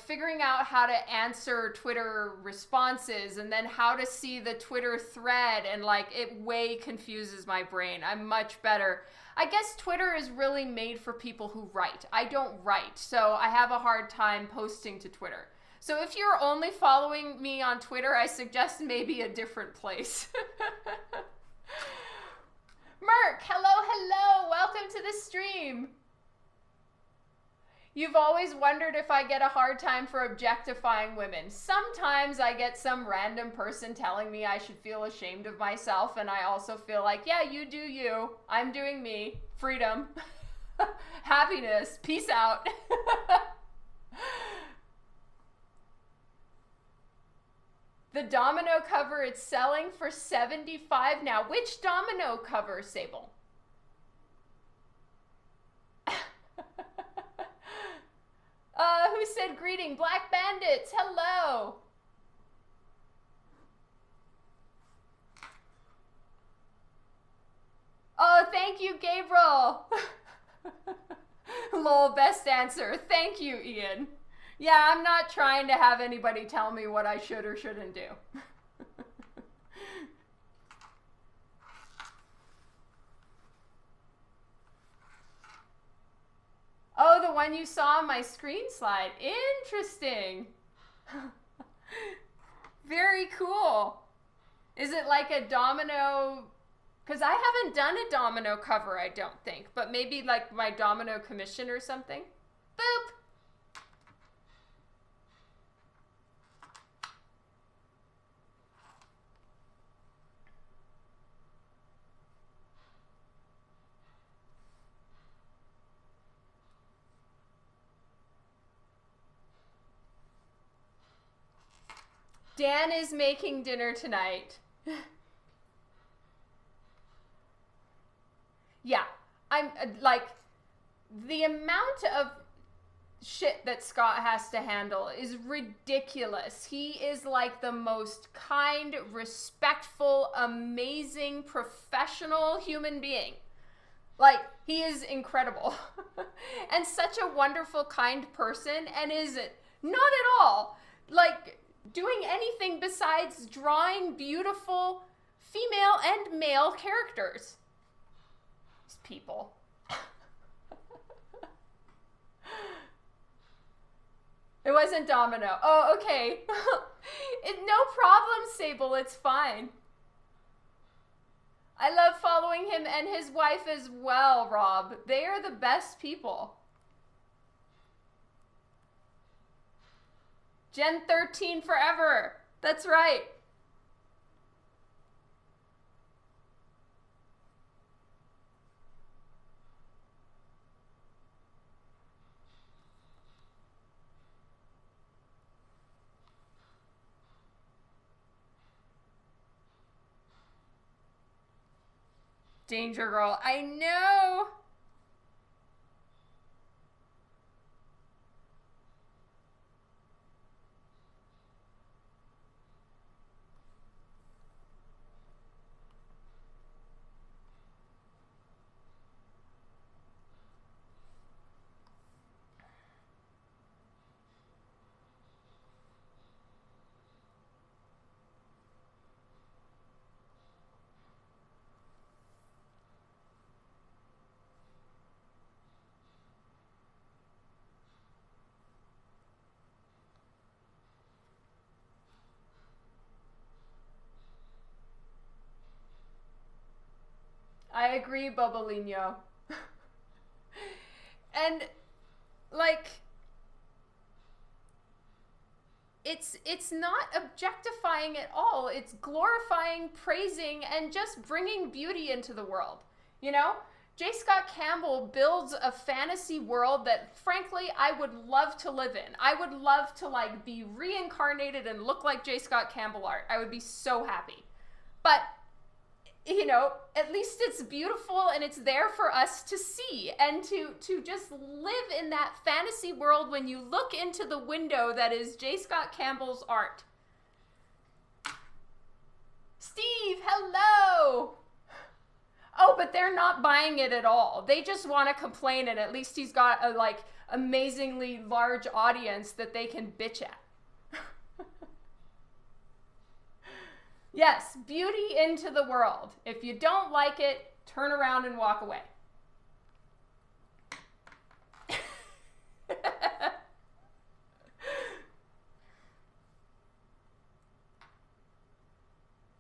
figuring out how to answer Twitter responses and then how to see the Twitter thread, and like, it way confuses my brain. I'm much better. I guess Twitter is really made for people who write. I don't write, so I have a hard time posting to Twitter. So if you're only following me on Twitter, I suggest maybe a different place. Merc, hello, welcome to the stream. You've always wondered if I get a hard time for objectifying women. Sometimes I get some random person telling me I should feel ashamed of myself, and I also feel like, yeah, you do you. I'm doing me. Freedom. Happiness. Peace out. The domino cover, it's selling for $75 now. Which domino cover, Sable? Who said greeting? Black Bandits, hello. Oh, thank you, Gabriel. Lol, best answer. Thank you, Ian. Yeah, I'm not trying to have anybody tell me what I should or shouldn't do. Oh, the one you saw on my screen slide. Interesting. Very cool. Is it like a domino? Because I haven't done a domino cover, I don't think. But maybe like my domino commission or something. Boop. Dan is making dinner tonight. Yeah, I'm like, the amount of shit that Scott has to handle is ridiculous. He is like the most kind, respectful, amazing, professional human being. Like, he is incredible. And such a wonderful, kind person, and is not at all like doing anything besides drawing beautiful female and male characters. These people. It wasn't Domino. Oh, okay. No problem, Sable. It's fine. I love following him and his wife as well, Rob. They are the best people. Gen 13 forever. That's right. Danger Girl. I know. I agree, Bubbalino. And like, it's not objectifying at all. It's glorifying, praising, and just bringing beauty into the world. You know? J. Scott Campbell builds a fantasy world that, frankly, I would love to live in. I would love to, like, be reincarnated and look like J. Scott Campbell art. I would be so happy. But, you know, at least it's beautiful and it's there for us to see and to just live in that fantasy world when you look into the window that is J. Scott Campbell's art. Steve, hello! Oh, but they're not buying it at all. They just want to complain, and at least he's got a, like, amazingly large audience that they can bitch at. Yes, beauty into the world. If you don't like it, turn around and walk away.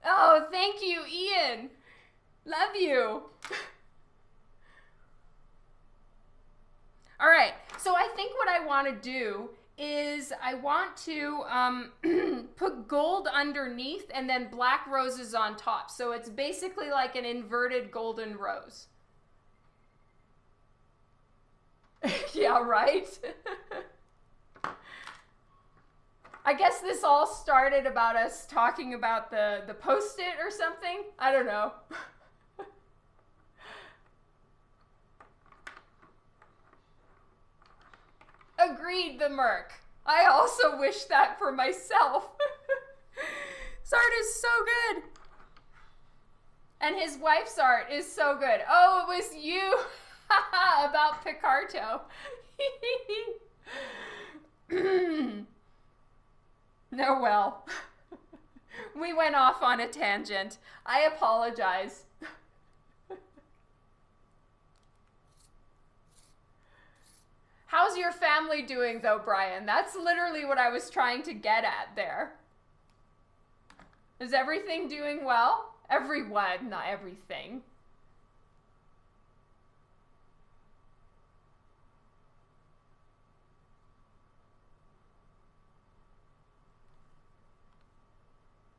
Oh, thank you, Ian. Love you. All right, so I think what I want to do is I want to put gold underneath and then black roses on top. So it's basically like an inverted golden rose. Yeah, right? I guess this all started about us talking about the Post-it or something. I don't know. Agreed, the Merc. I also wish that for myself. His art is so good. And his wife's art is so good. Oh, it was you about Picarto. No, well, we went off on a tangent. I apologize. How's your family doing, though, Brian? That's literally what I was trying to get at there. Is everything doing well? Everyone, not everything.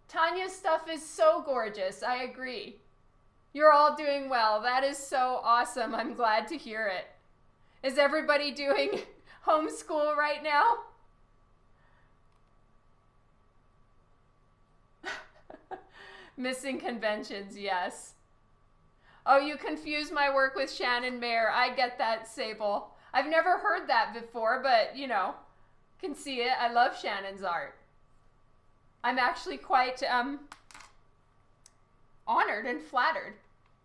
Tanya's stuff is so gorgeous. I agree. You're all doing well. That is so awesome. I'm glad to hear it. Is everybody doing homeschool right now? Missing conventions, yes. Oh, you confuse my work with Shannon Mayer. I get that, Sable. I've never heard that before, but, you know, can see it. I love Shannon's art. I'm actually quite honored and flattered.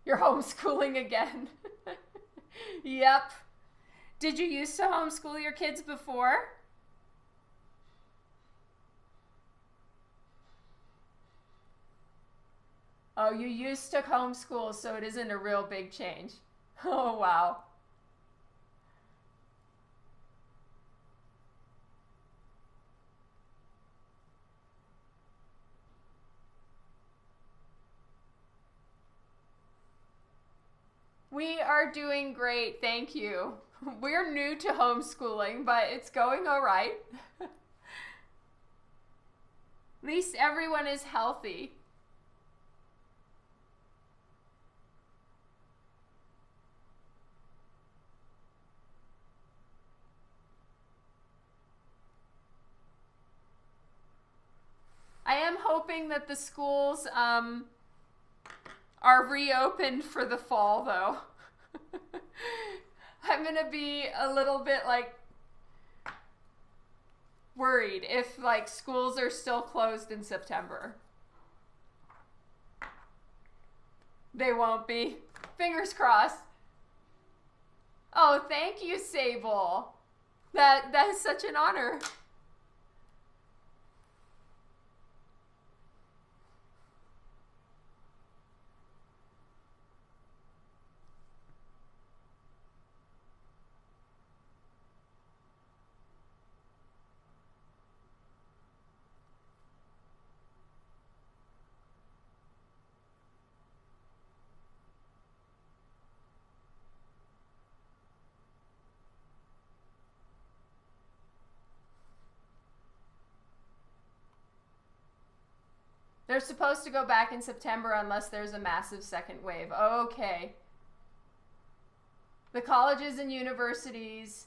You're homeschooling again. Yep. Did you used to homeschool your kids before? Oh, you used to homeschool, so it isn't a real big change. Oh, wow. We are doing great, thank you. We're new to homeschooling, but it's going all right. At least everyone is healthy. I am hoping that the schools are reopened for the fall, though. I'm gonna be a little bit like worried if like schools are still closed in September. They won't be. Fingers crossed. Oh, thank you, Sable. That is such an honor. They're supposed to go back in September unless there's a massive second wave. Okay. The colleges and universities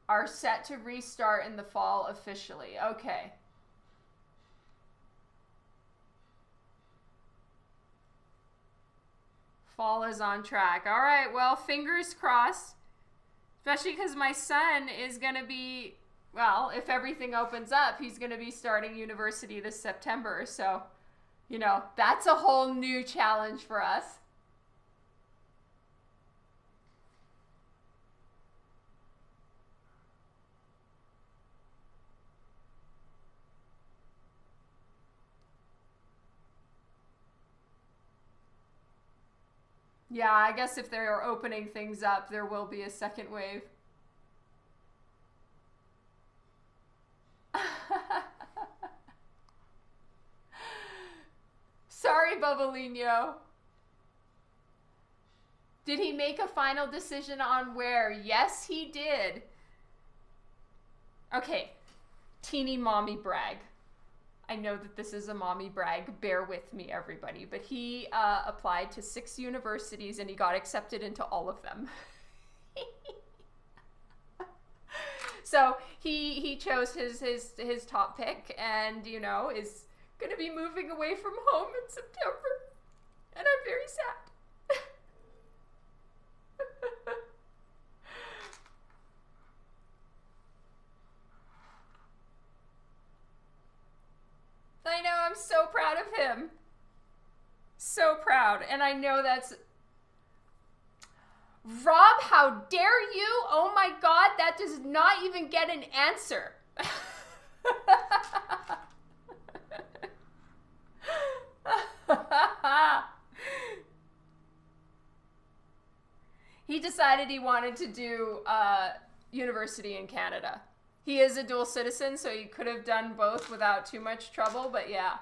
are set to restart in the fall officially. Okay. Fall is on track. All right, well, fingers crossed. Especially because my son is going to be, well, if everything opens up, he's going to be starting university this September. So, you know, that's a whole new challenge for us. Yeah, I guess if they're opening things up, there will be a second wave. Sorry, Bubbalino. Did he make a final decision on where? Yes, he did. Okay, teeny mommy brag. I know that this is a mommy brag. Bear with me, everybody. But he applied to 6 universities and he got accepted into all of them. So he chose his top pick and, you know, is going to be moving away from home in September. And I'm very sad. I know, I'm so proud of him. So proud. And I know that's... Rob, how dare you? Oh my God, that does not even get an answer. He decided he wanted to do university in Canada. He is a dual citizen, so he could have done both without too much trouble, but yeah.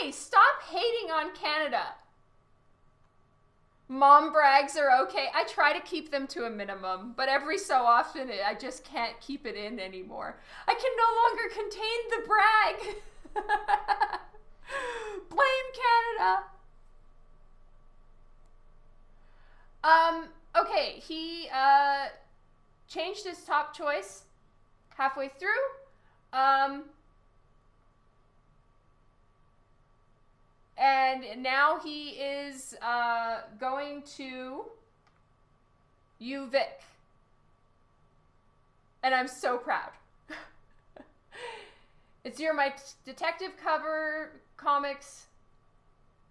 Hey, stop hating on Canada. Mom brags are okay. I try to keep them to a minimum, but every so often I just can't keep it in anymore. I can no longer contain the brag. Blame Canada. Okay, he changed his top choice halfway through. And now he is going to UVic. And I'm so proud. It's my detective cover, comics,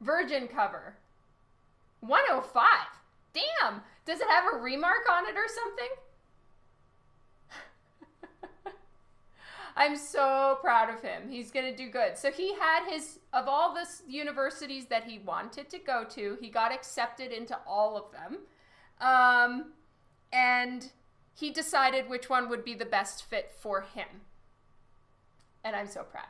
Virgin cover. 105. Damn! Does it have a remark on it or something? I'm so proud of him. He's going to do good. So he had of all the universities that he wanted to go to, he got accepted into all of them. And he decided which one would be the best fit for him. And I'm so proud.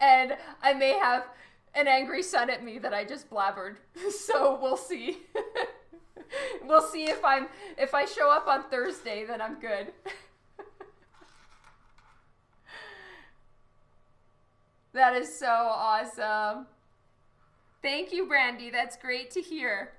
And I may have an angry son at me that I just blabbered. So we'll see. We'll see if I show up on Thursday, then I'm good. That is so awesome. Thank you, Brandy. That's great to hear.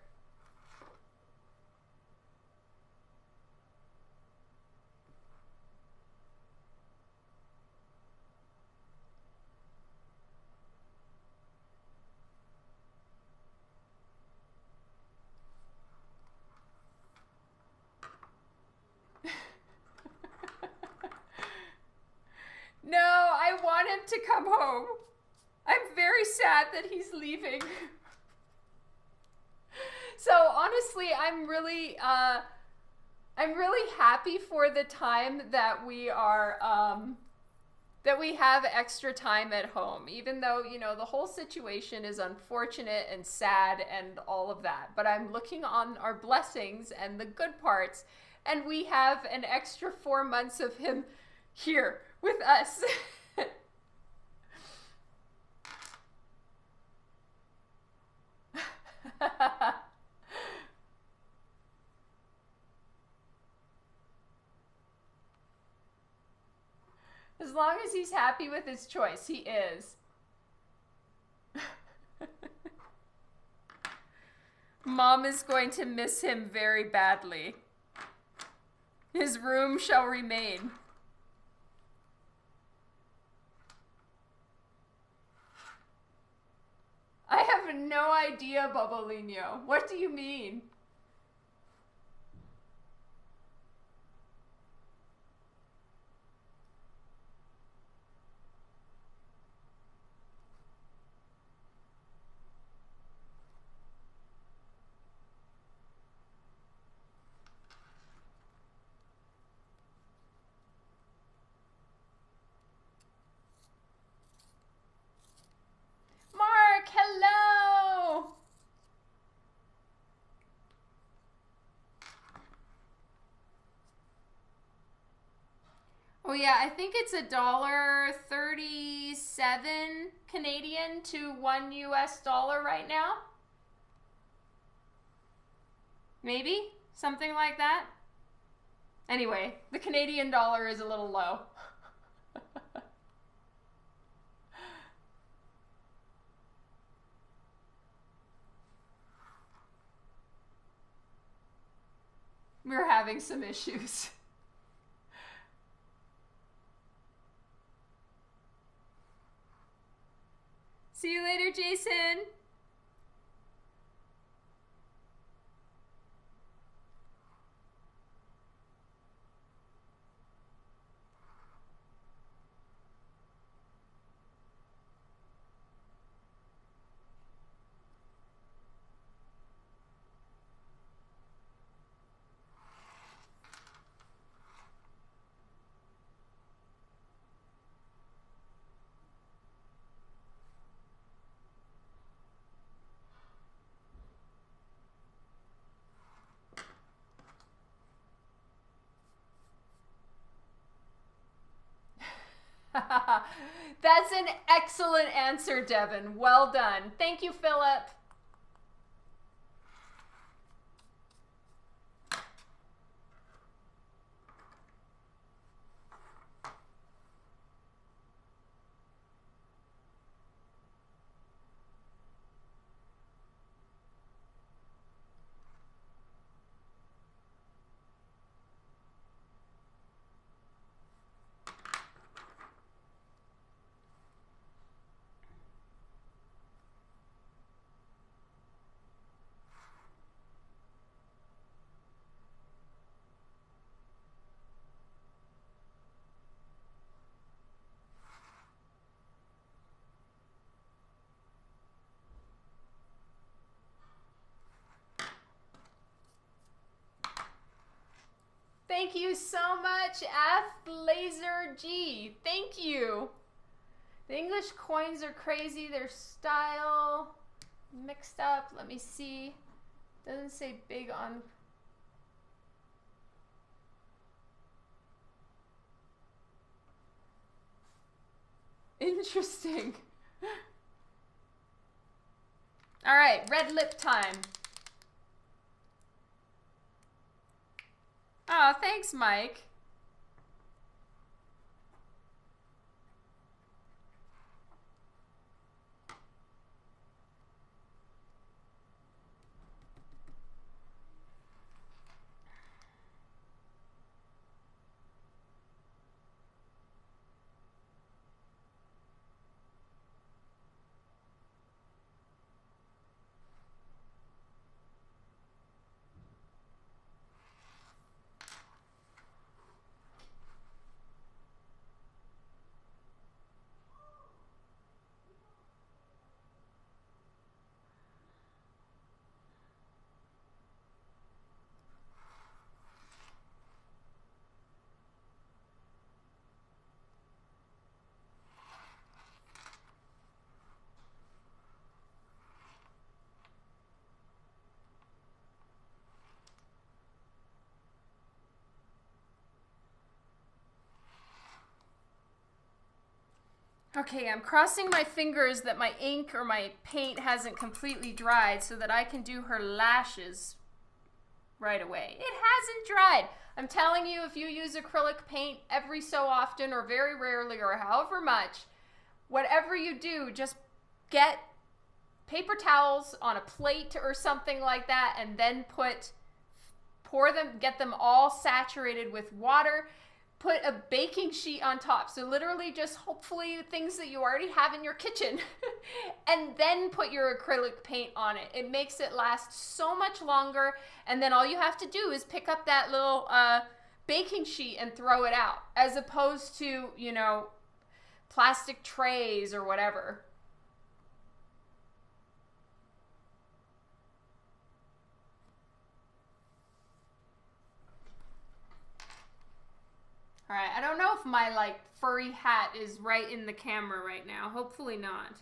No, I want him to come home. I'm very sad that he's leaving. So honestly, I'm really happy for the time that we are, that we have extra time at home, even though, you know, the whole situation is unfortunate and sad and all of that. But I'm looking on our blessings and the good parts, and we have an extra 4 months of him here with us. As long as he's happy with his choice, he is. Mom is going to miss him very badly. His room shall remain. I have no idea, Bobolino. What do you mean? Mark, hello! Oh yeah, I think it's $1.37 Canadian to $1 US right now. Maybe? Something like that? Anyway, the Canadian dollar is a little low. We're having some issues. See you later, Jason. That's an excellent answer, Devin. Well done. Thank you, Philip. Thank you so much, F Laser G. Thank you. The English coins are crazy. Their style mixed up. Let me see. Doesn't say big on. Interesting. All right, red lip time. Oh, thanks, Mike. Okay, I'm crossing my fingers that my ink or my paint hasn't completely dried so that I can do her lashes right away. It hasn't dried. I'm telling you, if you use acrylic paint every so often or very rarely or however much, whatever you do, just get paper towels on a plate or something like that and then pour them, get them all saturated with water. Put a baking sheet on top. So literally just hopefully things that you already have in your kitchen and then put your acrylic paint on it. It makes it last so much longer. And then all you have to do is pick up that little baking sheet and throw it out as opposed to, you know, plastic trays or whatever. All right, I don't know if my like furry hat is right in the camera right now. Hopefully not.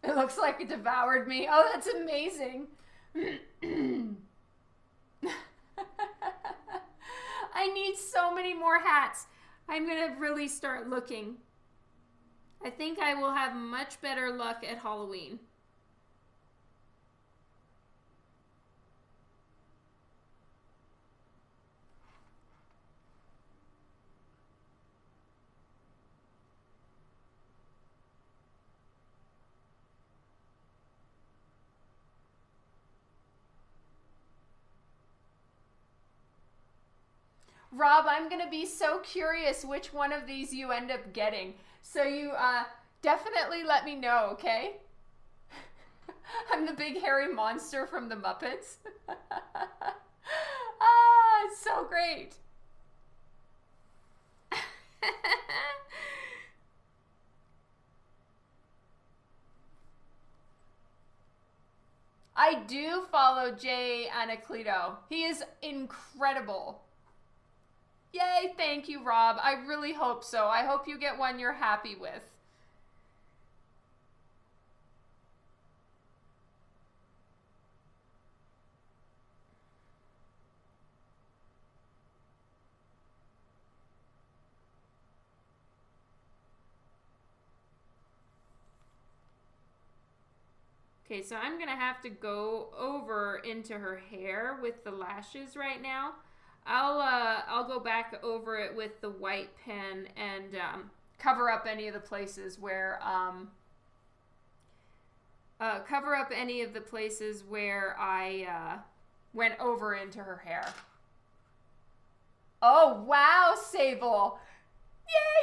It looks like it devoured me. Oh, that's amazing. I need so many more hats. I'm gonna really start looking. I think I will have much better luck at Halloween. Rob, I'm going to be so curious which one of these you end up getting. So you definitely let me know, okay? I'm the big hairy monster from the Muppets. Ah, it's so great. I do follow Jay Anacleto. He is incredible. Yay, thank you, Rob. I really hope so. I hope you get one you're happy with. Okay, so I'm gonna have to go over into her hair with the lashes right now. I'll go back over it with the white pen and cover up any of the places where I went over into her hair. Oh wow, Sable!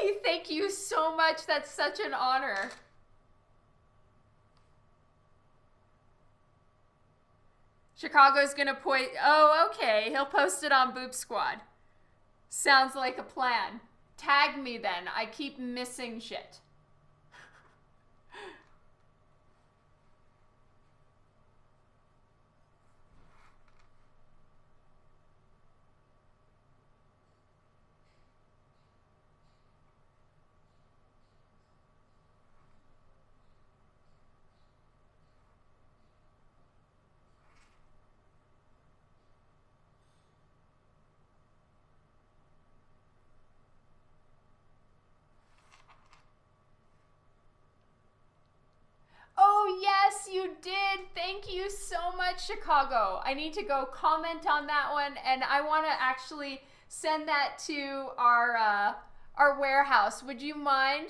Yay! Thank you so much. That's such an honor. Chicago's gonna point. Oh, okay. He'll post it on Boop Squad. Sounds like a plan. Tag me then. I keep missing shit. Oh, yes, you did. Thank you so much, Chicago. I need to go comment on that one, and I want to actually send that to our warehouse. Would you mind?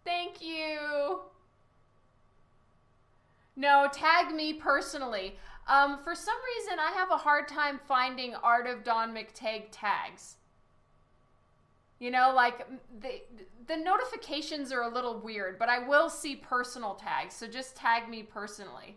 Thank you. No, tag me personally. For some reason, I have a hard time finding Art of Dawn McTagg tags. You know, like, the notifications are a little weird, but I will see personal tags, so just tag me personally.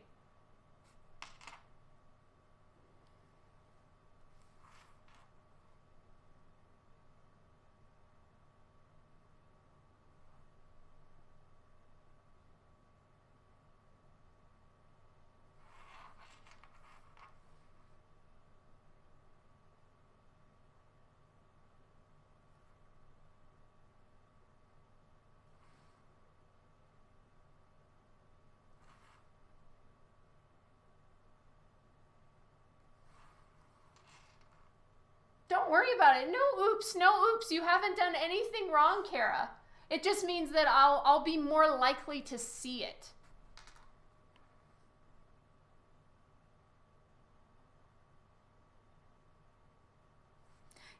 Don't worry about it. No oops, no oops. You haven't done anything wrong, Kara. It just means that I'll be more likely to see it.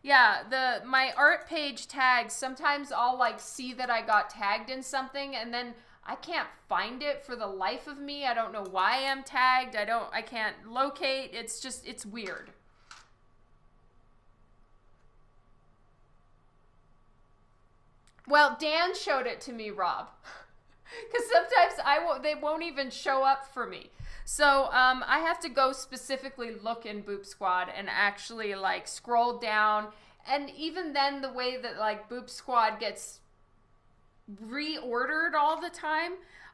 Yeah, my art page tags, sometimes I'll like see that I got tagged in something and then I can't find it for the life of me. I don't know why I'm tagged. I can't locate. It's weird. Well, Dan showed it to me, Rob. Because sometimes they won't even show up for me. So I have to go specifically look in Boop Squad and actually like scroll down. And even then, the way that like Boop Squad gets reordered all the time,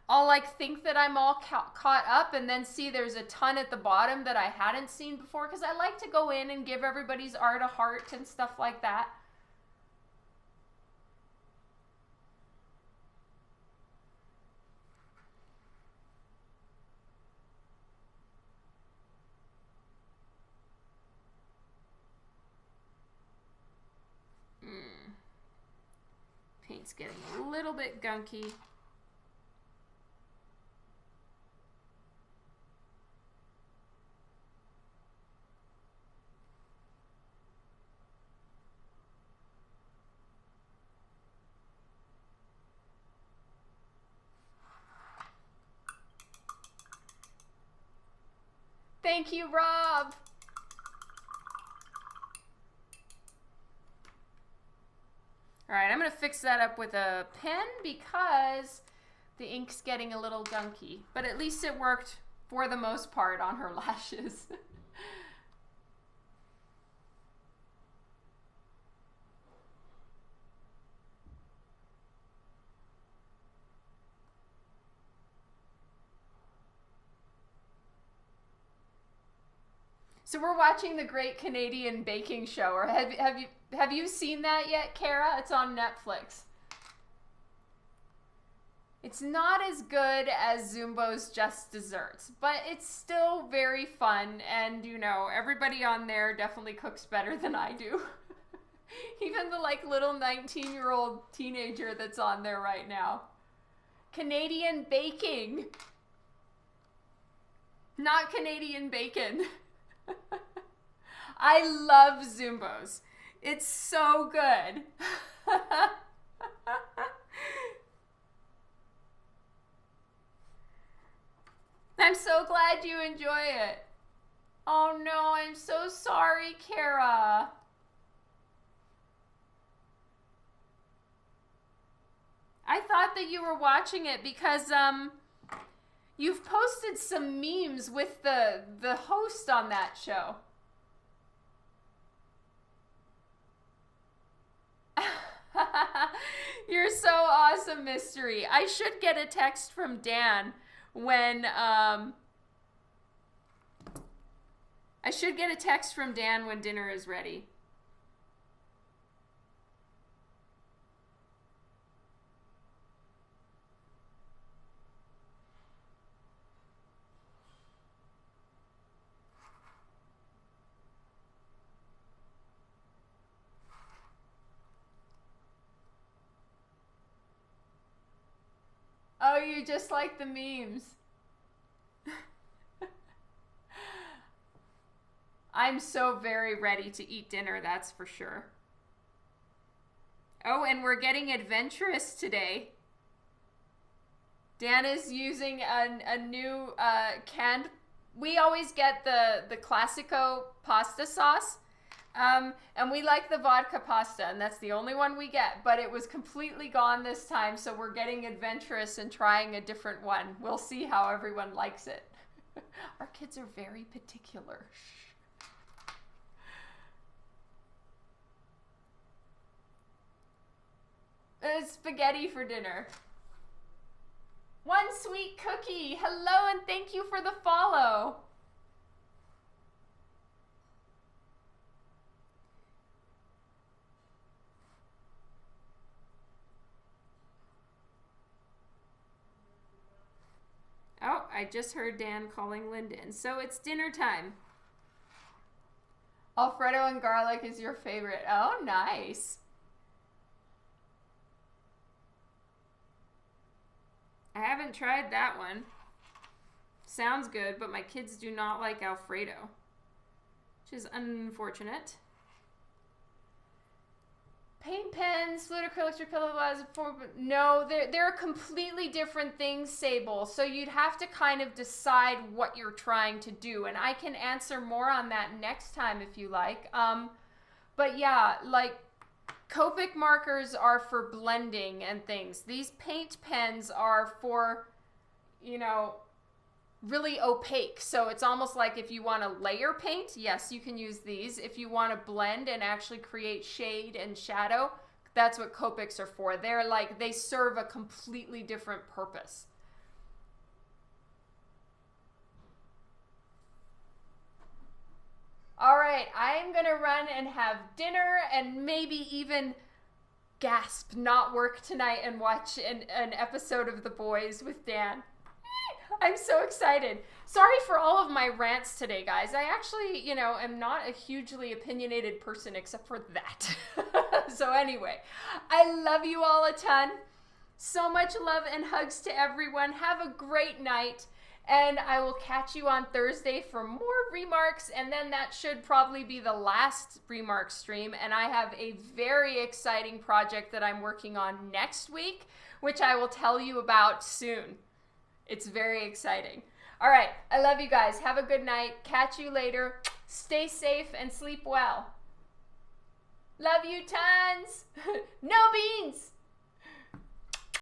I'll like think that I'm all caught up and then see there's a ton at the bottom that I hadn't seen before. Because I like to go in and give everybody's art a heart and stuff like that. Paint's getting a little bit gunky. Thank you, Rob. All right, I'm going to fix that up with a pen because the ink's getting a little gunky. But at least it worked for the most part on her lashes. So we're watching the Great Canadian Baking Show. Or have you seen that yet, Kara? It's on Netflix. It's not as good as Zumbo's Just Desserts, but it's still very fun. And, you know, everybody on there definitely cooks better than I do. Even the, like, little 19-year-old teenager that's on there right now. Canadian baking. Not Canadian bacon. I love Zumbo's. It's so good. I'm so glad you enjoy it. Oh no, I'm so sorry, Kara. I thought that you were watching it because you've posted some memes with the host on that show. You're so awesome, Mystery. I should get a text from Dan when dinner is ready. Oh, you just like the memes. I'm so very ready to eat dinner, that's for sure. Oh, and we're getting adventurous today. Dan is using a new canned... We always get the Classico pasta sauce. And we like the vodka pasta, and that's the only one we get. But it was completely gone this time, so we're getting adventurous and trying a different one. We'll see how everyone likes it. Our kids are very particular. Spaghetti for dinner. One sweet cookie. Hello, and thank you for the follow. Oh, I just heard Dan calling Lyndon. So it's dinner time. Alfredo and garlic is your favorite. Oh, nice. I haven't tried that one. Sounds good, but my kids do not like Alfredo, which is unfortunate. Paint pens, fluid acrylics, or pillow glass. No, they're completely different things, Sable. So you'd have to kind of decide what you're trying to do. And I can answer more on that next time if you like. But yeah, like Copic markers are for blending and things. These paint pens are for, you know, really opaque. So it's almost like if you want to layer paint, yes, you can use these. If you want to blend and actually create shade and shadow, that's what Copics are for. They're like, they serve a completely different purpose. All right, I'm gonna run and have dinner and maybe even gasp, not work tonight and watch an episode of The Boys with Dan. I'm so excited. Sorry for all of my rants today, guys. I actually, you know, am not a hugely opinionated person except for that. So anyway, I love you all a ton. So much love and hugs to everyone. Have a great night. And I will catch you on Thursday for more Remarques, and then that should probably be the last Remarques stream. And I have a very exciting project that I'm working on next week, which I will tell you about soon. It's very exciting. All right. I love you guys. Have a good night. Catch you later. Stay safe and sleep well. Love you tons. No BS.